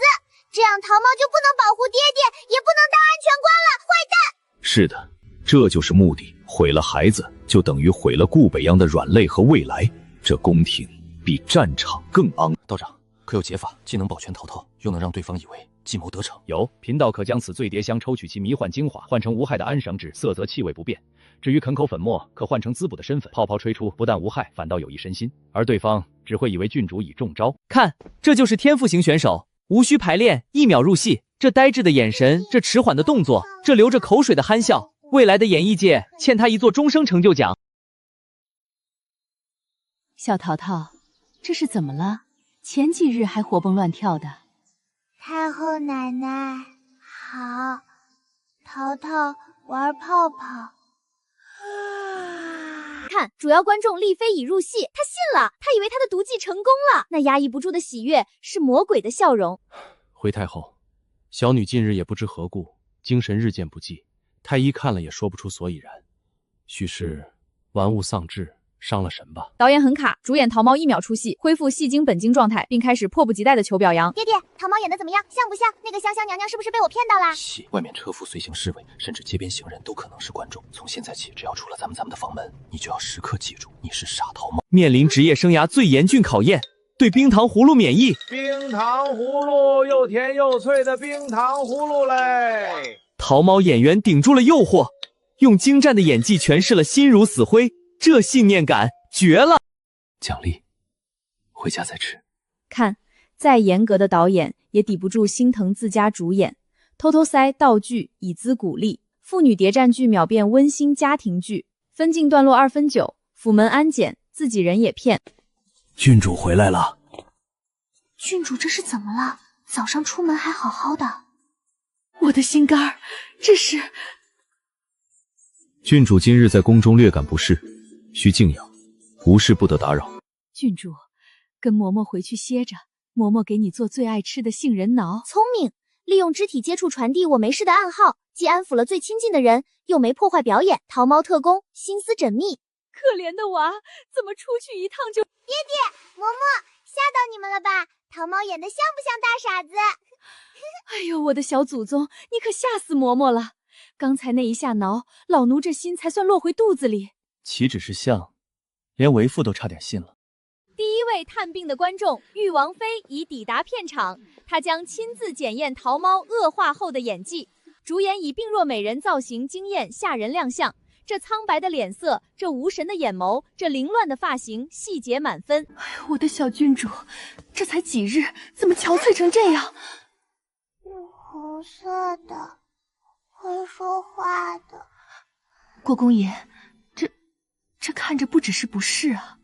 这样桃猫就不能保护爹爹，也不能当安全官了。坏蛋！是的，这就是目的。毁了孩子，就等于毁了顾北央的软肋和未来。这宫廷比战场更肮。道长，可有解法，既能保全陶陶，又能让对方以为计谋得逞？有，贫道可将此醉蝶香抽取其迷幻精华，换成无害的安神脂，色泽气味不变。至于啃口粉末，可换成滋补的身粉，泡泡吹出，不但无害，反倒有益身心，而对方只会以为郡主已中招。看，这就是天赋型选手，无需排练，一秒入戏。这呆滞的眼神，这迟缓的动作，这流着口水的憨笑，未来的演艺界欠他一座终生成就奖。小桃桃，这是怎么了？前几日还活蹦乱跳的。太后奶奶好，桃桃玩泡泡。看，主要观众丽妃已入戏，他信了，他以为他的毒计成功了，那压抑不住的喜悦是魔鬼的笑容。回太后，小女近日也不知何故，精神日渐不济，太医看了也说不出所以然，须是玩物丧志，伤了神吧。导演很卡，主演桃猫1秒出戏，恢复戏精本精状态，并开始迫不及待的求表扬。爹爹，桃猫演的怎么样？像不像？那个香香娘娘是不是被我骗到啦？戏外面车夫、随行侍卫，甚至街边行人都可能是观众。从现在起，只要出了咱们的房门，你就要时刻记住，你是傻桃猫。面临职业生涯最严峻考验，对冰糖葫芦免疫。冰糖葫芦，又甜又脆的冰糖葫芦嘞！桃猫演员顶住了诱惑，用精湛的演技诠释了心如死灰，这信念感绝了。奖励，回家再吃。看，再严格的导演也抵不住心疼自家主演，偷偷塞道具以资鼓励。父女谍战剧秒变温馨家庭剧，分镜段落2分9，府门安检，自己人也骗。郡主回来了。郡主这是怎么了？早上出门还好好的。我的心肝儿，这是……郡主今日在宫中略感不适，需静养，无事不得打扰。郡主，跟嬷嬷回去歇着，嬷嬷给你做最爱吃的杏仁挠。聪明，利用肢体接触传递我没事的暗号，既安抚了最亲近的人，又没破坏表演。桃猫特工心思缜密。可怜的娃，怎么出去一趟就……爹爹，嬷嬷，吓到你们了吧？桃猫演的像不像大傻子？哎呦，我的小祖宗，你可吓死嬷嬷了！刚才那一下挠，老奴这心才算落回肚子里。岂止是像，连为父都差点信了。第一位探病的观众玉王妃已抵达片场，她将亲自检验桃猫恶化后的演技。主演以病弱美人造型惊艳吓人亮相，这苍白的脸色，这无神的眼眸，这凌乱的发型，细节满分。哎呦，我的小郡主，这才几日，怎么憔悴成这样？红色的，会说话的。国公爷，这看着不只是不适啊。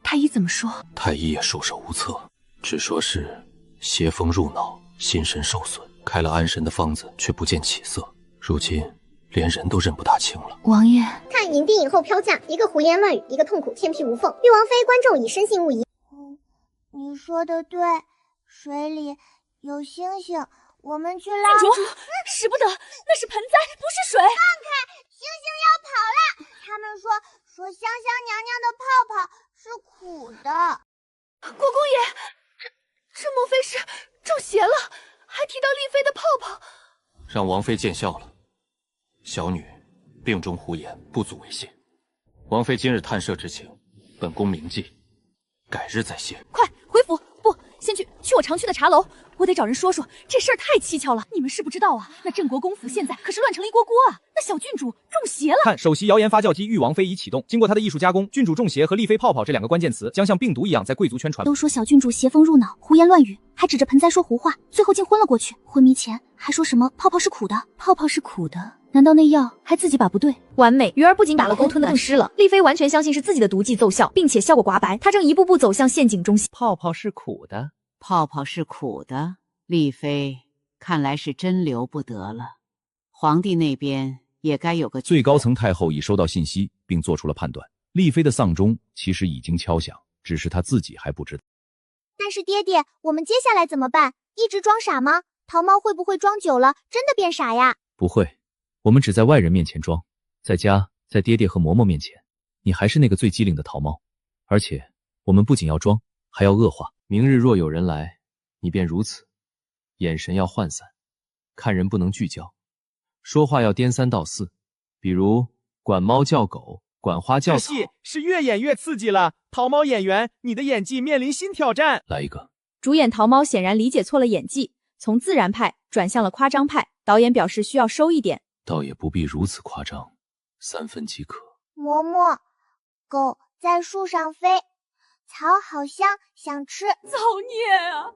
太医怎么说？太医也束手无策，只说是邪风入脑，心神受损，开了安神的方子，却不见起色。如今连人都认不大清了。王爷，看影帝影后飘驾，一个胡言乱语，一个痛苦天皮无缝。玉王妃观众已深信勿疑。你说的对，水里有星星，我们去捞。郡主，使不得，那是盆栽，不是水。放开，星星要跑了。他们说香香娘娘的泡泡是苦的。国公爷，这莫非是中邪了？还提到丽妃的泡泡，让王妃见笑了。小女病中胡言，不足为谢。王妃今日探摄之情，本宫铭记，改日再谢。快回府！不，先去去我常去的茶楼，我得找人说说，这事儿太蹊跷了。你们是不知道啊，那郑国公府现在可是乱成了一锅锅啊！那小郡主中邪了。看，首席谣言发酵机玉王妃已启动，经过她的艺术加工，郡主中邪和丽妃泡泡这两个关键词将像病毒一样在贵族圈传播。都说小郡主邪风入脑，胡言乱语，还指着盆栽说胡话，最后竟昏了过去。昏迷前还说什么泡泡是苦的，泡泡是苦的。难道那药还自己把不对？完美，鱼儿不仅打了勾，吞得更湿了。丽妃完全相信是自己的毒计奏效，并且效果寡白，她正一步步走向陷阱中心。泡泡是苦的，泡泡是苦的，丽妃看来是真留不得了。皇帝那边也该有个最高层太后已收到信息，并做出了判断。丽妃的丧钟其实已经敲响，只是她自己还不知道。但是爹爹，我们接下来怎么办？一直装傻吗？桃猫会不会装久了真的变傻呀？不会，我们只在外人面前装，在家，在爹爹和嬷嬷面前，你还是那个最机灵的桃猫。而且，我们不仅要装，还要恶化。明日若有人来，你便如此，眼神要涣散，看人不能聚焦，说话要颠三倒四，比如管猫叫狗，管花叫草。这戏是越演越刺激了，桃猫演员，你的演技面临新挑战。来一个。主演桃猫显然理解错了演技，从自然派转向了夸张派，导演表示需要收一点。倒也不必如此夸张，3分即可。嬷嬷，狗在树上飞，草好香，想吃。造孽啊！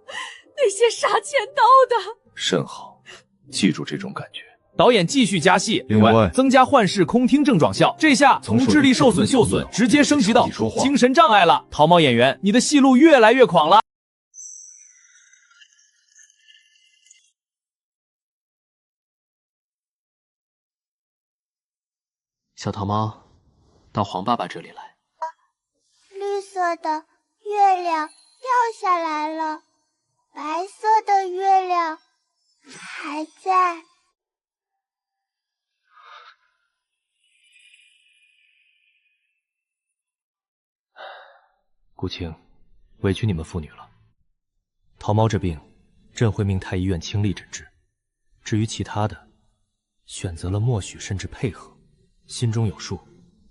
那些杀千刀的。甚好，记住这种感觉。导演继续加戏，另外增加幻视空听症状效，这下从智力受损秀损直接升级到精神障碍了。桃猫演员，你的戏路越来越狂了。小桃猫，到黄爸爸这里来。绿色的月亮掉下来了，白色的月亮还在。顾青，委屈你们父女了。桃猫这病，朕会命太医院倾力诊治。至于其他的，选择了默许甚至配合，心中有数，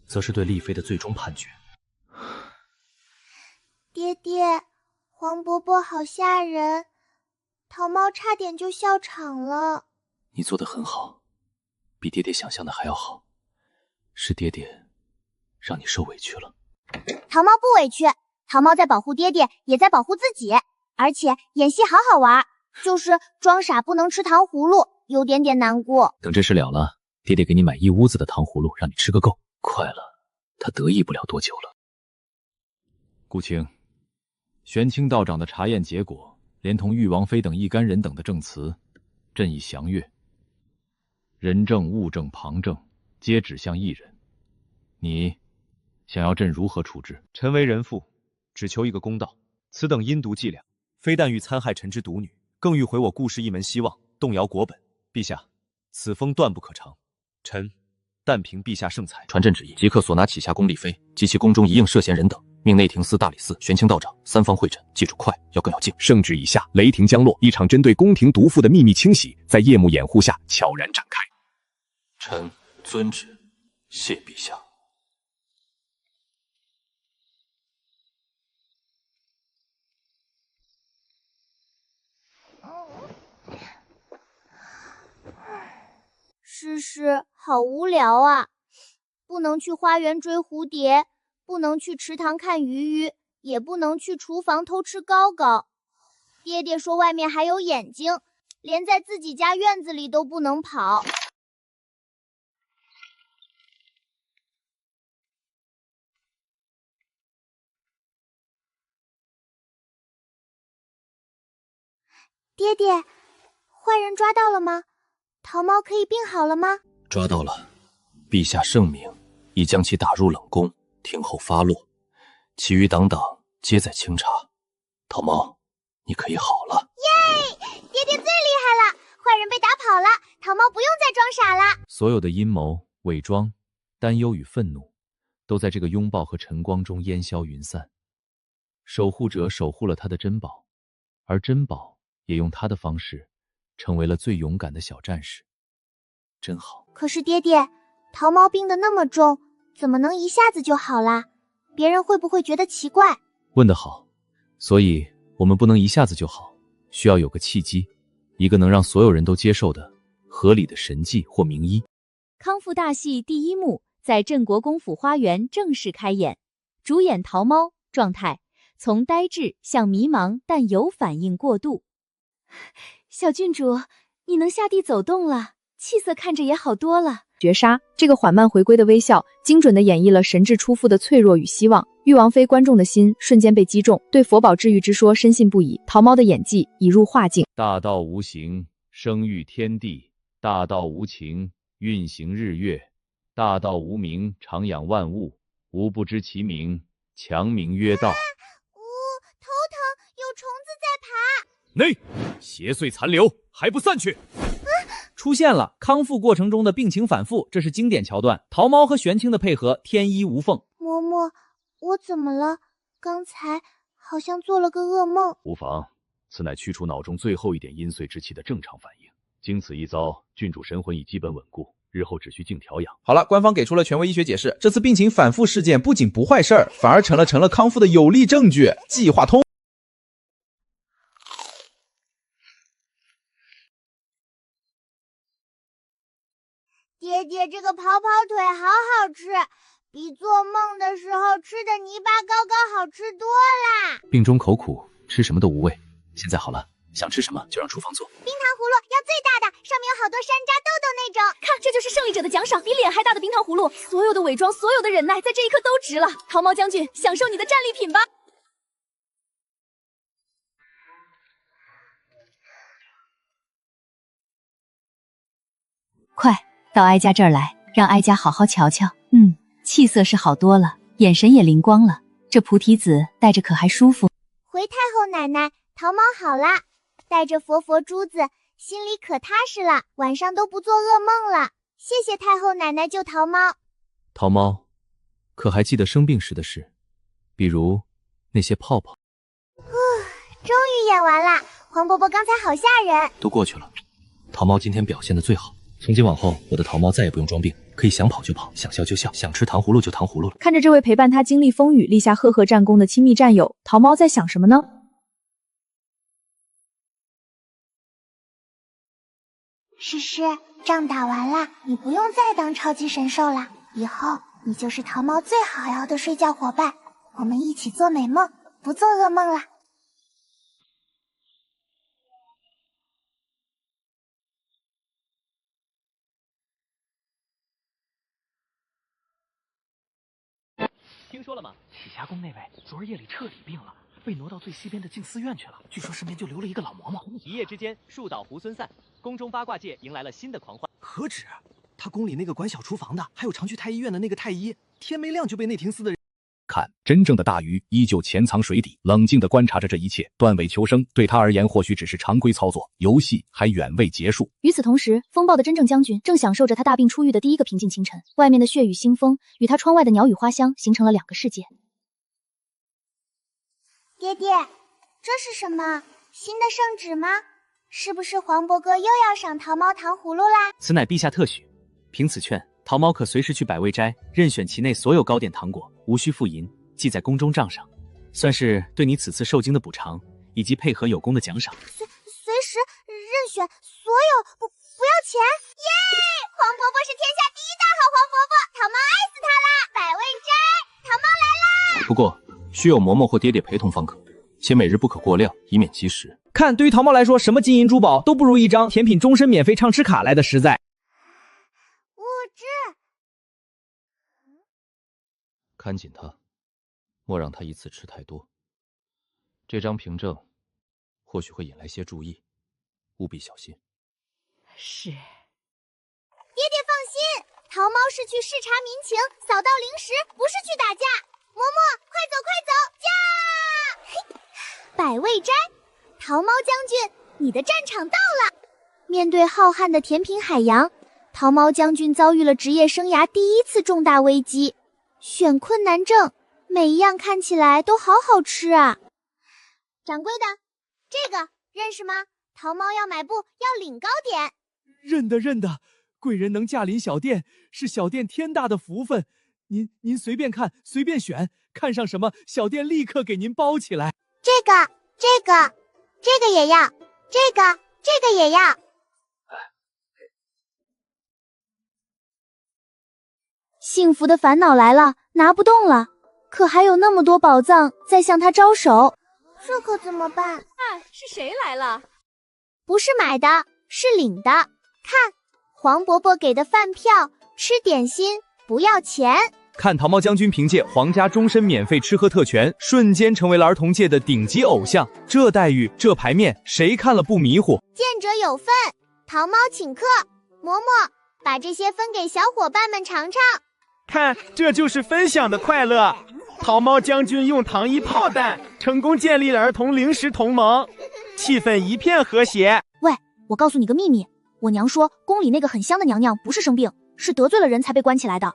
则是对丽妃的最终判决。爹爹，黄伯伯好吓人，桃猫差点就笑场了。你做得很好，比爹爹想象的还要好。是爹爹让你受委屈了。桃猫不委屈，桃猫在保护爹爹，也在保护自己。而且演戏好好玩，就是装傻不能吃糖葫芦，有点点难过。等这事了了，爹爹给你买一屋子的糖葫芦，让你吃个够。快了，他得意不了多久了。顾青，玄清道长的查验结果，连同玉王妃等一干人等的证词，朕已详阅。人证、物证、旁证，皆指向一人。你想要朕如何处置？臣为人父，只求一个公道。此等阴毒伎俩，非但欲参害臣之独女，更欲毁我顾氏一门希望，动摇国本。陛下，此风断不可长。臣但凭陛下圣裁，传朕旨意，即刻索拿启夏宫丽妃及其宫中一应涉嫌人等，命内廷司、大理寺、玄清道长三方会诊。记住，快，要更要静。圣旨已下，雷霆将落，一场针对宫廷毒妇的秘密清洗，在夜幕掩护下悄然展开。臣遵旨，谢陛下。诗诗好无聊啊，不能去花园追蝴蝶，不能去池塘看鱼鱼，也不能去厨房偷吃糕糕。爹爹说外面还有眼睛，连在自己家院子里都不能跑。爹爹，坏人抓到了吗？桃猫可以病好了吗？抓到了，陛下圣明，已将其打入冷宫，听候发落。其余党皆在清查。桃猫，你可以好了。耶！爹爹最厉害了，坏人被打跑了，桃猫不用再装傻了。所有的阴谋、伪装、担忧与愤怒，都在这个拥抱和晨光中烟消云散。守护者守护了他的珍宝，而珍宝也用他的方式成为了最勇敢的小战士，真好。可是爹爹，桃猫病得那么重，怎么能一下子就好啦？别人会不会觉得奇怪？问得好，所以我们不能一下子就好，需要有个契机，一个能让所有人都接受的合理的神迹或名医。康复大戏第一幕在镇国公府花园正式开演，主演桃猫，状态从呆滞向迷茫，但有反应过度。小郡主，你能下地走动了，气色看着也好多了。绝杀，这个缓慢回归的微笑，精准地演绎了神智出复的脆弱与希望。誉王妃观众的心瞬间被击中，对佛宝治愈之说深信不疑。桃猫的演技已入画境。大道无形，生育天地；大道无情，运行日月；大道无名，常养万物。吾不知其名，强名曰道。头疼，有虫子在爬。内，邪祟残留，还不散去！出现了康复过程中的病情反复，这是经典桥段。桃猫和玄清的配合天衣无缝。嬷嬷，我怎么了？刚才好像做了个噩梦。无妨，此乃驱除脑中最后一点阴祟之气的正常反应。经此一遭，郡主神魂已基本稳固，日后只需静调养。好了，官方给出了权威医学解释，这次病情反复事件不仅不坏事儿，反而成了康复的有力证据。计划通。爹爹，这个跑跑腿好好吃，比做梦的时候吃的泥巴糕糕好吃多啦。病中口苦，吃什么都无味。现在好了，想吃什么就让厨房做。冰糖葫芦要最大的，上面有好多山楂豆豆那种。看，这就是胜利者的奖赏，比脸还大的冰糖葫芦。所有的伪装，所有的忍耐，在这一刻都值了。桃猫将军，享受你的战利品吧。快到哀家这儿来，让哀家好好瞧瞧。气色是好多了，眼神也灵光了，这菩提子戴着可还舒服？回太后奶奶，桃猫好啦，带着佛珠子，心里可踏实了，晚上都不做噩梦了。谢谢太后奶奶救桃猫。桃猫，可还记得生病时的事？比如那些泡泡。终于演完啦，黄伯伯刚才好吓人。都过去了，桃猫今天表现得最好。从今往后，我的桃猫再也不用装病，可以想跑就跑，想笑就笑，想吃糖葫芦就糖葫芦了。看着这位陪伴他经历风雨、立下赫赫战功的亲密战友，桃猫在想什么呢？诗诗，仗打完了，你不用再当超级神兽了，以后你就是桃猫最好聊的睡觉伙伴，我们一起做美梦，不做噩梦了。听说了吗？启霞宫那位昨日夜里彻底病了，被挪到最西边的静思院去了。据说身边就留了一个老嬷嬷。一夜之间，树倒猢狲散，宫中八卦界迎来了新的狂欢。何止，他宫里那个管小厨房的，还有常去太医院的那个太医，天没亮就被内廷司的人。看，真正的大鱼依旧潜藏水底，冷静地观察着这一切，断尾求生对他而言或许只是常规操作，游戏还远未结束。与此同时，风暴的真正将军正享受着他大病初愈的第一个平静清晨，外面的血雨腥风与他窗外的鸟语花香形成了两个世界。爹爹，这是什么？新的圣旨吗？是不是黄伯哥又要赏桃猫糖葫芦啦？此乃陛下特许，凭此券，桃猫可随时去百味斋任选其内所有糕点糖果，无需付银，记在宫中账上，算是对你此次受惊的补偿，以及配合有功的奖赏。随时任选所有，不要钱！耶！黄伯伯是天下第一大好黄伯伯，桃猫爱死他啦！百味斋，桃猫来啦！不过需有嬷嬷或爹爹陪同方可，且每日不可过量，以免积食。看，对于桃猫来说，什么金银珠宝都不如一张甜品终身免费畅吃卡来的实在。物质。看紧他，莫让他一次吃太多。这张凭证或许会引来些注意，务必小心。是。爹爹放心，桃猫是去视察民情，扫到零食，不是去打架。嬷嬷，快走快走，驾！百味斋，桃猫将军，你的战场到了。面对浩瀚的甜品海洋，桃猫将军遭遇了职业生涯第一次重大危机，选困难症，每一样看起来都好好吃啊。掌柜的，这个认识吗？桃猫要买布，要领糕点。认得，贵人能驾临小店，是小店天大的福分。您随便看，随便选，看上什么，小店立刻给您包起来。这个也要。这个也要。幸福的烦恼来了，拿不动了，可还有那么多宝藏在向他招手，这可怎么办？是谁来了？不是买的，是领的。看，黄伯伯给的饭票，吃点心不要钱。看桃猫将军凭借皇家终身免费吃喝特权，瞬间成为了儿童界的顶级偶像。这待遇，这牌面，谁看了不迷糊？见者有份，桃猫请客。嬷嬷，把这些分给小伙伴们尝尝。看，这就是分享的快乐。桃猫将军用糖衣炮弹，成功建立了儿童零食同盟，气氛一片和谐。喂，我告诉你个秘密，我娘说宫里那个很香的娘娘不是生病，是得罪了人才被关起来的。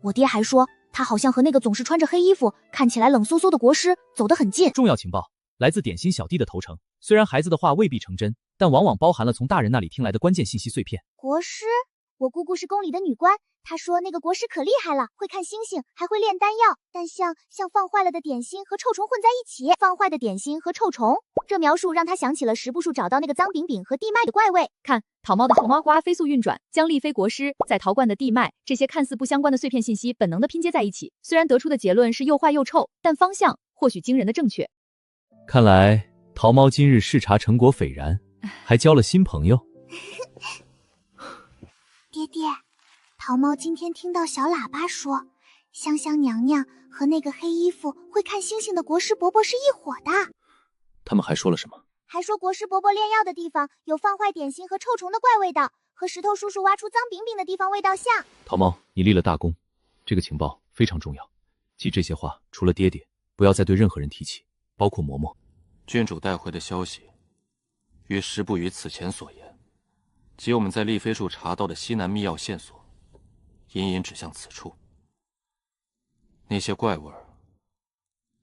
我爹还说，她好像和那个总是穿着黑衣服、看起来冷飕飕的国师走得很近。重要情报来自点心小弟的投诚，虽然孩子的话未必成真，但往往包含了从大人那里听来的关键信息碎片。国师，我姑姑是宫里的女官，她说那个国师可厉害了，会看星星，还会炼丹药。但像放坏了的点心和臭虫混在一起，放坏的点心和臭虫，这描述让她想起了十步处找到那个脏饼饼和地脉的怪味。看桃猫的桃猫花飞速运转，将丽妃国师在陶罐的地脉这些看似不相关的碎片信息本能的拼接在一起。虽然得出的结论是又坏又臭，但方向或许惊人的正确。看来桃猫今日视察成果斐然，还交了新朋友。爹爹，桃猫今天听到小喇叭说，香香娘娘和那个黑衣服会看星星的国师伯伯是一伙的。他们还说了什么？还说国师伯伯炼药的地方有放坏点心和臭虫的怪味道，和石头叔叔挖出脏饼饼的地方味道像。桃猫，你立了大功，这个情报非常重要。记这些话，除了爹爹，不要再对任何人提起，包括嬷嬷。郡主带回的消息，与实不与此前所言，及我们在丽妃处查到的西南秘药线索，隐隐指向此处。那些怪味儿，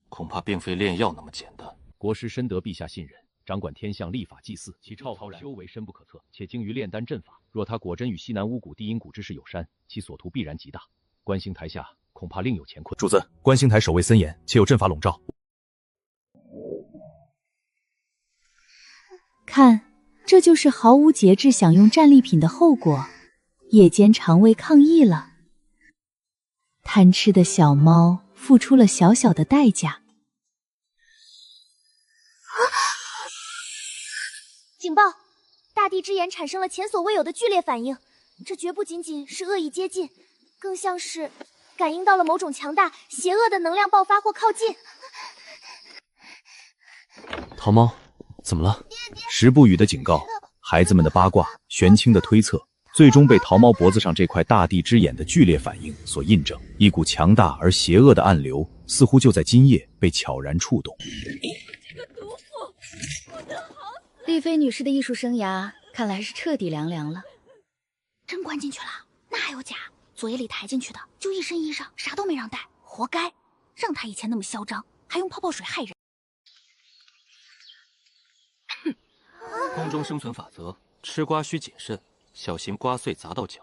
恐怕并非炼药那么简单。国师深得陛下信任，掌管天象、历法、祭祀，其超然修为深不可测，且精于炼丹阵法。若他果真与西南巫蛊地阴谷之事有山，其所图必然极大。观星台下恐怕另有乾坤。主子，观星台守卫森严，且有阵法笼罩。看，这就是毫无节制享用战利品的后果。夜间肠胃抗议了，贪吃的小猫付出了小小的代价。警报！大地之眼产生了前所未有的剧烈反应，这绝不仅仅是恶意接近，更像是感应到了某种强大、邪恶的能量爆发或靠近。桃猫，怎么了？时不语的警告，孩子们的八卦，玄清的推测，最终被桃猫脖子上这块大地之眼的剧烈反应所印证。一股强大而邪恶的暗流，似乎就在今夜被悄然触动。丽妃女士的艺术生涯看来是彻底凉凉了。真关进去了？那还有假？昨夜里抬进去的，就一身衣裳，啥都没让带，活该！让他以前那么嚣张，还用泡泡水害人。宫中生存法则，吃瓜需谨慎，小心瓜碎砸到脚。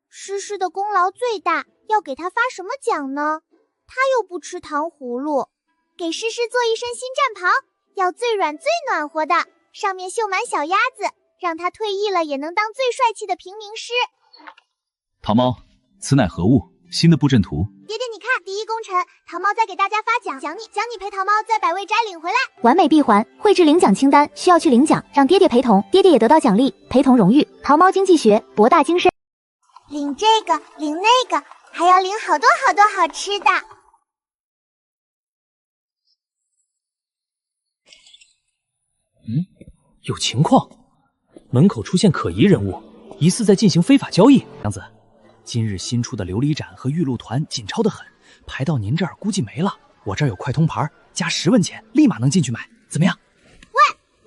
诗诗的功劳最大，要给他发什么奖呢？他又不吃糖葫芦，给诗诗做一身新战袍，要最软最暖和的，上面绣满小鸭子，让他退役了也能当最帅气的平民诗。桃猫，此乃何物？新的布阵图。爹爹，你看，第一功臣桃猫在给大家发奖，奖你陪桃猫在百味斋领回来。完美闭环，绘制领奖清单，需要去领奖，让爹爹陪同，爹爹也得到奖励，陪同荣誉。桃猫经济学博大精深。领这个，领那个，还要领好多好多好吃的。有情况，门口出现可疑人物，疑似在进行非法交易。娘子，今日新出的琉璃盏和玉露团紧抄得很，排到您这儿估计没了。我这儿有快通牌，加10文钱，立马能进去买，怎么样？喂，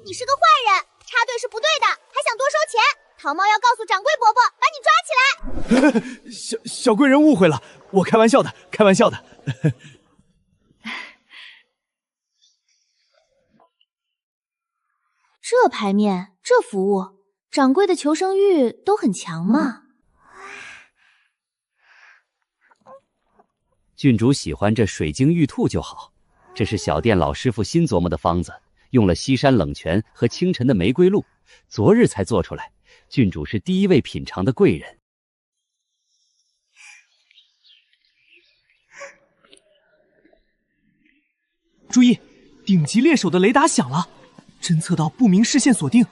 你你是个坏人，插队是不对的，还想多收钱。桃猫要告诉掌柜伯伯，把你抓起来。小贵人误会了，我开玩笑的，开玩笑的。这牌面，这服务，掌柜的求生欲都很强嘛。郡主喜欢这水晶玉兔就好，这是小店老师傅新琢磨的方子，用了西山冷泉和清晨的玫瑰露，昨日才做出来。郡主是第一位品尝的贵人。注意，顶级猎手的雷达响了，侦测到不明视线锁定，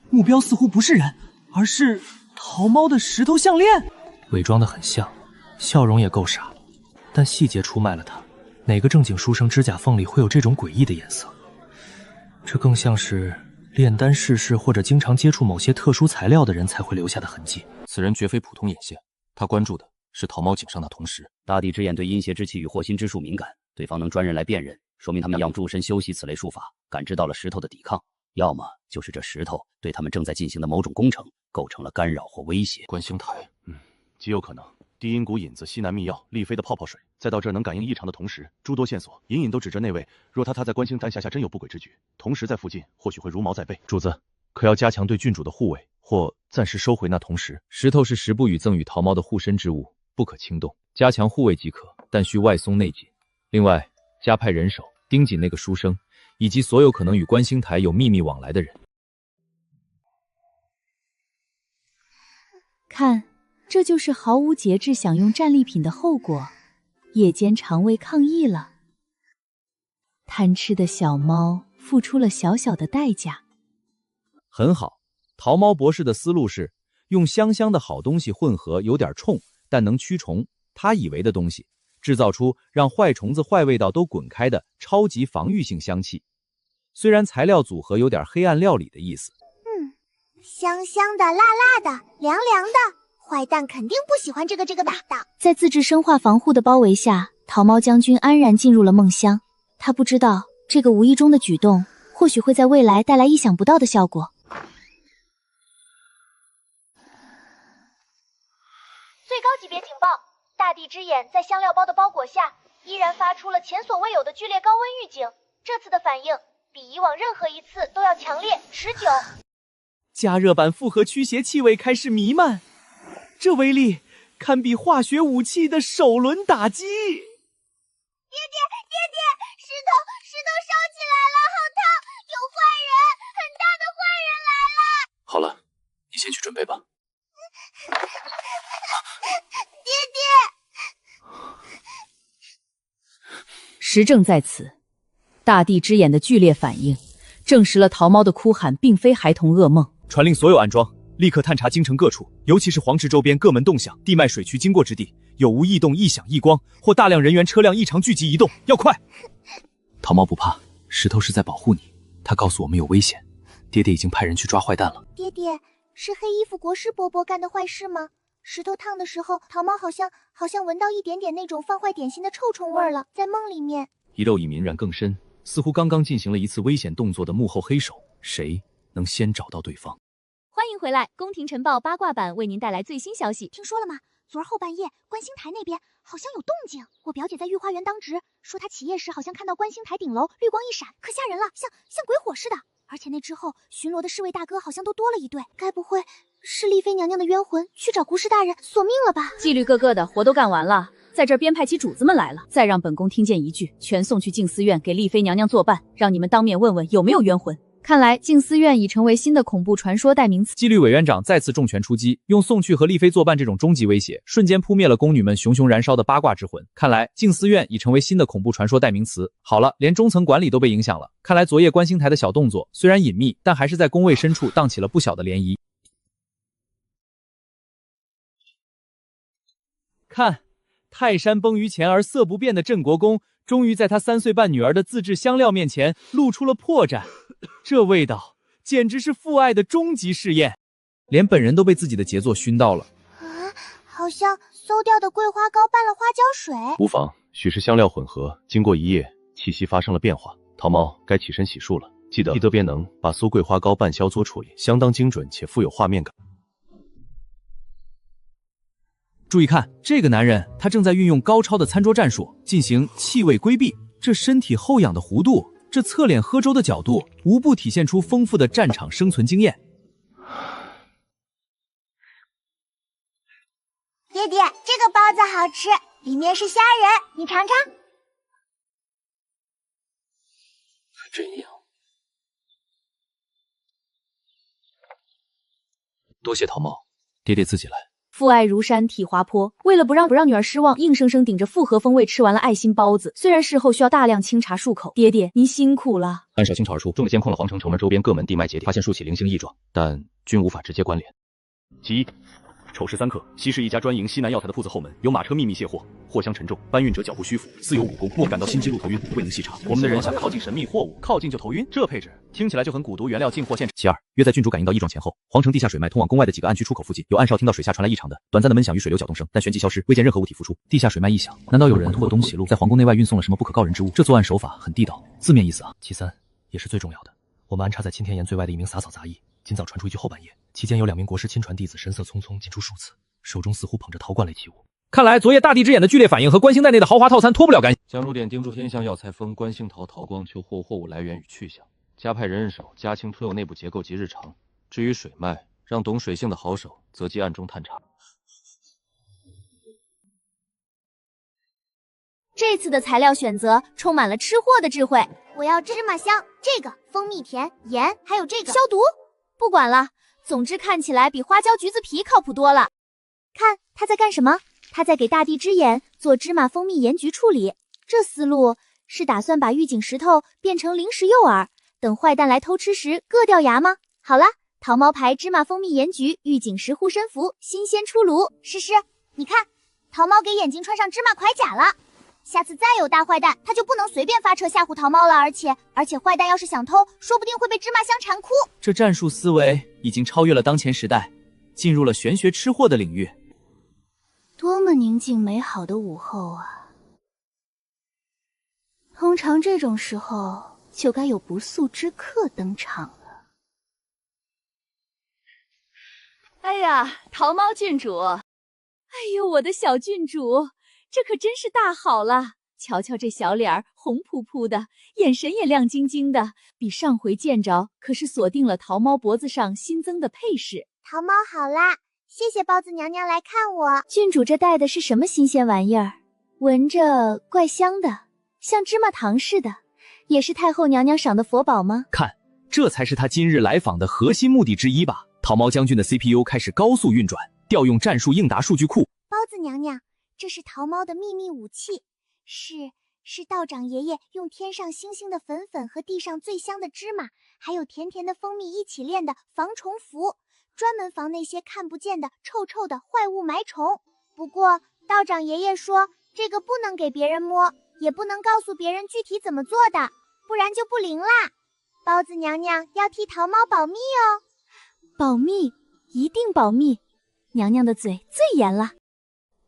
目标似乎不是人，而是桃猫的石头项链。伪装得很像，笑容也够傻，但细节出卖了他。哪个正经书生指甲缝里会有这种诡异的颜色？这更像是炼丹试试或者经常接触某些特殊材料的人才会留下的痕迹。此人绝非普通眼线，他关注的是桃猫颈上那铜石。大地之眼对阴邪之气与祸心之术敏感，对方能专人来辨认，说明他们要驻身修习此类术法，感知到了石头的抵抗，要么就是这石头对他们正在进行的某种工程构成了干扰或威胁。观星台，极有可能。低音谷引子、西南秘药、丽妃的泡泡水，再到这能感应异常的同时，诸多线索隐隐都指着那位。若他在观星台下真有不轨之举，同时在附近，或许会如毛在背。主子，可要加强对郡主的护卫，或暂时收回那铜石。石头是十不与赠与桃猫的护身之物，不可轻动，加强护卫即可，但需外松内紧。另外，加派人手盯紧那个书生，以及所有可能与观星台有秘密往来的人。看，这就是毫无节制享用战利品的后果。夜间肠胃抗议了，贪吃的小猫付出了小小的代价。很好，桃猫博士的思路是用香香的好东西混合有点冲但能驱虫他以为的东西，制造出让坏虫子坏味道都滚开的超级防御性香气。虽然材料组合有点黑暗料理的意思，香香的、辣辣的、凉凉的，坏蛋肯定不喜欢这个味道。在自制生化防护的包围下，桃猫将军安然进入了梦乡。他不知道这个无意中的举动，或许会在未来带来意想不到的效果。最高级别情报：大地之眼在香料包的包裹下，依然发出了前所未有的剧烈高温预警。这次的反应比以往任何一次都要强烈、持久。加热版复合驱邪气味开始弥漫，这威力堪比化学武器的首轮打击。爹爹，石头烧起来了，好烫！有坏人，很大的坏人来了！好了，你先去准备吧。爹爹，实证在此，大地之眼的剧烈反应证实了桃猫的哭喊并非孩童噩梦。传令所有暗桩，立刻探查京城各处，尤其是皇池周边各门动向、地脉水渠经过之地，有无异动、异响、异光，或大量人员车辆异常聚集移动，要快！桃猫不怕，石头是在保护你，他告诉我们有危险，爹爹已经派人去抓坏蛋了。爹爹，是黑衣服国师伯伯干的坏事吗？石头烫的时候，桃猫好像闻到一点点那种放坏点心的臭虫味了，在梦里面。一肉已泯然更深，似乎刚刚进行了一次危险动作的幕后黑手，谁能先找到对方？欢迎回来，宫廷晨报八卦版为您带来最新消息。听说了吗？昨儿后半夜，观星台那边好像有动静。我表姐在御花园当值，说她起夜时好像看到观星台顶楼绿光一闪，可吓人了，像鬼火似的。而且那之后巡逻的侍卫大哥好像都多了一对，该不会是丽妃娘娘的冤魂去找国师大人索命了吧？纪律各个的活都干完了，在这儿编排起主子们来了，再让本宫听见一句，全送去静思院给丽妃娘娘作伴，让你们当面问问有没有冤魂。看来静思院已成为新的恐怖传说代名词。纪律委员长再次重拳出击，用送去和丽妃作伴这种终极威胁，瞬间扑灭了宫女们熊熊燃烧的八卦之魂。看来静思院已成为新的恐怖传说代名词。好了，连中层管理都被影响了。看来昨夜观星台的小动作虽然隐秘，但还是在宫位深处荡起了不小的涟漪。看，泰山崩于前而色不变的镇国公，终于在他3岁半女儿的自制香料面前露出了破绽。这味道简直是父爱的终极试验，连本人都被自己的杰作熏到了。好像馊掉的桂花糕拌了花椒水。无妨，许是香料混合，经过一夜，气息发生了变化。桃猫该起身洗漱了。记得别能把苏桂花膏半销做处理，相当精准且富有画面感。注意看，这个男人他正在运用高超的餐桌战术进行气味规避，这身体后仰的弧度，这侧脸喝粥的角度，无不体现出丰富的战场生存经验。爹爹，这个包子好吃，里面是虾仁，你尝尝。这样，多谢陶茂，爹爹自己来。父爱如山，体滑坡。为了不让女儿失望，硬生生顶着复合风味吃完了爱心包子。虽然事后需要大量清查漱口，爹爹您辛苦了。按照清朝而出，重点监控了皇城城门周边各门地脉节点，发现数起零星异状，但均无法直接关联。其一，丑时3刻，西市一家专营西南药材的铺子后门有马车秘密卸货，货箱沉重，搬运者脚步虚浮，似有武功，莫感到心悸路头晕，未能细查。我们的人想靠近神秘货物，靠近就头晕，这配置听起来就很蛊毒原料进货现场。其二，约在郡主感应到异状前后，皇城地下水脉通往宫外的几个暗区出口附近，有暗哨听到水下传来异常的短暂的闷响与水流搅动声，但旋即消失，未见任何物体浮出。地下水脉异响，难道有人通过东西路在皇宫内外运送了什么不可告人之物？这作案手法很地道，字面意思啊。其三，也是最重要的，我们安插在钦天岩最外的一名洒扫杂役，今早传出一句后半夜，期间有2名国师亲传弟子神色匆匆进出数次，手中似乎捧着陶罐类器物。看来昨夜大地之眼的剧烈反应和观星带内的豪华套餐脱不了干系。将入店叮嘱天象药材封观星陶陶光秋货物来源与去向，加派人手加清推有内部结构及日常。至于水脉，让懂水性的好手择机暗中探查。这次的材料选择充满了吃货的智慧。我要芝麻香，这个蜂蜜甜，盐，还有这个消毒。不管了，总之看起来比花椒橘子皮靠谱多了。看他在干什么？他在给大地之眼做芝麻蜂蜜盐焗处理。这思路是打算把玉井石头变成零食诱饵，等坏蛋来偷吃时硌掉牙吗？好了，桃猫牌芝麻蜂蜜盐焗玉井石护身符新鲜出炉。诗诗，你看，桃猫给眼睛穿上芝麻盔甲了。下次再有大坏蛋，他就不能随便发车吓唬桃猫了。而且坏蛋要是想偷，说不定会被芝麻香馋哭。这战术思维已经超越了当前时代，进入了玄学吃货的领域。多么宁静美好的午后啊！通常这种时候就该有不速之客登场了。哎呀，桃猫郡主！哎呦，我的小郡主，这可真是大好了！瞧瞧这小脸儿，红扑扑的，眼神也亮晶晶的，比上回见着可是锁定了桃猫脖子上新增的配饰。桃猫好啦，谢谢包子娘娘来看我。郡主这带的是什么新鲜玩意儿？闻着怪香的，像芝麻糖似的，也是太后娘娘赏的佛宝吗？看，这才是他今日来访的核心目的之一吧。桃猫将军的 CPU 开始高速运转，调用战术应答数据库。包子娘娘，这是桃猫的秘密武器，是道长爷爷用天上星星的粉粉和地上最香的芝麻，还有甜甜的蜂蜜一起炼的防虫符，专门防那些看不见的臭臭的坏物埋虫。不过道长爷爷说，这个不能给别人摸，也不能告诉别人具体怎么做的，不然就不灵啦。包子娘娘要替桃猫保密哦。保密，一定保密，娘娘的嘴最严了。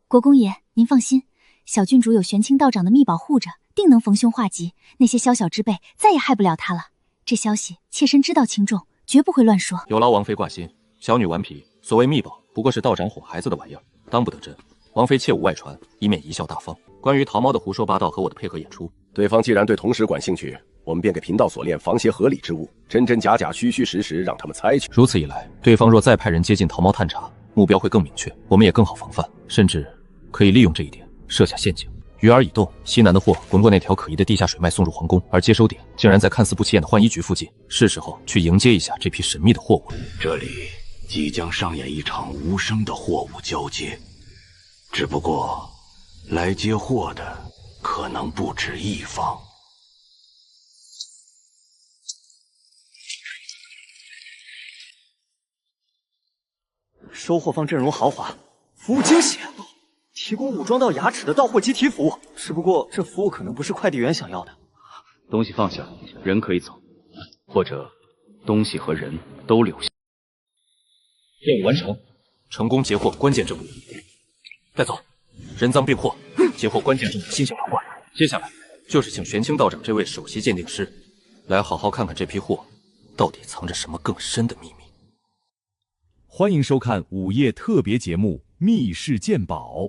国公爷，您放心，小郡主有玄清道长的密保护着，定能逢凶化吉，那些宵小之辈再也害不了她了。这消息妾身知道轻重，绝不会乱说。有劳王妃挂心，小女顽皮，所谓密保不过是道长哄孩子的玩意儿，当不得真。王妃切勿外传，以免贻笑大方。关于桃猫的胡说八道和我的配合演出，对方既然对同时感兴趣，我们便给贫道所炼防些合理之物，真真假假，虚虚实实，让他们猜去。如此一来，对方若再派人接近桃猫探查，目标会更明确，我们也更好防范，甚至可以利用这一点设下陷阱。鱼饵已动，西南的货滚过那条可疑的地下水脉送入皇宫，而接收点竟然在看似不起眼的浣衣局附近，是时候去迎接一下这批神秘的货物了。这里即将上演一场无声的货物交接，只不过来接货的可能不止一方。收货方阵容豪华，服务惊喜，提供武装到牙齿的到货集体服务。只不过这服务可能不是快递员想要的。东西放下，人可以走，或者东西和人都留下。任务完成，成功截获关键证物。带走，人赃并获，截获关键证物新小陶罐。接下来就是请玄清道长这位首席鉴定师来好好看看这批货到底藏着什么更深的秘密。欢迎收看午夜特别节目《密室鉴宝》。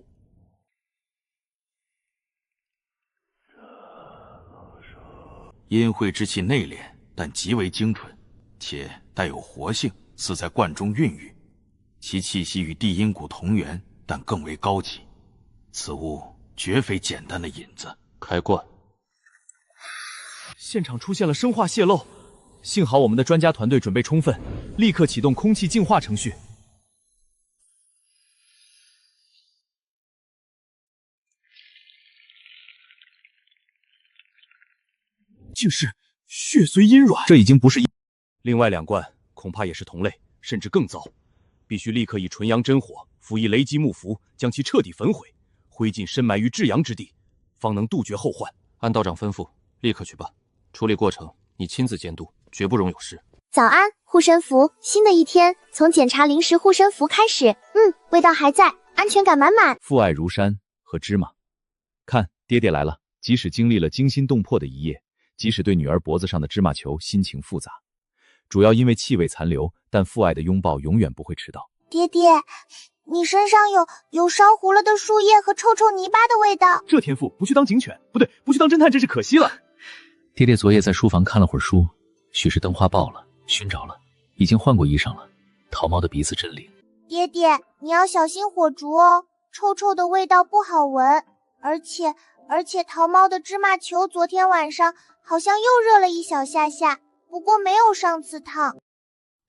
阴晦之气内敛，但极为精纯，且带有活性，似在罐中孕育。其气息与地阴骨同源，但更为高级。此物绝非简单的引子。开罐。现场出现了生化泄漏，幸好我们的专家团队准备充分，立刻启动空气净化程序。竟是血随阴软，这已经不是另外2罐恐怕也是同类，甚至更糟。必须立刻以纯阳真火辅以雷击木符，将其彻底焚毁，灰烬深埋于至阳之地，方能杜绝后患。按道长吩咐，立刻去办。处理过程你亲自监督，绝不容有失。早安，护身符，新的一天，从检查灵石护身符开始。味道还在，安全感满满。父爱如山和芝麻，看，爹爹来了。即使经历了惊心动魄的一夜，即使对女儿脖子上的芝麻球心情复杂，主要因为气味残留，但父爱的拥抱永远不会迟到。爹爹，你身上有烧糊了的树叶和臭臭泥巴的味道。这天赋不去当警犬，不对，不去当侦探真是可惜了。爹爹昨夜在书房看了会儿书，许是灯花爆了，熏着了，已经换过衣裳了。桃猫的鼻子真灵。爹爹，你要小心火烛哦，臭臭的味道不好闻。而且桃猫的芝麻球昨天晚上好像又热了一小下下，不过没有上次烫。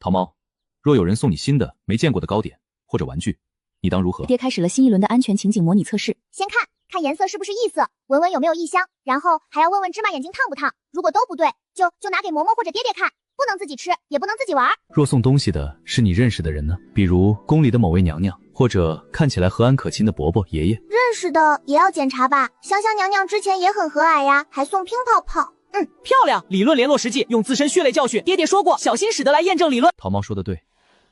桃猫，若有人送你新的没见过的糕点或者玩具，你当如何？爹开始了新一轮的安全情景模拟测试。先看颜色是不是异色，闻闻有没有异香，然后还要问问芝麻眼睛烫不烫，如果都不对，就拿给嬷嬷或者爹爹看，不能自己吃，也不能自己玩。若送东西的是你认识的人呢？比如宫里的某位娘娘，或者看起来和蔼可亲的伯伯、爷爷。认识的也要检查吧，香香娘娘之前也很和蔼呀，还送乒泡泡。漂亮！理论联络实际，用自身血泪教训。爹爹说过，小心驶得来验证理论。桃猫说的对，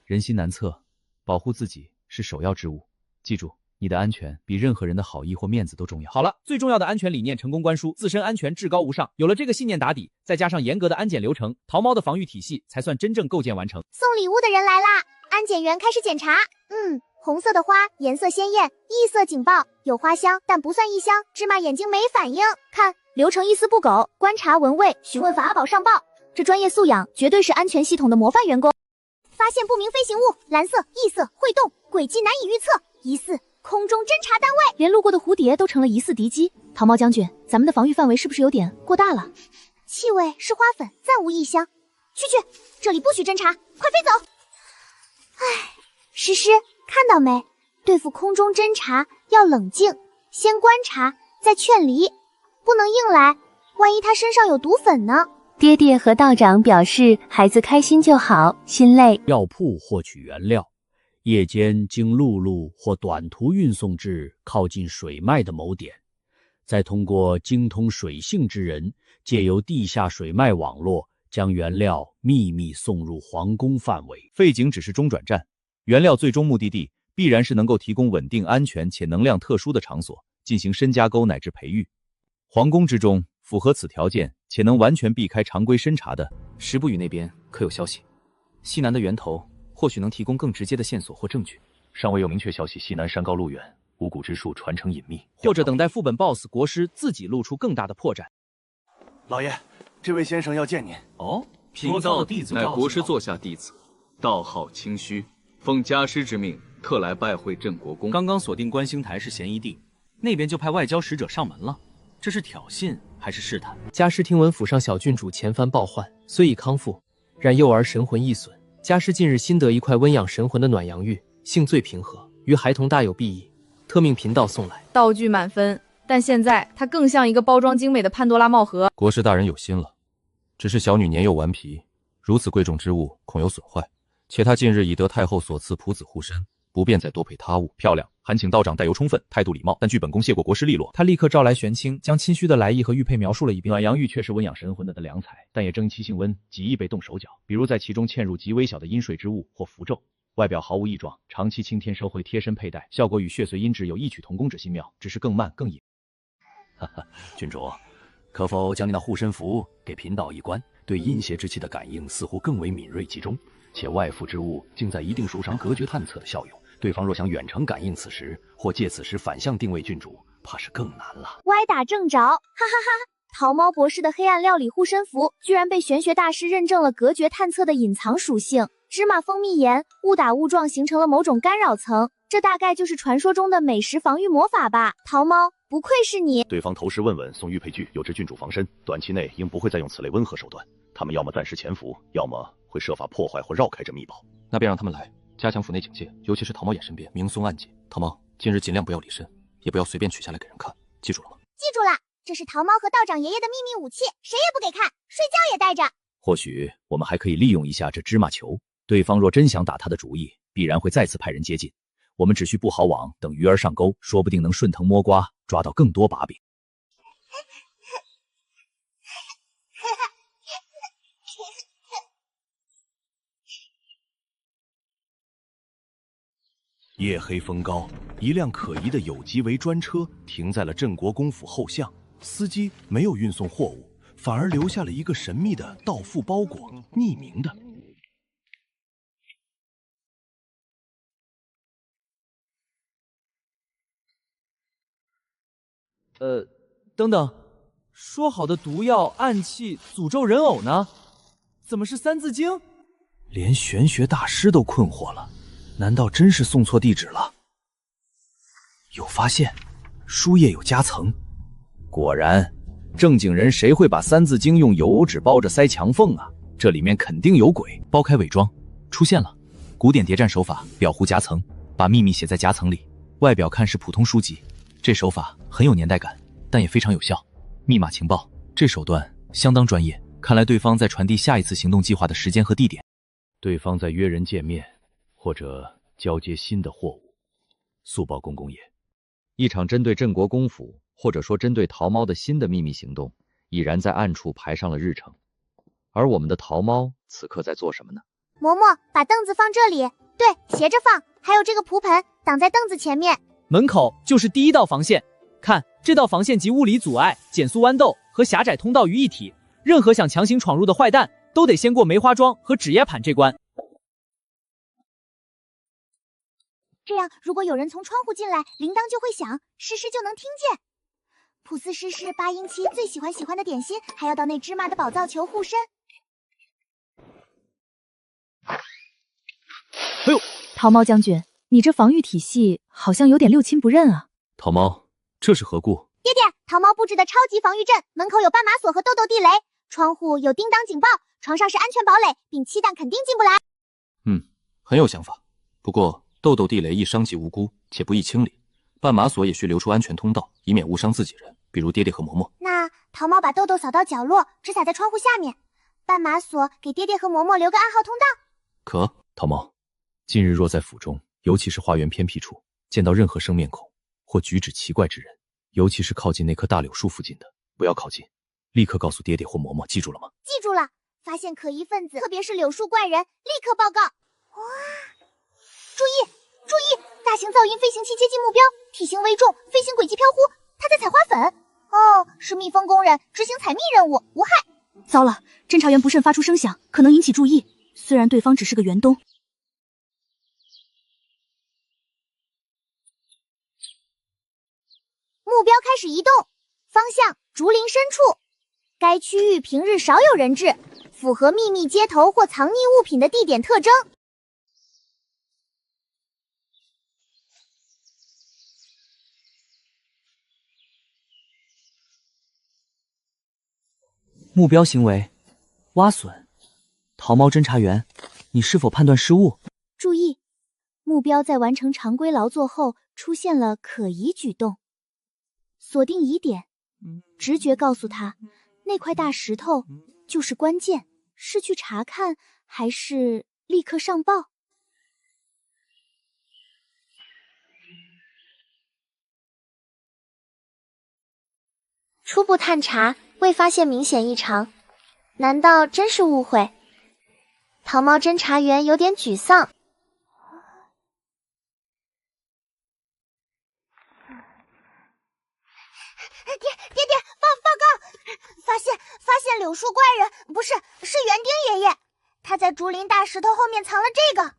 人心难测，保护自己是首要之务。记住，你的安全比任何人的好意或面子都重要。好了，最重要的安全理念成功灌输，自身安全至高无上。有了这个信念打底，再加上严格的安检流程，桃猫的防御体系才算真正构建完成。送礼物的人来啦！安检员开始检查。红色的花颜色鲜艳，异色警报，有花香但不算异香。芝麻眼睛没反应，看流程一丝不苟，观察闻味，询问法宝上报。这专业素养绝对是安全系统的模范员工。发现不明飞行物，蓝色、异色、会动，轨迹难以预测，疑似空中侦察单位。连路过的蝴蝶都成了疑似敌机。桃猫将军，咱们的防御范围是不是有点过大了？气味是花粉，暂无异香。去，这里不许侦察，快飞走！诗诗，看到没？对付空中侦察要冷静，先观察，再劝离，不能硬来，万一他身上有毒粉呢？爹爹和道长表示，孩子开心就好，心累。药铺获取原料，夜间经陆路或短途运送至靠近水脉的某点，再通过精通水性之人，借由地下水脉网络，将原料秘密送入皇宫范围。废井只是中转站，原料最终目的地必然是能够提供稳定、安全且能量特殊的场所，进行深加工乃至培育。皇宫之中符合此条件且能完全避开常规侦查的，十不语那边可有消息？西南的源头或许能提供更直接的线索或证据。尚未有明确消息，西南山高路远，巫蛊之术传承隐秘，或者等待副本 BOSS 国师自己露出更大的破绽。老爷，这位先生要见您。哦，贫道弟子乃国师座下弟子，道号清虚，奉家师之命，特来拜会镇国公。刚刚锁定观星台是嫌疑地，那边就派外交使者上门了，这是挑衅还是试探？家师听闻府上小郡主前番暴患，虽已康复，然幼儿神魂易损。家师近日新得一块温养神魂的暖阳玉，性最平和，于孩童大有裨益，特命贫道送来。道具满分，但现在它更像一个包装精美的潘多拉帽盒。国师大人有心了，只是小女年幼顽皮，如此贵重之物恐有损坏，且她近日已得太后所赐仆子护身，不便再多配他物。漂亮，还请道长待由充分，态度礼貌。但据本宫谢过国师利落。他立刻召来玄清，将清虚的来意和玉佩描述了一遍。暖阳玉确是温养神魂的良材，但也蒸其性温，极易被动手脚，比如在其中嵌入极微小的阴水之物或符咒，外表毫无异状，长期青天收回贴身佩戴，效果与血随阴质有异曲同工之心妙，只是更慢更隐。哈哈，郡主，可否将你那护身符给贫道一观？对阴邪之气的感应似乎更为敏锐集中，且外附之物竟在一定数上隔绝探测的效用。对方若想远程感应此时，或借此时反向定位郡主，怕是更难了。歪打正着，哈哈哈！桃猫博士的黑暗料理护身符居然被玄学大师认证了隔绝探测的隐藏属性。芝麻蜂蜜盐误打误撞形成了某种干扰层，这大概就是传说中的美食防御魔法吧。桃猫，不愧是你。对方投石问稳送玉佩具，有知郡主防身，短期内应不会再用此类温和手段。他们要么暂时潜伏，要么会设法破坏或绕开这密宝。那便让他们来，加强府内警戒，尤其是桃猫眼身边明松暗记。桃猫，今日尽量不要离身，也不要随便取下来给人看，记住了吗？记住了，这是桃猫和道长爷爷的秘密武器，谁也不给看，睡觉也带着。或许我们还可以利用一下这芝麻球，对方若真想打他的主意，必然会再次派人接近。我们只需布好网，等鱼儿上钩，说不定能顺藤摸瓜，抓到更多把柄。夜黑风高，一辆可疑的有机围专车停在了镇国公府后巷，司机没有运送货物，反而留下了一个神秘的到付包裹，匿名的。等等，说好的毒药、暗器、诅咒人偶呢？怎么是三字经？连玄学大师都困惑了，难道真是送错地址了？有发现，书页有夹层。果然，正经人谁会把三字经用油纸包着塞墙缝啊？这里面肯定有鬼。剥开伪装，出现了古典谍战手法，裱糊夹层，把秘密写在夹层里。外表看是普通书籍，这手法很有年代感，但也非常有效。密码情报，这手段相当专业。看来对方在传递下一次行动计划的时间和地点。对方在约人见面，或者交接新的货物。速报公公爷，一场针对镇国公府，或者说针对桃猫的新的秘密行动，已然在暗处排上了日程。而我们的桃猫此刻在做什么呢？嬷嬷，把凳子放这里，对，斜着放，还有这个蒲盆挡在凳子前面。门口就是第一道防线，看，这道防线集物理阻碍、减速豌豆和狭窄通道于一体，任何想强行闯入的坏蛋都得先过梅花桩和纸叶盘这关。这样，如果有人从窗户进来，铃铛就会响，诗诗就能听见。普斯诗诗8音期最喜欢的点心，还要到那芝麻的宝藏球护身。哎呦，桃猫将军，你这防御体系好像有点六亲不认啊。桃猫，这是何故？爹爹，桃猫布置的超级防御阵，门口有斑马锁和豆豆地雷，窗户有叮当警报，床上是安全堡垒，并期蛋肯定进不来。很有想法。不过豆豆地雷易伤及无辜，且不易清理。绊马索也需留出安全通道，以免误伤自己人，比如爹爹和嬷嬷。那桃猫把豆豆扫到角落，只撒在窗户下面。绊马索给爹爹和嬷嬷留个暗号通道。可桃猫，近日若在府中，尤其是花园偏僻处，见到任何生面孔或举止奇怪之人，尤其是靠近那棵大柳树附近的，不要靠近，立刻告诉爹爹或嬷嬷，记住了吗？记住了。发现可疑分子，特别是柳树怪人，立刻报告。哇！注意！注意！大型噪音飞行器接近目标，体型微重，飞行轨迹飘忽，他在采花粉。哦，是蜜蜂工人执行采蜜任务，无害。糟了，侦查员不慎发出声响，可能引起注意。虽然对方只是个园东。目标开始移动，方向竹林深处。该区域平日少有人质，符合秘密接头或藏匿物品的地点特征。目标行为：挖笋。桃猫侦查员，你是否判断失误？注意，目标在完成常规劳作后出现了可疑举动。锁定疑点，直觉告诉他，那块大石头就是关键。是去查看，还是立刻上报？初步探查，未发现明显异常，难道真是误会？桃猫侦查员有点沮丧。爹，报告！发现柳树怪人，不是，是园丁爷爷，他在竹林大石头后面藏了这个。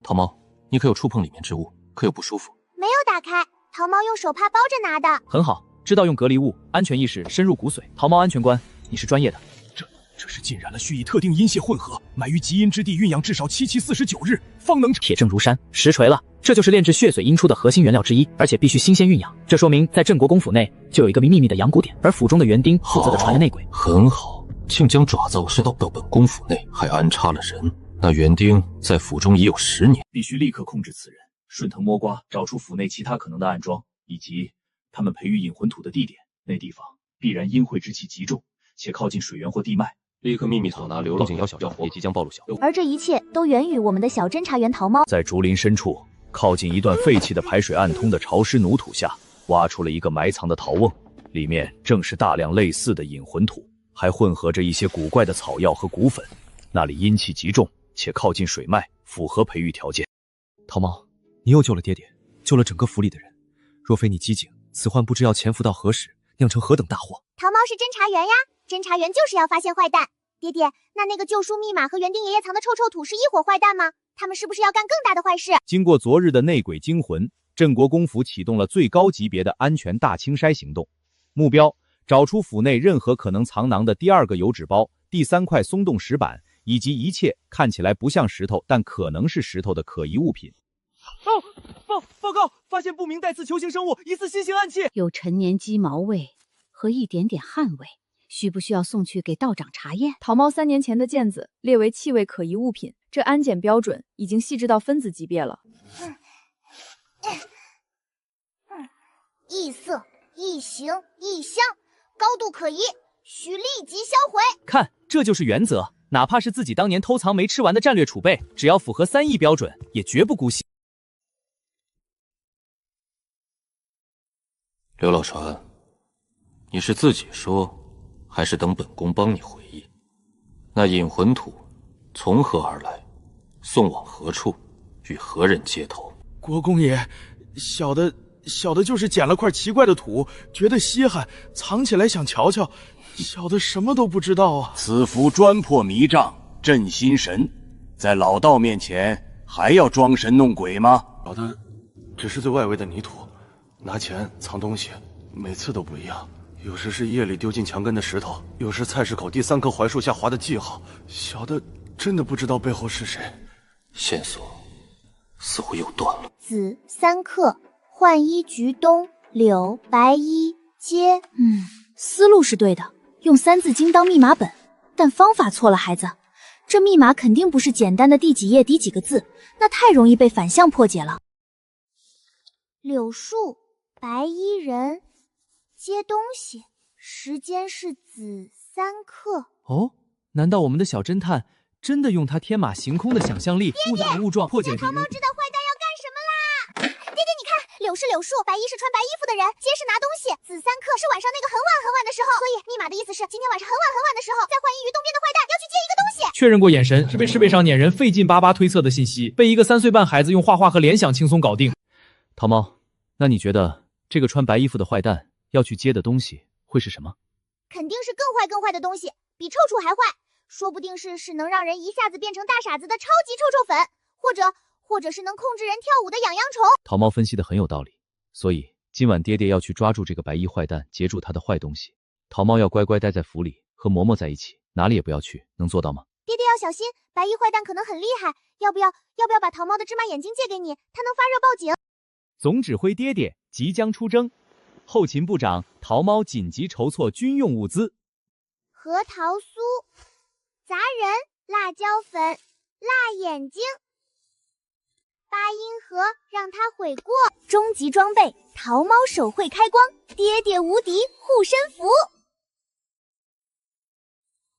桃猫，你可有触碰里面之物？可有不舒服？没有打开，桃猫用手帕包着拿的。很好，知道用隔离物，安全意识深入骨髓。桃猫安全官，你是专业的。这是浸染了蓄以特定阴血混合，埋于极阴之地，酝酿至少7期49日，方能铁证如山，实锤了。这就是炼制血髓阴出的核心原料之一，而且必须新鲜酝酿。这说明在镇国公府内就有一个秘密的阳谷点，而府中的园丁负责的传言内鬼。很好，竟将爪子伸到本宫府内，还安插了人。那园丁在府中已有10年，必须立刻控制此人，顺藤摸瓜，找出府内其他可能的暗桩，以及他们培育引魂土的地点。那地方必然阴晦之气极重，且靠近水源或地脉。立刻秘密讨拿流浪妖小账也即将暴露小。而这一切都源于我们的小侦查员桃猫。在竹林深处，靠近一段废弃的排水暗通的潮湿泥土下，挖出了一个埋藏的陶瓮，里面正是大量类似的引魂土，还混合着一些古怪的草药和骨粉。那里阴气极重，且靠近水脉，符合培育条件。桃猫，你又救了爹爹，救了整个府里的人。若非你机警，此患不知要潜伏到何时，酿成何等大祸。桃猫是侦查员呀，侦查员就是要发现坏蛋。爹爹，那个旧书密码和园丁爷爷藏的臭臭土是一伙坏蛋吗？他们是不是要干更大的坏事？经过昨日的内鬼惊魂，镇国公府启动了最高级别的安全大清筛行动，目标找出府内任何可能藏囊的第2个油纸包、第3块松动石板，以及一切看起来不像石头但可能是石头的可疑物品。报告，发现不明带刺球形生物，疑似新型暗器，有陈年鸡毛味和一点点汗味。需不需要送去给道长查验？桃猫3年前的剑子列为气味可疑物品，这安检标准已经细致到分子级别了。异色、异形、异香，高度可疑，需立即销毁。看，这就是原则，哪怕是自己当年偷藏没吃完的战略储备，只要符合3亿标准，也绝不姑息。刘老船，你是自己说，还是等本宫帮你回忆？那引魂土从何而来？送往何处？与何人接头？国公爷，小的就是捡了块奇怪的土，觉得稀罕，藏起来想瞧瞧。小的什么都不知道啊！此符专破迷障，镇心神，在老道面前还要装神弄鬼吗？小的只是最外围的泥土，拿钱藏东西，每次都不一样。有时是夜里丢进墙根的石头，有时菜市口第3棵槐树下划的记号。小的真的不知道背后是谁。线索似乎又断了。紫3克，浣衣菊东，柳白衣接。思路是对的，用3字经当密码本，但方法错了，孩子。这密码肯定不是简单的第几页第几个字，那太容易被反向破解了。柳树，白衣人，接东西，时间是紫3克。哦，难道我们的小侦探真的用他天马行空的想象力，误打误撞破解了？桃猫知道坏蛋要干什么啦！爹爹，你看，柳是柳树，白衣是穿白衣服的人，接是拿东西，紫3克是晚上那个很晚的时候。所以密码的意思是，今天晚上很晚的时候，在浣衣鱼东边的坏蛋要去接一个东西。确认过眼神，是被上撵人费劲巴巴推测的信息，被一个3岁半孩子用画画和联想轻松搞定。桃猫，那你觉得这个穿白衣服的坏蛋要去接的东西会是什么？肯定是更坏的东西，比臭处还坏，说不定是能让人一下子变成大傻子的超级臭臭粉，或者是能控制人跳舞的痒痒虫。桃猫分析的很有道理，所以今晚爹爹要去抓住这个白衣坏蛋，截住他的坏东西。桃猫要乖乖待在府里，和嬷嬷在一起，哪里也不要去，能做到吗？爹爹要小心，白衣坏蛋可能很厉害，要不要把桃猫的芝麻眼睛借给你？它能发热报警。总指挥爹爹即将出征，后勤部长桃猫紧急筹措军用物资：核桃酥、杂仁、辣椒粉、辣眼睛。八音盒让它悔过。终极装备桃猫手绘开光，爹爹无敌护身符。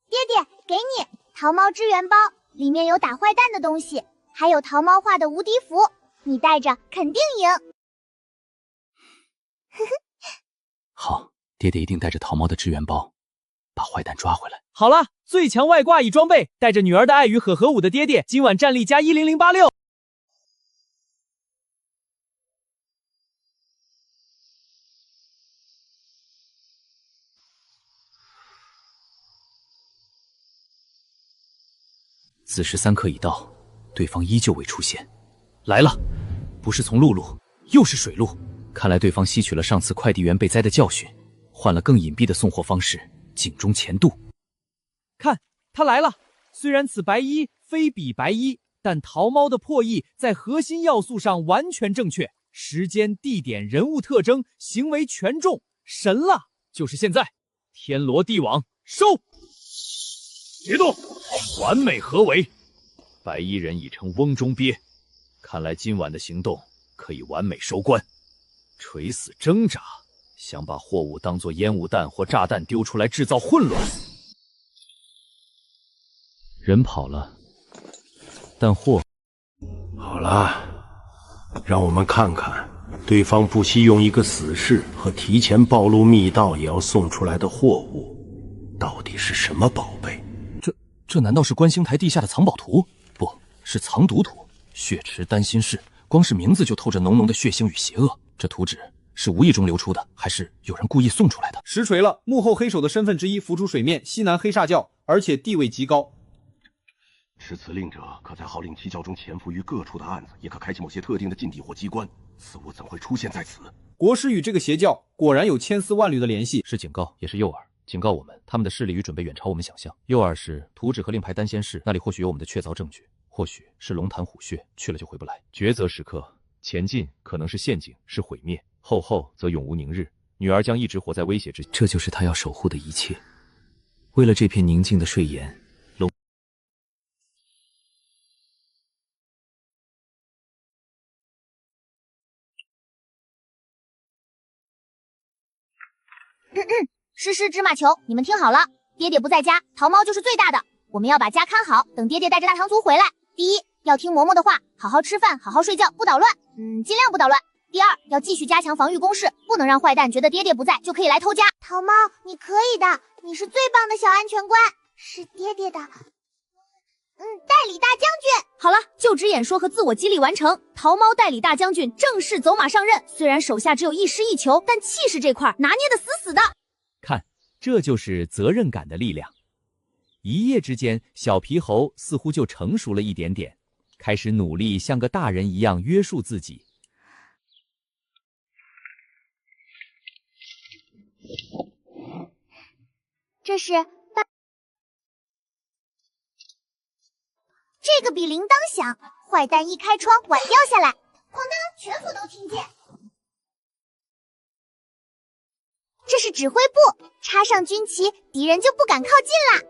爹爹，给你桃猫支援包，里面有打坏蛋的东西，还有桃猫画的无敌符，你带着肯定赢。好，爹爹一定带着桃猫的支援包，把坏蛋抓回来。好了，最强外挂已装备，带着女儿的爱与和舞的爹爹，今晚战力加10086。子时3刻已到，对方依旧未出现。来了，不是从陆路，又是水路。看来对方吸取了上次快递员被栽的教训，换了更隐蔽的送货方式，警钟前渡。看，他来了！虽然此白衣非彼白衣，但桃猫的破译在核心要素上完全正确，时间、地点、人物特征、行为全中，神了！就是现在，天罗地网，收！别动，完美合围。白衣人已成瓮中鳖，看来今晚的行动可以完美收官。垂死挣扎，想把货物当作烟雾弹或炸弹丢出来制造混乱。人跑了，但货……好了，让我们看看对方不惜用一个死士和提前暴露密道也要送出来的货物，到底是什么宝贝？这难道是观星台地下的藏宝图？不是藏毒图。血池丹心室，光是名字就透着浓浓的血腥与邪恶。这图纸是无意中流出的，还是有人故意送出来的？实锤了，幕后黑手的身份之一浮出水面，西南黑煞教，而且地位极高。持此令者，可在号令七教中潜伏于各处的案子，也可开启某些特定的禁地或机关。此物怎会出现在此？国师与这个邪教果然有千丝万缕的联系，是警告，也是诱饵。警告我们，他们的势力与准备远超我们想象。诱饵是图纸和令牌丹仙室，那里或许有我们的确凿证据，或许是龙潭虎穴，去了就回不来。抉择时刻，前进可能是陷阱，是毁灭；后则永无宁日。女儿将一直活在威胁之下，这就是他要守护的一切。为了这片宁静的睡颜，龙。诗诗芝麻球，你们听好了，爹爹不在家，桃猫就是最大的。我们要把家看好，等爹爹带着大堂族回来。第一，要听嬷嬷的话，好好吃饭，好好睡觉，不捣乱，尽量不捣乱。第二，要继续加强防御工事，不能让坏蛋觉得爹爹不在就可以来偷家。桃猫，你可以的，你是最棒的小安全官，是爹爹的。代理大将军。好了，就职演说和自我激励完成，桃猫代理大将军正式走马上任。虽然手下只有一师一球，但气势这块拿捏的死死的。看，这就是责任感的力量。一夜之间，小皮猴似乎就成熟了一点点，开始努力像个大人一样约束自己。这是这个比铃铛响，坏蛋一开窗，碗掉下来，哐当，全府都听见。这是指挥部，插上军旗，敌人就不敢靠近了。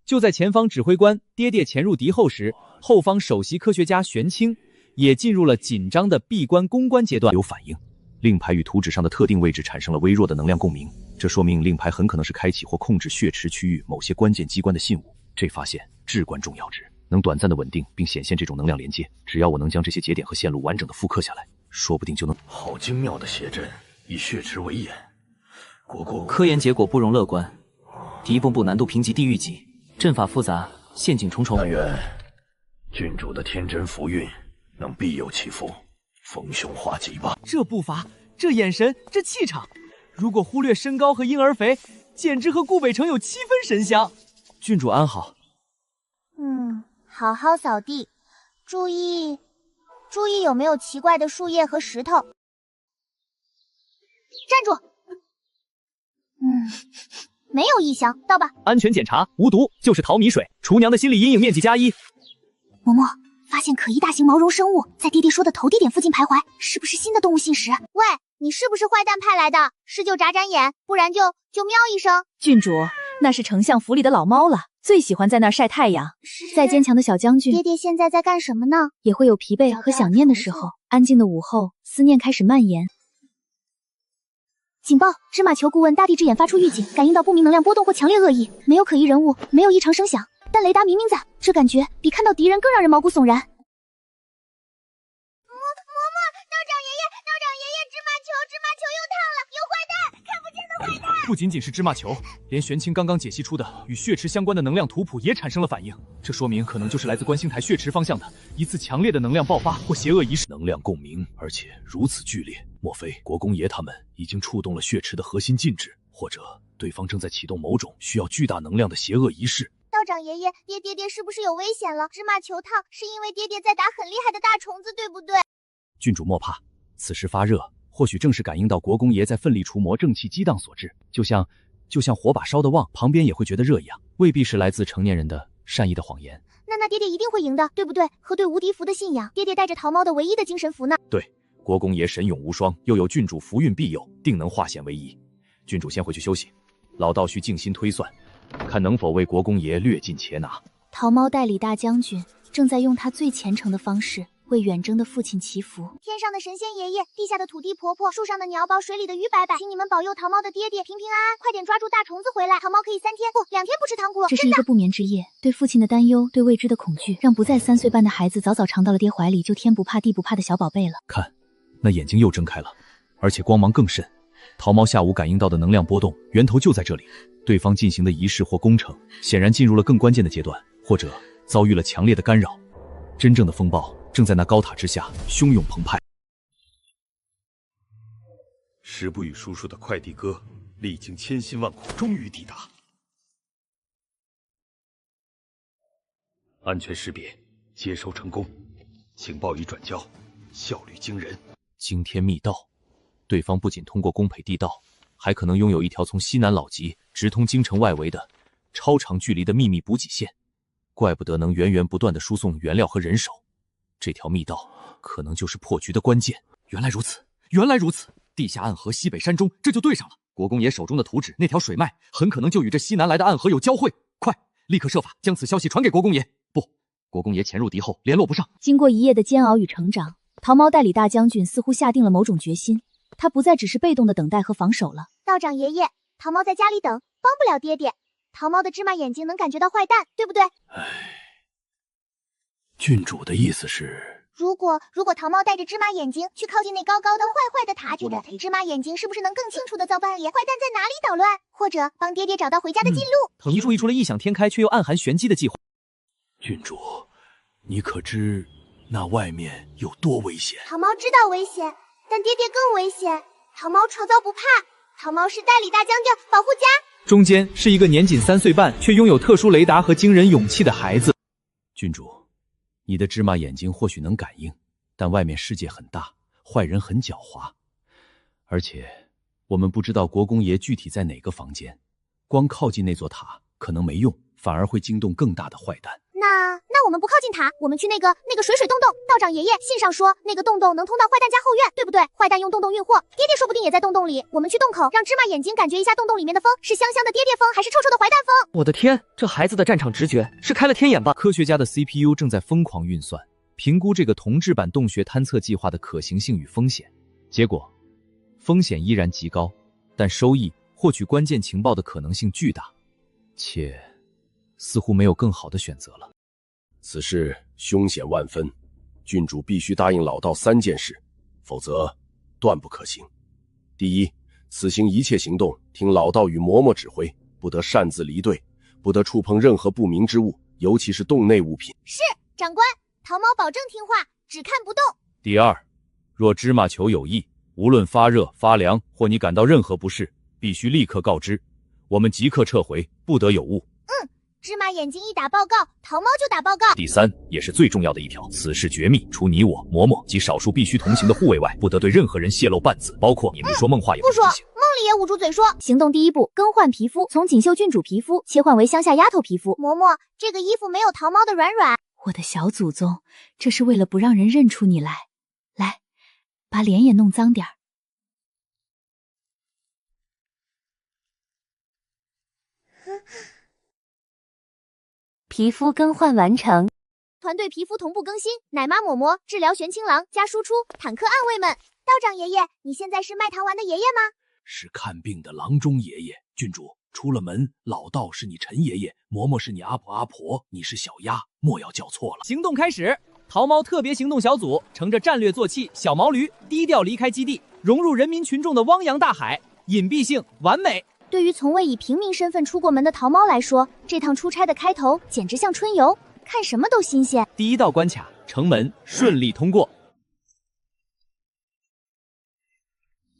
就在前方指挥官爹爹潜入敌后时，后方首席科学家玄清也进入了紧张的闭关攻关阶段。有反应，令牌与图纸上的特定位置产生了微弱的能量共鸣，这说明令牌很可能是开启或控制血池区域某些关键机关的信物。这发现至关重要之。能短暂的稳定并显现这种能量连接，只要我能将这些节点和线路完整的复刻下来，说不定就能……好精妙的写阵，以血池为眼。国公，科研结果不容乐观，敌风部难度评级地狱级，阵法复杂，陷阱重重。但愿郡主的天真福运能必有其福，逢凶化吉吧。这步伐，这眼神，这气场，如果忽略身高和婴儿肥，简直和顾北城有7分神香。郡主安好。好好扫地，注意有没有奇怪的树叶和石头。站住！没有异响，到吧。安全检查，无毒，就是淘米水。厨娘的心理阴影面积+1。嬷嬷，发现可疑大型毛绒生物在爹爹说的头地点附近徘徊，是不是新的动物信使？喂，你是不是坏蛋派来的？是就眨眨眼，不然就喵一声。郡主，那是丞相府里的老猫了，最喜欢在那儿晒太阳。再坚强的小将军，爹爹现在在干什么呢？也会有疲惫和想念的时候。安静的午后，思念开始蔓延。警报！芝麻球顾问大地之眼发出预警，感应到不明能量波动或强烈恶意，没有可疑人物，没有异常声响，但雷达明明在，这感觉比看到敌人更让人毛骨悚然。嬷嬷，道长爷爷，芝麻球又烫了，有坏蛋，看不见的坏蛋！不仅仅是芝麻球，连玄清刚刚解析出的与血池相关的能量图谱也产生了反应。这说明可能就是来自观星台血池方向的一次强烈的能量爆发或邪恶仪式。能量共鸣，而且如此剧烈，莫非国公爷他们已经触动了血池的核心禁制，或者对方正在启动某种需要巨大能量的邪恶仪式？道长爷爷，爹是不是有危险了？芝麻球烫是因为爹在打很厉害的大虫子，对不对？郡主莫怕，此时发热，或许正是感应到国公爷在奋力除魔，正气激荡所致。就像火把烧得旺，旁边也会觉得热一样，未必是来自成年人的善意的谎言。那爹一定会赢的，对不对？和对无敌符的信仰，爹带着桃猫的唯一的精神符呢。对，国公爷神勇无双，又有郡主福运庇佑，定能化险为夷。郡主先回去休息，老道需静心推算，看能否为国公爷略尽且拿。桃猫代理大将军正在用他最虔诚的方式为远征的父亲祈福。天上的神仙爷爷，地下的土地婆婆，树上的鸟宝，水里的鱼伯伯，请你们保佑桃猫的爹平平安安，快点抓住大虫子回来。桃猫可以2天不2天不吃糖果。这是一个不眠之夜，对父亲的担忧，对未知的恐惧，让不在3岁半的孩子早早尝到了爹怀里就天不怕地不怕的小宝贝了。看，那眼睛又睁开了，而且光芒更甚。桃猫下午感应到的能量波动源头就在这里，对方进行的仪式或工程显然进入了更关键的阶段，或者遭遇了强烈的干扰。真正的风暴正在那高塔之下汹涌澎湃。时不与叔叔的快递哥历经千辛万苦，终于抵达。安全识别，接收成功，情报已转交，效率惊人。惊天密道，对方不仅通过宫北地道，还可能拥有一条从西南老集直通京城外围的超长距离的秘密补给线，怪不得能源源不断的输送原料和人手。这条密道可能就是破局的关键。原来如此，原来如此！地下暗河西北山中，这就对上了。国公爷手中的图纸，那条水脉很可能就与这西南来的暗河有交汇。快，立刻设法将此消息传给国公爷。不，国公爷潜入敌后，联络不上。经过一夜的煎熬与成长，桃猫代理大将军似乎下定了某种决心，他不再只是被动的等待和防守了。道长爷爷，桃猫在家里等，帮不了爹。桃猫的芝麻眼睛能感觉到坏蛋，对不对？郡主的意思是，如果桃猫带着芝麻眼睛去靠近那高高的坏的塔点，芝麻眼睛是不是能更清楚的造办坏蛋在哪里捣乱，或者帮爹找到回家的近路？提出了异想天开却又暗含玄机的计划。郡主，你可知那外面有多危险？桃猫知道危险，但爹更危险。桃猫吵躁不怕，桃猫是代理大将军，保护家。中间是一个年仅3岁半却拥有特殊雷达和惊人勇气的孩子。郡主，你的芝麻眼睛或许能感应，但外面世界很大，坏人很狡猾，而且我们不知道国公爷具体在哪个房间，光靠近那座塔可能没用，反而会惊动更大的坏蛋。那我们不靠近塔，我们去那个水洞。道长爷爷信上说那个洞能通到坏蛋家后院，对不对？坏蛋用洞运货，爹说不定也在洞里。我们去洞口，让芝麻眼睛感觉一下洞里面的风是香香的爹风，还是臭臭的坏蛋风。我的天，这孩子的战场直觉是开了天眼吧？科学家的 CPU 正在疯狂运算，评估这个同质版洞穴探测计划的可行性与风险。结果，风险依然极高，但收益获取关键情报的可能性巨大，且似乎没有更好的选择了。此事凶险万分，郡主必须答应老道3件事，否则断不可行。第一，此行一切行动听老道与嬷嬷指挥，不得擅自离队，不得触碰任何不明之物，尤其是洞内物品。是，长官，桃猫保证听话，只看不动。第二，若芝麻球有异，无论发热、发凉或你感到任何不适，必须立刻告知，我们即刻撤回，不得有误。芝麻眼睛一打报告，桃猫就打报告。第三，也是最重要的一条，此事绝密，除你我、嬷嬷及少数必须同行的护卫外，不得对任何人泄露半字，包括你不说梦话也不说，梦里也捂住嘴说。行动第一步，更换皮肤，从锦绣郡主皮肤切换为乡下丫头皮肤。嬷嬷，这个衣服没有桃猫的软。我的小祖宗，这是为了不让人认出你来。来，把脸也弄脏点儿。皮肤更换完成，团队皮肤同步更新，奶妈抹膜治疗玄清郎加输出坦克暗卫们。道长爷爷，你现在是卖糖丸的爷爷吗？是看病的郎中爷爷。郡主，出了门，老道是你陈爷爷，嬷嬷是你阿婆，你是小鸭，莫要叫错了。行动开始，桃猫特别行动小组乘着战略坐骑小毛驴，低调离开基地，融入人民群众的汪洋大海，隐蔽性完美。对于从未以平民身份出过门的桃猫来说，这趟出差的开头简直像春游，看什么都新鲜。第一道关卡，城门顺利通过，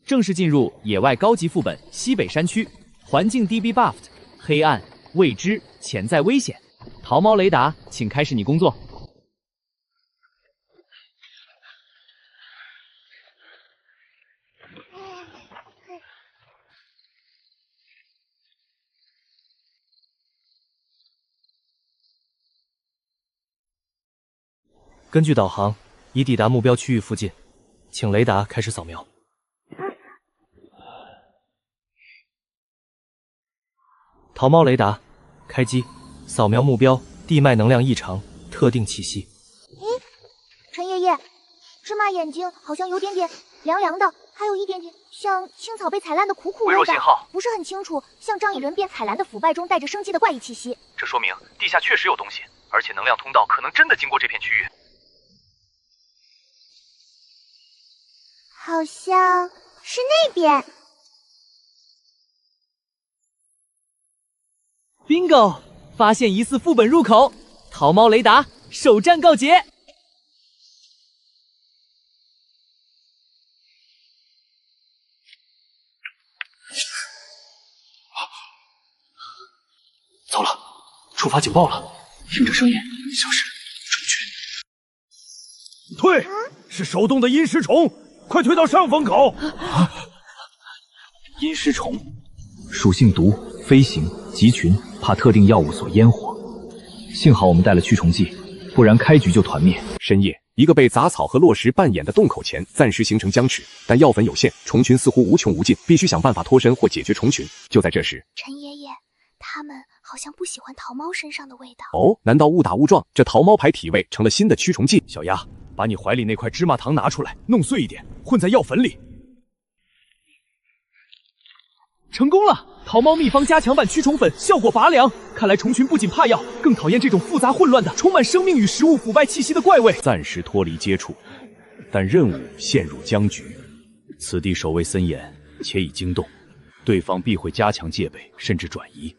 正式进入野外高级副本西北山区，环境 DB buffed， 黑暗、未知、潜在危险。桃猫雷达，请开始你工作。根据导航，已抵达目标区域附近，请雷达开始扫描。桃猫雷达开机，扫描目标，地脉能量异常，特定气息。咦，陈爷爷，芝麻眼睛好像有点点凉凉的，还有一点点像青草被踩烂的苦苦味道，不是很清楚，像张以伦变彩兰的腐败中带着生机的怪异气息。这说明地下确实有东西，而且能量通道可能真的经过这片区域。好像是那边。Bingo！ 发现疑似副本入口，桃猫雷达首战告捷。糟了，触发警报了！听着声音，像是虫群。退！是手动的阴尸虫，快退到上风口！阴尸虫，属性毒，飞行，集群，怕特定药物所烟火。幸好我们带了驱虫剂，不然开局就团灭。深夜，一个被杂草和落石扮演的洞口前暂时形成僵持，但药粉有限，虫群似乎无穷无尽，必须想办法脱身或解决虫群。就在这时，陈爷爷，他们好像不喜欢桃猫身上的味道。哦，难道误打误撞，这桃猫牌体味成了新的驱虫剂？小鸭，把你怀里那块芝麻糖拿出来，弄碎一点，混在药粉里。成功了！桃猫秘方加强版驱虫粉效果拔凉，看来虫群不仅怕药，更讨厌这种复杂混乱的、充满生命与食物腐败气息的怪味。暂时脱离接触，但任务陷入僵局。此地守卫森严，且已惊动，对方必会加强戒备，甚至转移。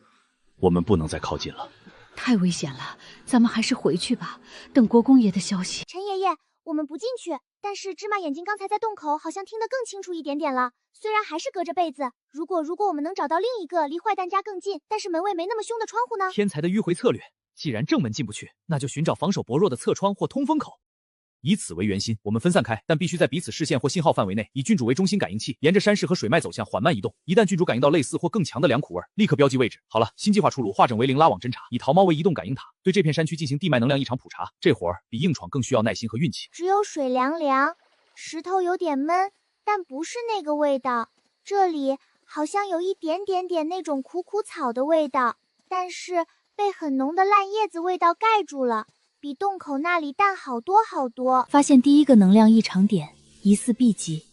我们不能再靠近了。太危险了，咱们还是回去吧，等国公爷的消息。陈爷爷，我们不进去，但是芝麻眼睛刚才在洞口好像听得更清楚一点点了。虽然还是隔着被子，如果我们能找到另一个离坏蛋家更近，但是门卫没那么凶的窗户呢？天才的迂回策略，既然正门进不去，那就寻找防守薄弱的侧窗或通风口。以此为圆心，我们分散开，但必须在彼此视线或信号范围内，以郡主为中心感应器，沿着山势和水脉走向，缓慢移动。一旦郡主感应到类似或更强的凉苦味，立刻标记位置。好了，新计划出炉，化整为零，拉网侦查，以桃猫为移动感应塔，对这片山区进行地脉能量异常普查。这活儿比硬闯更需要耐心和运气。只有水凉凉，石头有点闷，但不是那个味道。这里好像有一点点那种苦苦草的味道，但是被很浓的烂叶子味道盖住了。比洞口那里淡好多好多。发现第一个能量异常点，疑似 B 级。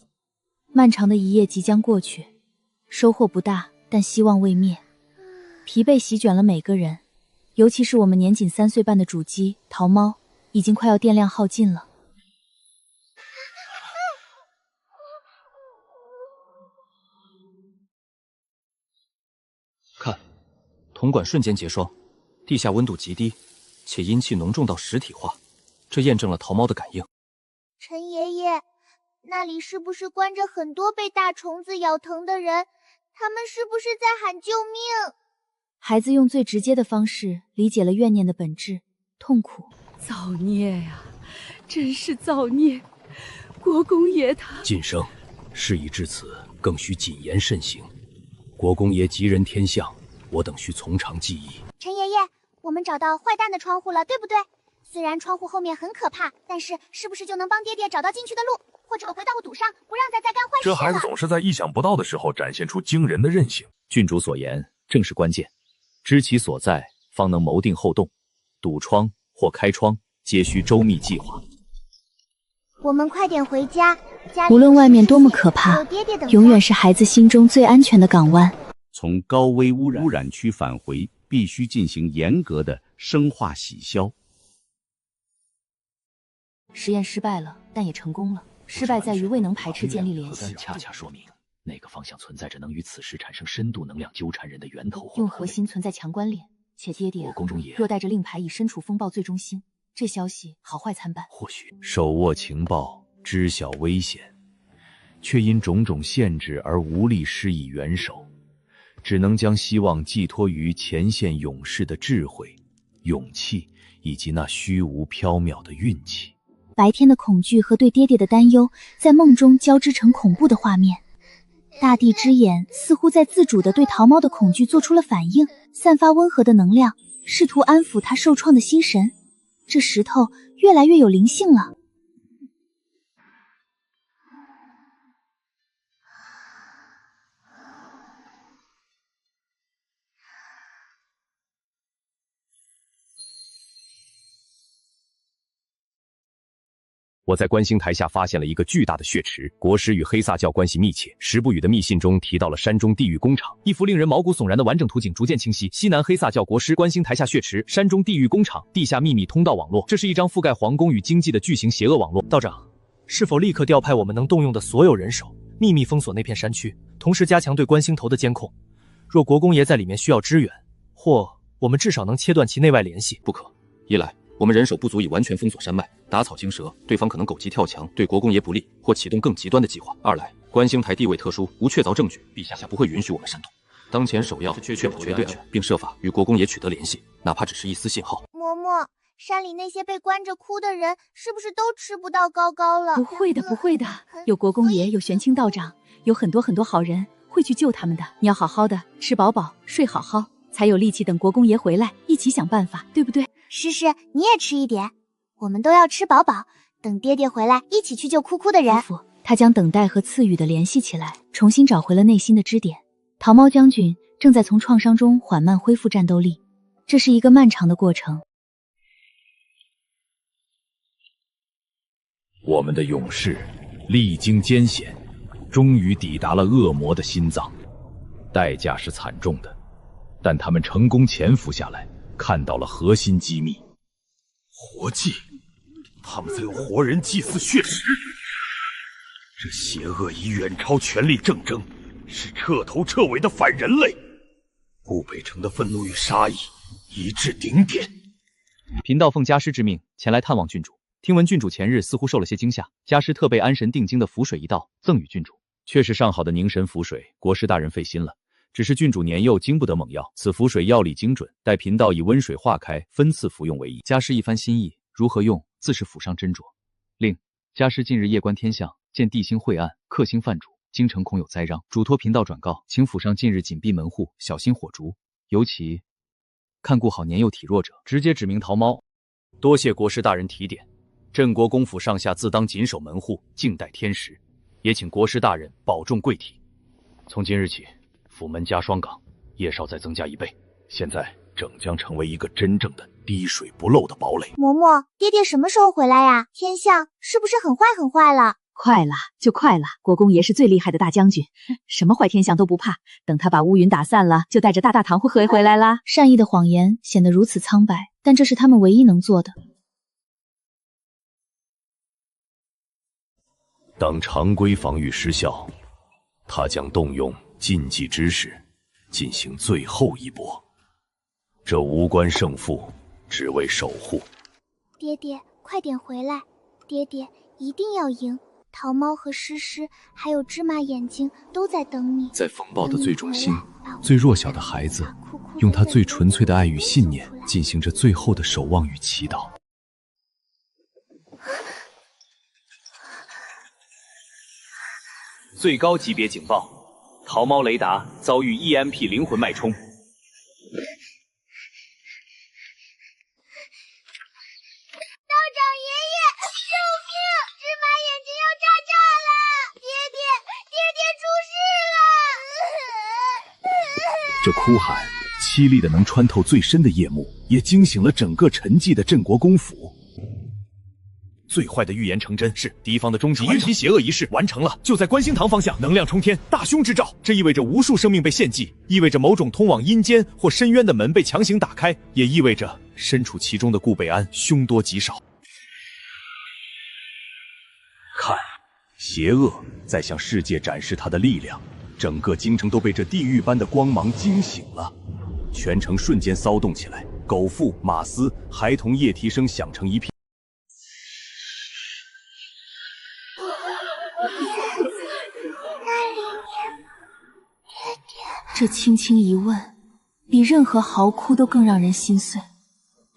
漫长的一夜即将过去，收获不大，但希望未灭。疲惫席卷了每个人，尤其是我们年仅3岁半的主机桃猫，已经快要电量耗尽了。看，铜管瞬间结霜，地下温度极低。且阴气浓重到实体化，这验证了桃猫的感应。陈爷爷，那里是不是关着很多被大虫子咬疼的人？他们是不是在喊救命？孩子用最直接的方式理解了怨念的本质，痛苦。造孽呀，真是造孽！国公爷他……晋升，事已至此，更需谨言慎行。国公爷吉人天相，我等需从长计议。陈爷爷，我们找到坏蛋的窗户了，对不对？虽然窗户后面很可怕，但是是不是就能帮爹爹找到进去的路，或者回到堵上，不让再干坏事了？这孩子总是在意想不到的时候展现出惊人的韧性。郡主所言正是关键，知其所在，方能谋定后动。堵窗或开窗，皆需周密计划。我们快点回家。无论外面多么可怕，永远是孩子心中最安全的港湾。从高危污染区返回，必须进行严格的生化洗消。实验失败了，但也成功了。失败在于未能排斥建立联系。恰恰说明那个方向存在着能与此时产生深度能量纠缠人的源头。用核心存在强关联，且爹爹宫中也若带着令牌已身处风暴最中心，这消息好坏参半。或许手握情报，知晓危险，却因种种限制而无力施以援手，只能将希望寄托于前线勇士的智慧、勇气以及那虚无缥缈的运气。白天的恐惧和对爹爹的担忧在梦中交织成恐怖的画面。大地之眼似乎在自主地对桃猫的恐惧做出了反应，散发温和的能量，试图安抚他受创的心神。这石头越来越有灵性了。我在观星台下发现了一个巨大的血池，国师与黑萨教关系密切。时不语的密信中提到了山中地狱工厂，一幅令人毛骨悚然的完整图景逐渐清晰。西南黑萨教国师观星台下血池，山中地狱工厂，地下秘密通道网络。这是一张覆盖皇宫与经济的巨型邪恶网络。道长，是否立刻调派我们能动用的所有人手，秘密封锁那片山区，同时加强对观星头的监控？若国公爷在里面需要支援，或我们至少能切断其内外联系。不可，一来我们人手不足以完全封锁山脉，打草惊蛇，对方可能狗急跳墙，对国公爷不利，或启动更极端的计划。二来，观星台地位特殊，无确凿证据，陛下不会允许我们煽动。当前首要是确保绝对安全，并设法与国公爷取得联系，哪怕只是一丝信号。嬷嬷，山里那些被关着哭的人，是不是都吃不到糕糕了？不会的，不会的，有国公爷，有玄清道长，有很多好人会去救他们的。你要好好的吃饱饱，睡好好，才有力气等国公爷回来，一起想办法，对不对？诗诗，你也吃一点，我们都要吃饱饱，等爹爹回来一起去救哭哭的人。他将等待和赐予的联系起来，重新找回了内心的支点。桃猫将军正在从创伤中缓慢恢复战斗力，这是一个漫长的过程。我们的勇士历经艰险，终于抵达了恶魔的心脏，代价是惨重的，但他们成功潜伏下来，看到了核心机密。活祭，他们在用活人祭祀血池，这邪恶已远超权力政争，是彻头彻尾的反人类。顾北城的愤怒与杀意已至顶点。贫道奉家师之命前来探望郡主，听闻郡主前日似乎受了些惊吓，家师特备安神定经的符水一道赠与郡主。确是上好的凝神符水，国师大人费心了。只是郡主年幼，经不得猛药，此符水药力精准，待贫道以温水化开，分次服用为宜。家师一番心意，如何用，自是府上斟酌。另，家师近日夜观天象，见地星晦暗，克星犯主，京城恐有灾殃，嘱托贫道转告，请府上近日紧闭门户，小心火烛，尤其看顾好年幼体弱者。直接指明桃猫。多谢国师大人提点，镇国公府上下自当谨守门户，静待天时。也请国师大人保重贵体。从今日起，府门加双岗，夜哨再增加1倍，现在整将成为一个真正的滴水不漏的堡垒。嬷嬷，爹爹什么时候回来呀？天象是不是很坏了？快了就快了，国公爷是最厉害的大将军，什么坏天象都不怕。等他把乌云打散了，就带着大唐会回来啦。善意的谎言显得如此苍白，但这是他们唯一能做的。当常规防御失效，他将动用禁忌之势进行最后一搏。这无关胜负，只为守护。爹爹，快点回来！爹爹一定要赢！桃猫和诗诗还有芝麻眼睛都在等你。在风暴的最中心，最弱小的孩子，用他最纯粹的爱与信念，进行着最后的守望与祈祷。最高级别警报，桃猫雷达遭遇 EMP 灵魂脉冲。道长爷爷，救命！芝麻眼睛要炸了！爹爹出事了！这哭喊凄厉的能穿透最深的夜幕，也惊醒了整个沉寂的镇国公府。最坏的预言成真，是敌方的终极传奇邪恶仪式完成了，就在观星堂方向，能量冲天，大凶之兆。这意味着无数生命被献祭，意味着某种通往阴间或深渊的门被强行打开，也意味着身处其中的顾北安凶多吉少。看，邪恶在向世界展示他的力量，整个京城都被这地狱般的光芒惊醒了，全城瞬间骚动起来，狗腹、马嘶、孩童液啼声响成一片。这轻轻一问，比任何嚎哭都更让人心碎。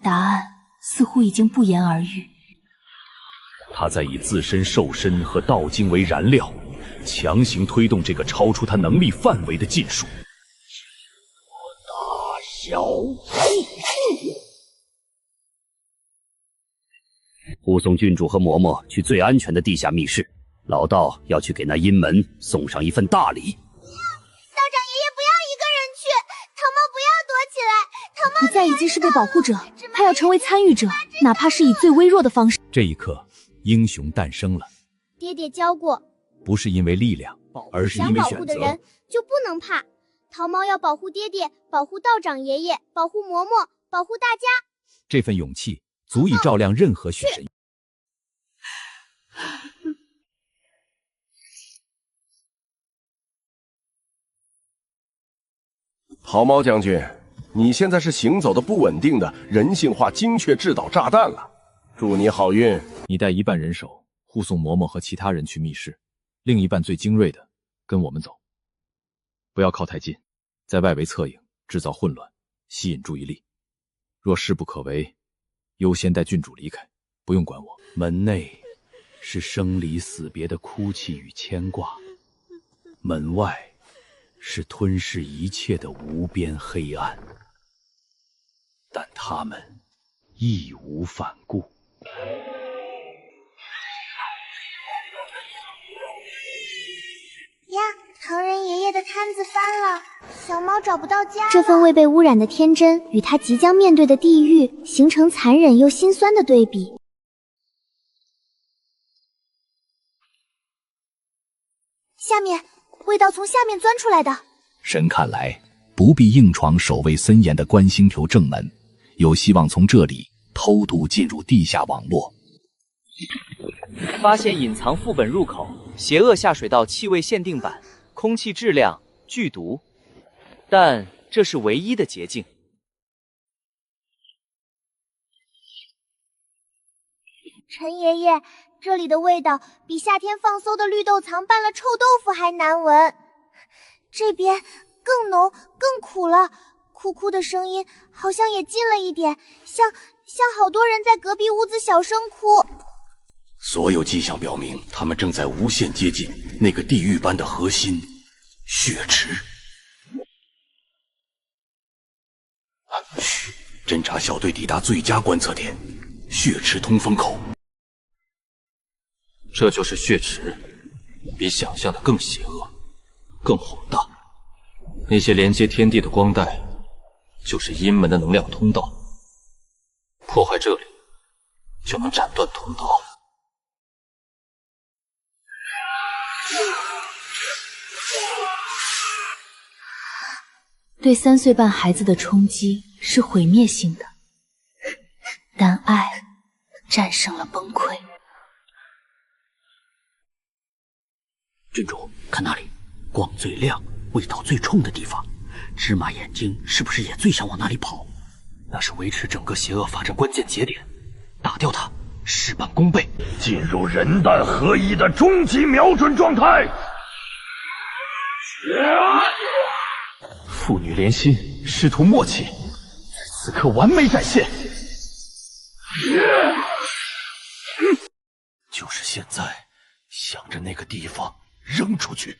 答案似乎已经不言而喻。他在以自身兽身和道经为燃料，强行推动这个超出他能力范围的禁术。大小护送郡主和嬷嬷去最安全的地下密室，老道要去给那阴门送上一份大礼。道长爷爷不要一个人去，桃猫不要躲起来，桃猫不再已经是被保护者，他要成为参与者，哪怕是以最微弱的方式。这一刻，英雄诞生了。爹爹教过，不是因为力量，而是因为想保选择。护的人就不能怕。桃猫要保护爹爹，保护道长爷爷，保护嬷嬷，保护大家。这份勇气足以照亮任何血神。桃猫将军，你现在是行走的不稳定的人性化精确制导炸弹了，祝你好运。你带一半人手护送嬷嬷和其他人去密室，另一半最精锐的跟我们走。不要靠太近，在外围侧影，制造混乱，吸引注意力。若势不可为，优先带郡主离开，不用管我。门内是生离死别的哭泣与牵挂，门外是吞噬一切的无边黑暗，但他们义无反顾。呀，唐人爷爷的摊子翻了，小猫找不到家了。这份未被污染的天真与他即将面对的地狱形成残忍又心酸的对比。下面，味道从下面钻出来的。神看来不必硬闯守卫森严的观星球正门，有希望从这里偷渡进入地下网络。发现隐藏副本入口，邪恶下水道气味限定版，空气质量剧毒，但这是唯一的捷径。陈爷爷，这里的味道比夏天放馊的绿豆藏拌了臭豆腐还难闻，这边更浓更苦了，哭哭的声音好像也近了一点，像好多人在隔壁屋子小声哭。所有迹象表明，他们正在无限接近那个地狱般的核心——血池。嘘，侦察小队抵达最佳观测点——血池通风口。这就是血池，比想象的更邪恶，更宏大。那些连接天地的光带，就是阴门的能量通道。破坏这里，就能斩断通道。对3岁半孩子的冲击是毁灭性的，但爱战胜了崩溃。郡主，看那里，光最亮、味道最冲的地方，芝麻眼睛是不是也最想往那里跑？那是维持整个邪恶发展关键节点，打掉它，事半功倍。进入人蛋合一的终极瞄准状态。父女连心，师徒默契，在此刻完美展现。就是现在，想着那个地方扔出去。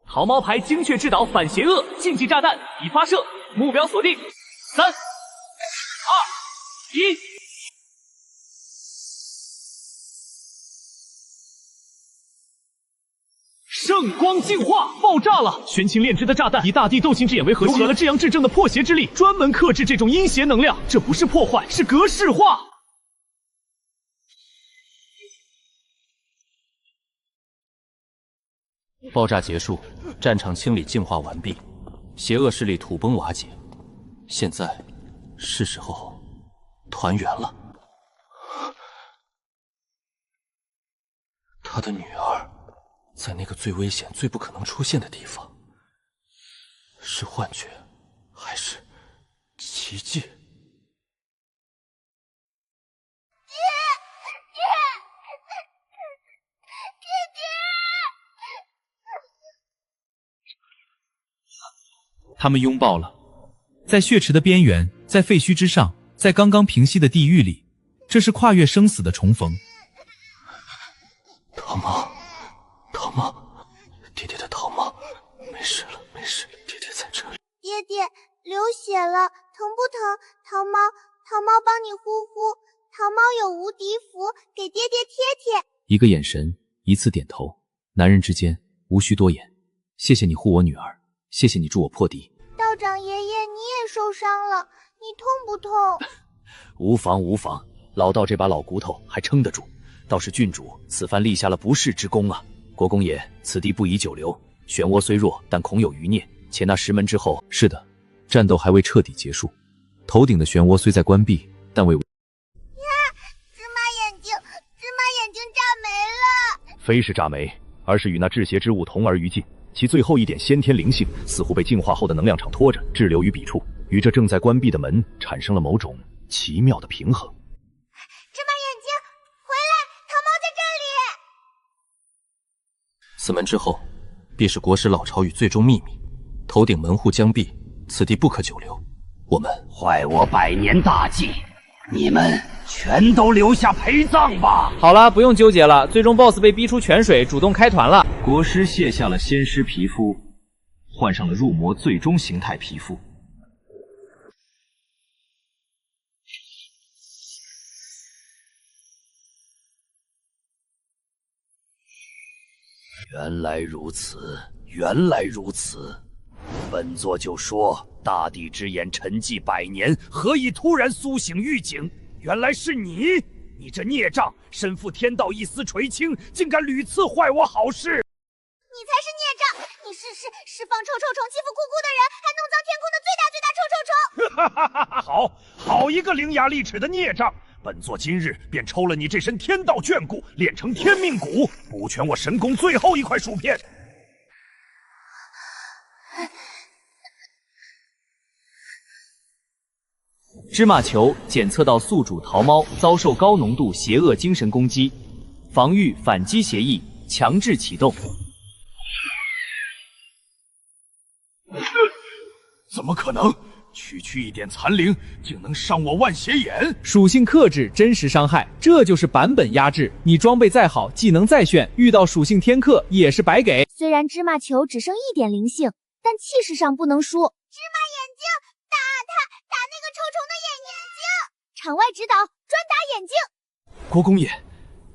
桃猫牌精确制导反邪恶竞技炸弹已发射，目标锁定，3、2、1。圣光净化爆炸了！玄清炼制的炸弹以大地斗心之眼为核心，融合了至阳至正的破邪之力，专门克制这种阴邪能量。这不是破坏，是格式化。爆炸结束，战场清理净化完毕，邪恶势力土崩瓦解。现在是时候团圆了。他的女儿在那个最危险、最不可能出现的地方，是幻觉，还是奇迹？他们拥抱了，在血池的边缘，在废墟之上，在刚刚平息的地狱里，这是跨越生死的重逢。桃毛，桃毛，爹爹的桃毛，没事了，没事了，爹爹在这里。爹爹，流血了，疼不疼？桃毛，桃毛帮你呼呼。桃毛有无敌符，给爹爹贴贴。一个眼神，一次点头，男人之间无需多言。谢谢你护我女儿，谢谢你助我破敌。道长爷爷，你也受伤了，你痛不痛？无妨无妨，老道这把老骨头还撑得住。倒是郡主此番立下了不世之功啊！国公爷，此地不宜久留，漩涡虽弱，但恐有余孽。且那石门之后，是的，战斗还未彻底结束。头顶的漩涡虽在关闭，但未。呀，芝麻眼睛炸没了！非是炸没，而是与那制邪之物同而于尽。其最后一点先天灵性，似乎被净化后的能量场拖着，滞留于彼处，与这正在关闭的门产生了某种奇妙的平衡。芝麻眼睛，回来，桃毛在这里。此门之后，必是国师老巢与最终秘密。头顶门户将闭，此地不可久留。我们坏我百年大计，你们全都留下陪葬吧。好了，不用纠结了，最终 BOSS 被逼出泉水，主动开团了。国师卸下了仙师皮肤，换上了入魔最终形态皮肤。原来如此，原来如此。本座就说，大地之眼沉寂100年，何以突然苏醒预警？原来是你！你这孽障，身负天道一丝垂青，竟敢屡次坏我好事！你才是孽障！你是放臭臭虫欺负姑姑的人，还弄脏天空的最大臭臭虫！好一个伶牙俐齿的孽障！本座今日便抽了你这身天道眷顾，炼成天命骨，补全我神功最后一块薯片。芝麻球检测到宿主桃猫遭受高浓度邪恶精神攻击，防御反击协议强制启动。怎么可能？区一点残灵，竟能伤我万邪眼？属性克制，真实伤害，这就是版本压制。你装备再好，技能再炫，遇到属性天克也是白给。虽然芝麻球只剩1点灵性，但气势上不能输。芝麻眼睛，打那个臭虫的眼睛！场外指导，专打眼睛。国公爷，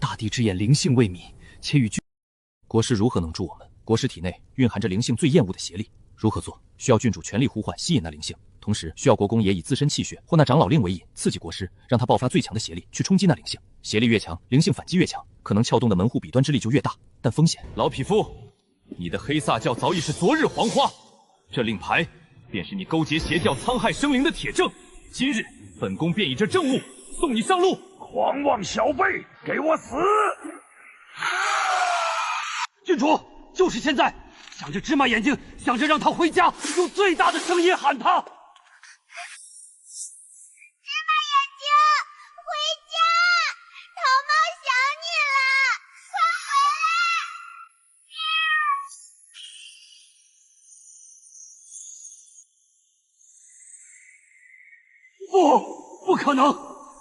大地之眼灵性未泯，且与国师如何能助我们？国师体内蕴含着灵性最厌恶的邪力，如何做？需要郡主全力呼唤吸引那灵性，同时需要国公爷以自身气血或那长老令为引，刺激国师，让他爆发最强的邪力去冲击那灵性。邪力越强，灵性反击越强，可能撬动的门户彼端之力就越大，但风险……老匹夫，你的黑撒教早已是昨日黄花，这令牌便是你勾结邪教残害生灵的铁证。今日本宫便以这证物送你上路。狂妄小辈，给我死！郡主，就是现在！想着芝麻眼睛，想着让他回家，用最大的声音喊他。芝麻眼睛，回家！桃猫想你了，快回来！不可能！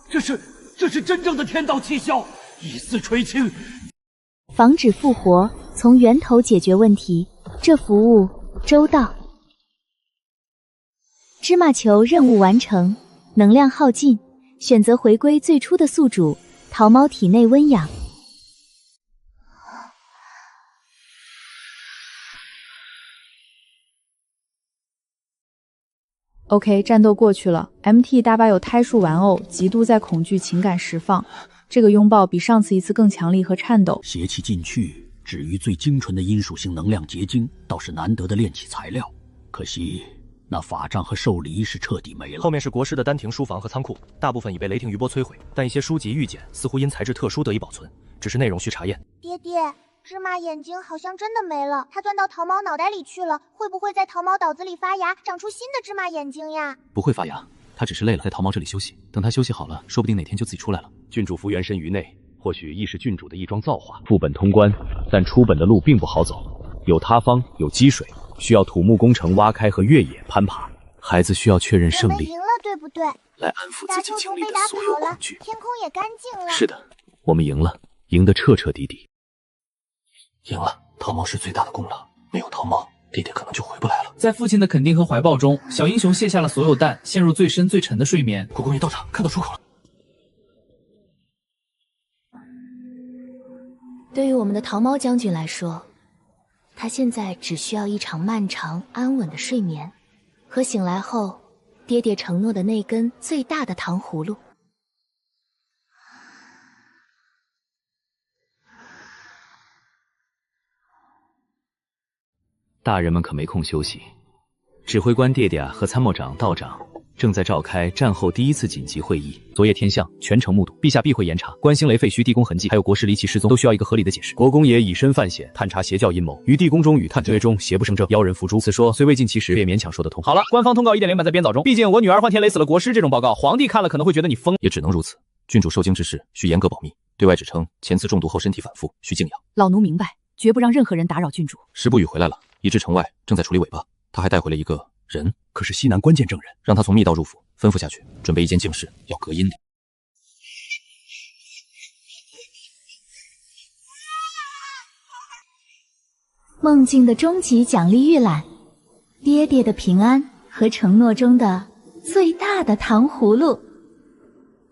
这是真正的天道气消，一丝垂青。防止复活，从源头解决问题，这服务周到。芝麻球任务完成，能量耗尽，选择回归最初的宿主，桃猫体内温养。OK， 战斗过去了。MT 大巴有胎数玩偶，极度在恐惧情感释放。这个拥抱比上次一次更强力和颤抖。邪气尽去，至于最精纯的阴属性能量结晶，倒是难得的炼器材料。可惜那法杖和兽梨是彻底没了。后面是国师的丹庭书房和仓库，大部分已被雷霆余波摧毁，但一些书籍玉简似乎因材质特殊得以保存，只是内容需查验。爹爹，芝麻眼睛好像真的没了，它钻到桃猫脑袋里去了，会不会在桃猫脑子里发芽，长出新的芝麻眼睛呀？不会发芽，它只是累了，在桃猫这里休息。等它休息好了，说不定哪天就自己出来了。郡主服元神于内，或许亦是郡主的一桩造化。副本通关，但出本的路并不好走，有塌方，有积水，需要土木工程挖开和越野攀爬。孩子需要确认胜利，我们赢了，对不对？来安抚自己经历的所有恐惧。天空也干净了。是的，我们赢了，赢得彻彻底底。赢了，桃猫是最大的功劳，没有桃猫，爹爹可能就回不来了。在父亲的肯定和怀抱中，小英雄卸下了所有蛋，陷入最深最沉的睡眠。国公爷到场，看到出口了。对于我们的桃猫将军来说，他现在只需要一场漫长安稳的睡眠，和醒来后爹爹承诺的那根最大的糖葫芦。大人们可没空休息，指挥官爹爹和参谋长道长正在召开战后第一次紧急会议。昨夜天象，全程目睹，陛下必会严查关星雷废墟、地宫痕迹，还有国师离奇失踪，都需要一个合理的解释。国公爷以身犯险，探查邪教阴谋，于地宫中与探追中邪不胜正，妖人伏诛。此说虽未尽其实，也勉强说得通。好了，官方通告1.0版在编早中，毕竟我女儿换天雷死了国师这种报告，皇帝看了可能会觉得你疯。也只能如此。郡主受惊之事需严格保密，对外只称前次中毒后身体反复，需静养。老奴明白，绝不让任何人打扰郡主。时不语回来了，移至城外，正在处理尾巴。他还带回了一个人，可是西南关键证人，让他从密道入府，吩咐下去，准备一间静室，要隔音的。梦境的终极奖励预览，爹爹的平安和承诺中的最大的糖葫芦。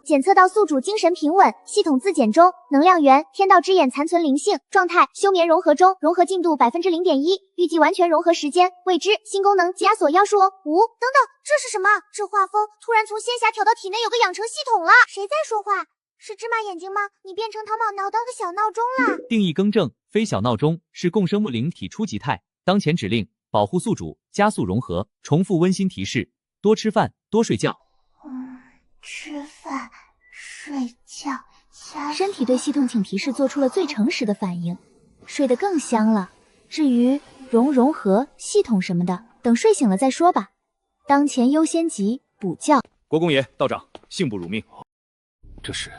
检测到宿主精神平稳，系统自检中，能量源天道之眼残存灵性状态，休眠融合中，融合进度0.1%，预计完全融合时间未知，新功能枷锁要素5。等等，这是什么？这画风突然从仙侠挑到体内有个养成系统了。谁在说话？是芝麻眼睛吗？你变成淘宝脑当个小闹钟啦？定义更正，非小闹钟，是共生物灵体初级态。当前指令：保护宿主，加速融合。重复温馨提示：多吃饭，多睡觉。吃饭、睡觉，身体对系统请提示做出了最诚实的反应，睡得更香了。至于融合系统什么的，等睡醒了再说吧。当前优先级补觉。国公爷、道长，幸不辱命。这是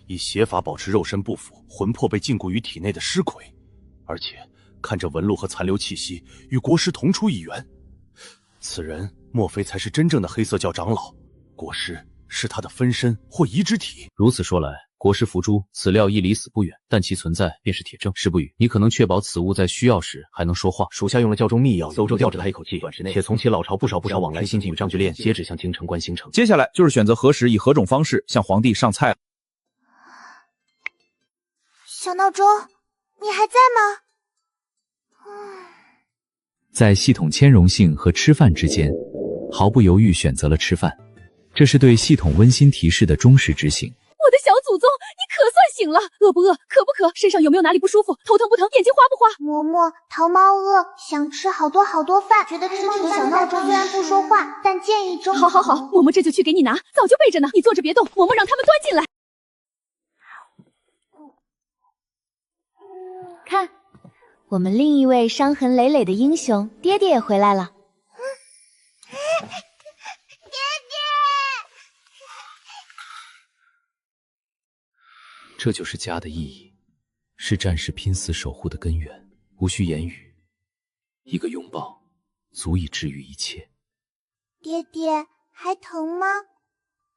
以邪法保持肉身不腐，魂魄被禁锢于体内的尸鬼，而且看这纹路和残留气息，与国师同出一源。此人莫非才是真正的黑色教长老？国师是他的分身或移植体。如此说来，国师伏诛，此料亦离死不远，但其存在便是铁证。时不语，你可能确保此物在需要时还能说话。属下用了教中密药，邹州吊着他一口气，短时内且从其老巢不少往来新进与张局练，皆指向京城关星城。接下来就是选择何时以何种方式向皇帝上菜了。小闹钟，你还在吗？在系统兼容性和吃饭之间，毫不犹豫选择了吃饭。这是对系统温馨提示的忠实执行。我的小祖宗，你可算醒了！饿不饿？渴不渴？身上有没有哪里不舒服？头疼不疼？眼睛花不花？嬷嬷，桃猫饿，想吃好多饭，觉得吃挺小闹钟虽然不说话，但建议中。好，嬷嬷这就去给你拿，早就备着呢。你坐着别动，嬷嬷让他们端进来。看，我们另一位伤痕累累的英雄爹爹也回来了。这就是家的意义，是战士拼死守护的根源，无需言语，一个拥抱足以治愈一切。爹爹还疼吗？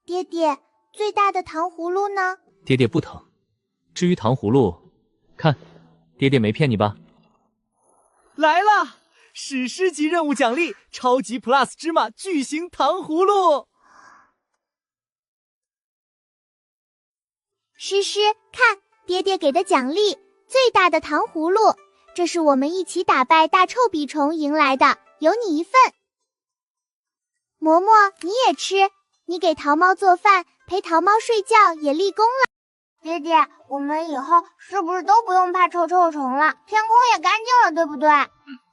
爹爹，最大的糖葫芦呢？爹爹不疼。至于糖葫芦，看，爹爹没骗你吧？来了，史诗级任务奖励，超级 Plus 芝麻巨型糖葫芦。诗诗，看，爹爹给的奖励，最大的糖葫芦，这是我们一起打败大臭鄙虫赢来的，有你一份。嬷嬷，你也吃，你给桃猫做饭，陪桃猫睡觉也立功了。爹爹，我们以后是不是都不用怕臭虫了？天空也干净了，对不对？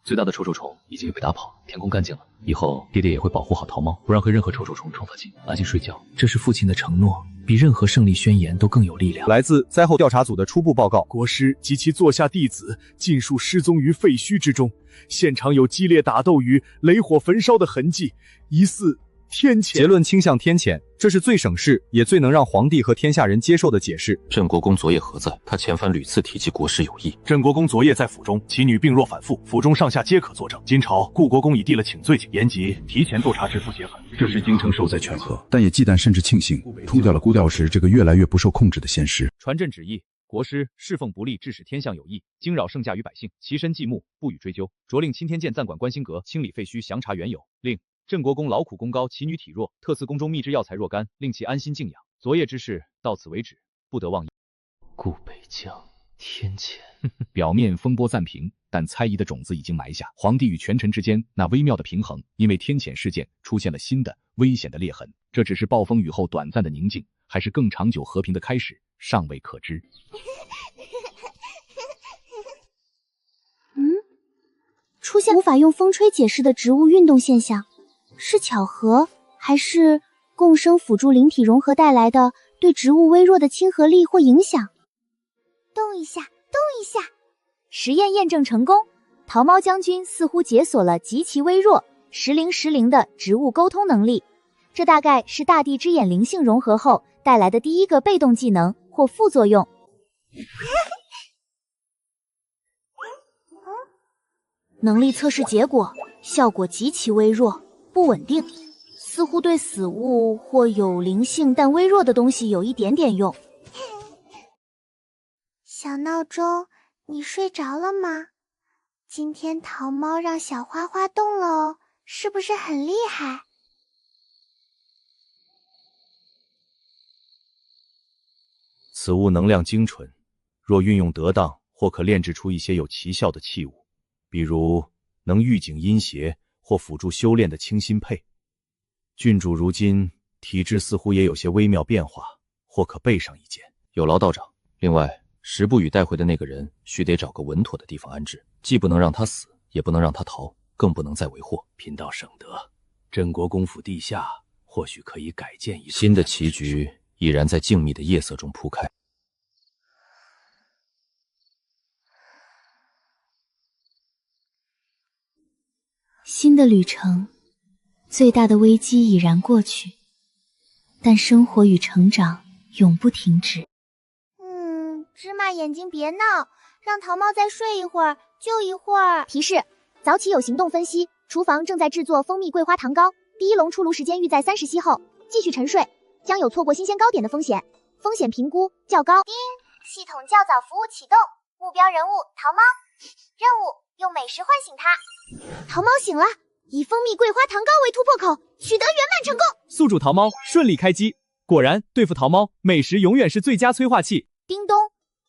最大的臭臭虫已经被打跑，天空干净了。以后爹爹也会保护好桃猫，不让和任何臭臭虫冲发近，安心睡觉。这是父亲的承诺，比任何胜利宣言都更有力量。来自灾后调查组的初步报告：国师及其座下弟子尽数失踪于废墟之中，现场有激烈打斗与雷火焚烧的痕迹，疑似天谴。结论倾向天谴，这是最省事也最能让皇帝和天下人接受的解释。镇国公昨夜何在？他前番屡次提及国师有意。镇国公昨夜在府中，其女病弱反复，府中上下皆可作证。今朝顾国公已递了请罪帖，言及提前督察知府血痕。这是京城受灾劝和，但也忌惮甚至庆幸除掉了孤调时这个越来越不受控制的仙师。传朕旨意，国师侍奉不力，致使天象有异，惊扰圣驾于百姓，其身继目，不予追究。着令钦天监暂管观星阁，清理废墟，详查缘由。令镇国公劳苦功高，其女体弱，特赐宫中秘制药材若干，令其安心静养。昨夜之事到此为止，不得妄议。顾北将，天谴。表面风波暂平，但猜疑的种子已经埋下。皇帝与权臣之间那微妙的平衡，因为天谴事件出现了新的危险的裂痕。这只是暴风雨后短暂的宁静，还是更长久和平的开始，尚未可知。出现无法用风吹解释的植物运动现象。是巧合，还是共生辅助灵体融合带来的对植物微弱的亲和力或影响？动一下，动一下。实验验证成功，桃猫将军似乎解锁了极其微弱、时灵的植物沟通能力。这大概是大地之眼灵性融合后带来的第一个被动技能或副作用。能力测试结果，效果极其微弱。不稳定，似乎对死物或有灵性但微弱的东西有一点点用。小闹钟，你睡着了吗？今天桃猫让小花花动了哦，是不是很厉害？此物能量精纯，若运用得当，或可炼制出一些有奇效的器物，比如能预警阴邪或辅助修炼的清心佩。郡主如今体质似乎也有些微妙变化，或可备上一件。有劳道长。另外，十不语带回的那个人，须得找个稳妥的地方安置，既不能让他死，也不能让他逃，更不能再为祸。贫道省得，镇国公府地下或许可以改建一处。新的棋局已然在静谧的夜色中铺开。新的旅程，最大的危机已然过去，但生活与成长永不停止。芝麻眼睛别闹，让桃猫再睡一会儿，就一会儿。提示：早起有行动分析，厨房正在制作蜂蜜桂花糖糕，第一笼出炉时间预在30息后，继续沉睡，将有错过新鲜糕点的风险，风险评估较高。叮，系统较早服务启动，目标人物桃猫，任务用美食唤醒它。桃猫醒了，以蜂蜜桂花糖糕为突破口，取得圆满成功。宿主桃猫顺利开机，果然对付桃猫，美食永远是最佳催化剂。叮咚。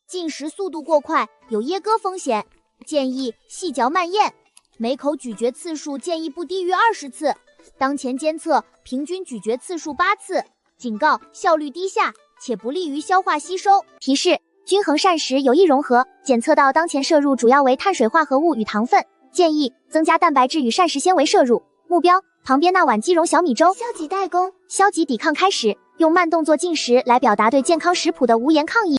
进食速度过快，有噎歌风险，建议细嚼慢咽，每口咀嚼次数建议不低于20次。当前监测平均咀嚼次数8次，警告效率低下，且不利于消化吸收。提示：均衡膳食有益融合，检测到当前摄入主要为碳水化合物与糖分，建议增加蛋白质与膳食纤维摄入。目标：旁边那碗鸡蓉小米粥。消极怠工，消极抵抗开始，用慢动作进食来表达对健康食谱的无言抗议。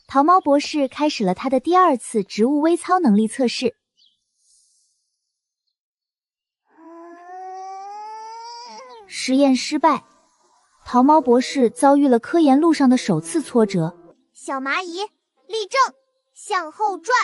桃猫博士开始了他的第2次植物微操能力测试。实验失败，桃猫博士遭遇了科研路上的首次挫折。小蚂蚁立正，向后转，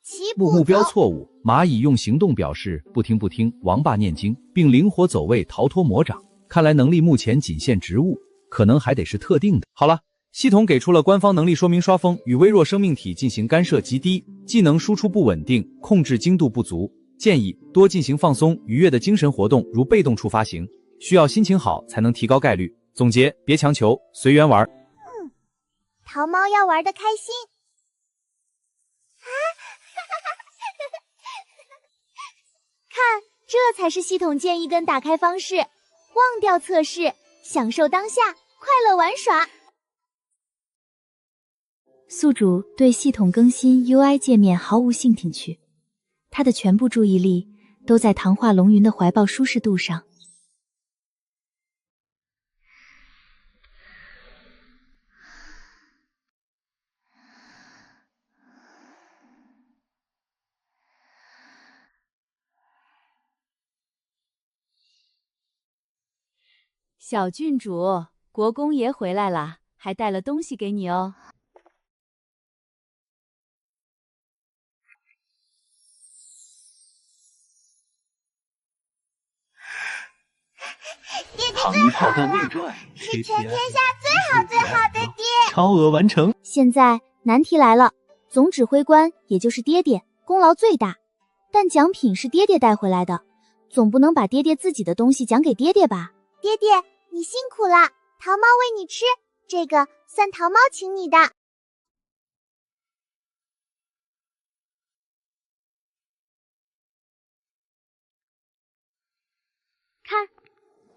齐步走。目标错误，蚂蚁用行动表示不听，王霸念经，并灵活走位逃脱魔掌。看来能力目前仅限植物，可能还得是特定的。好了。系统给出了官方能力说明：刷风与微弱生命体进行干涉极低，技能输出不稳定，控制精度不足，建议多进行放松愉悦的精神活动，如被动触发型，需要心情好才能提高概率。总结：别强求，随缘玩。桃猫要玩得开心。看，这才是系统建议跟打开方式。忘掉测试，享受当下，快乐玩耍。宿主对系统更新 UI 界面毫无兴趣，他的全部注意力都在唐化龙云的怀抱舒适度上。小郡主，国公爷回来啦，还带了东西给你哦。糖衣炮弹内传是全天下最好的爹，超额完成。现在难题来了，总指挥官也就是爹爹，功劳最大，但奖品是爹爹带回来的，总不能把爹爹自己的东西奖给爹爹吧？爹爹，你辛苦了，桃猫喂你吃，这个算桃猫请你的。看，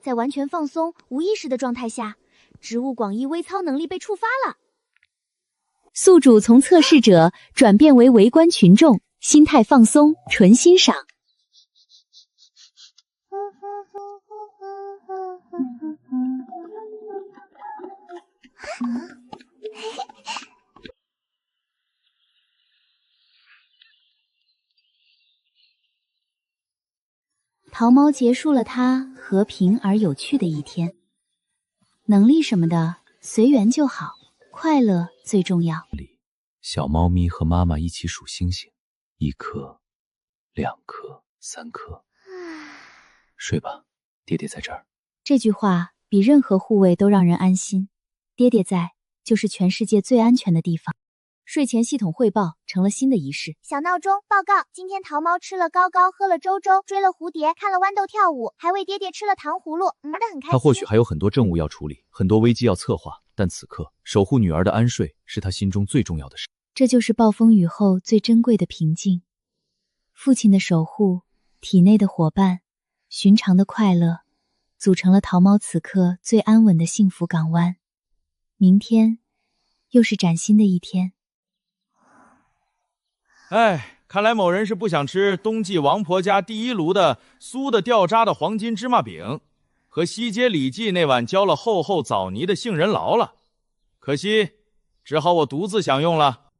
在完全放松、无意识的状态下，植物广义微操能力被触发了。宿主从测试者转变为围观群众，心态放松，纯欣赏。桃猫结束了它和平而有趣的一天。能力什么的随缘就好，快乐最重要。小猫咪和妈妈一起数星星，1颗、2颗、3颗。睡吧，爹爹在这儿。这句话比任何护卫都让人安心。爹爹在，就是全世界最安全的地方。睡前系统汇报成了新的仪式。小闹钟报告，今天桃猫吃了糕糕，喝了粥粥，追了蝴蝶，看了豌豆跳舞，还为爹爹吃了糖葫芦，玩得很开心。他或许还有很多政务要处理，很多危机要策划，但此刻守护女儿的安睡是他心中最重要的事。这就是暴风雨后最珍贵的平静。父亲的守护，体内的伙伴，寻常的快乐，组成了桃猫此刻最安稳的幸福港湾。明天又是崭新的一天。哎，看来某人是不想吃冬季王婆家第一炉的酥的掉渣的黄金芝麻饼，和西街李记那碗浇了厚厚枣泥的杏仁酪了。可惜，只好我独自享用了。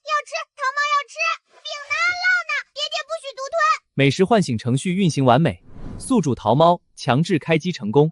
要吃，桃猫要吃，饼呢，烙呢，爹爹不许独吞。美食唤醒程序运行完美，宿主桃猫强制开机成功。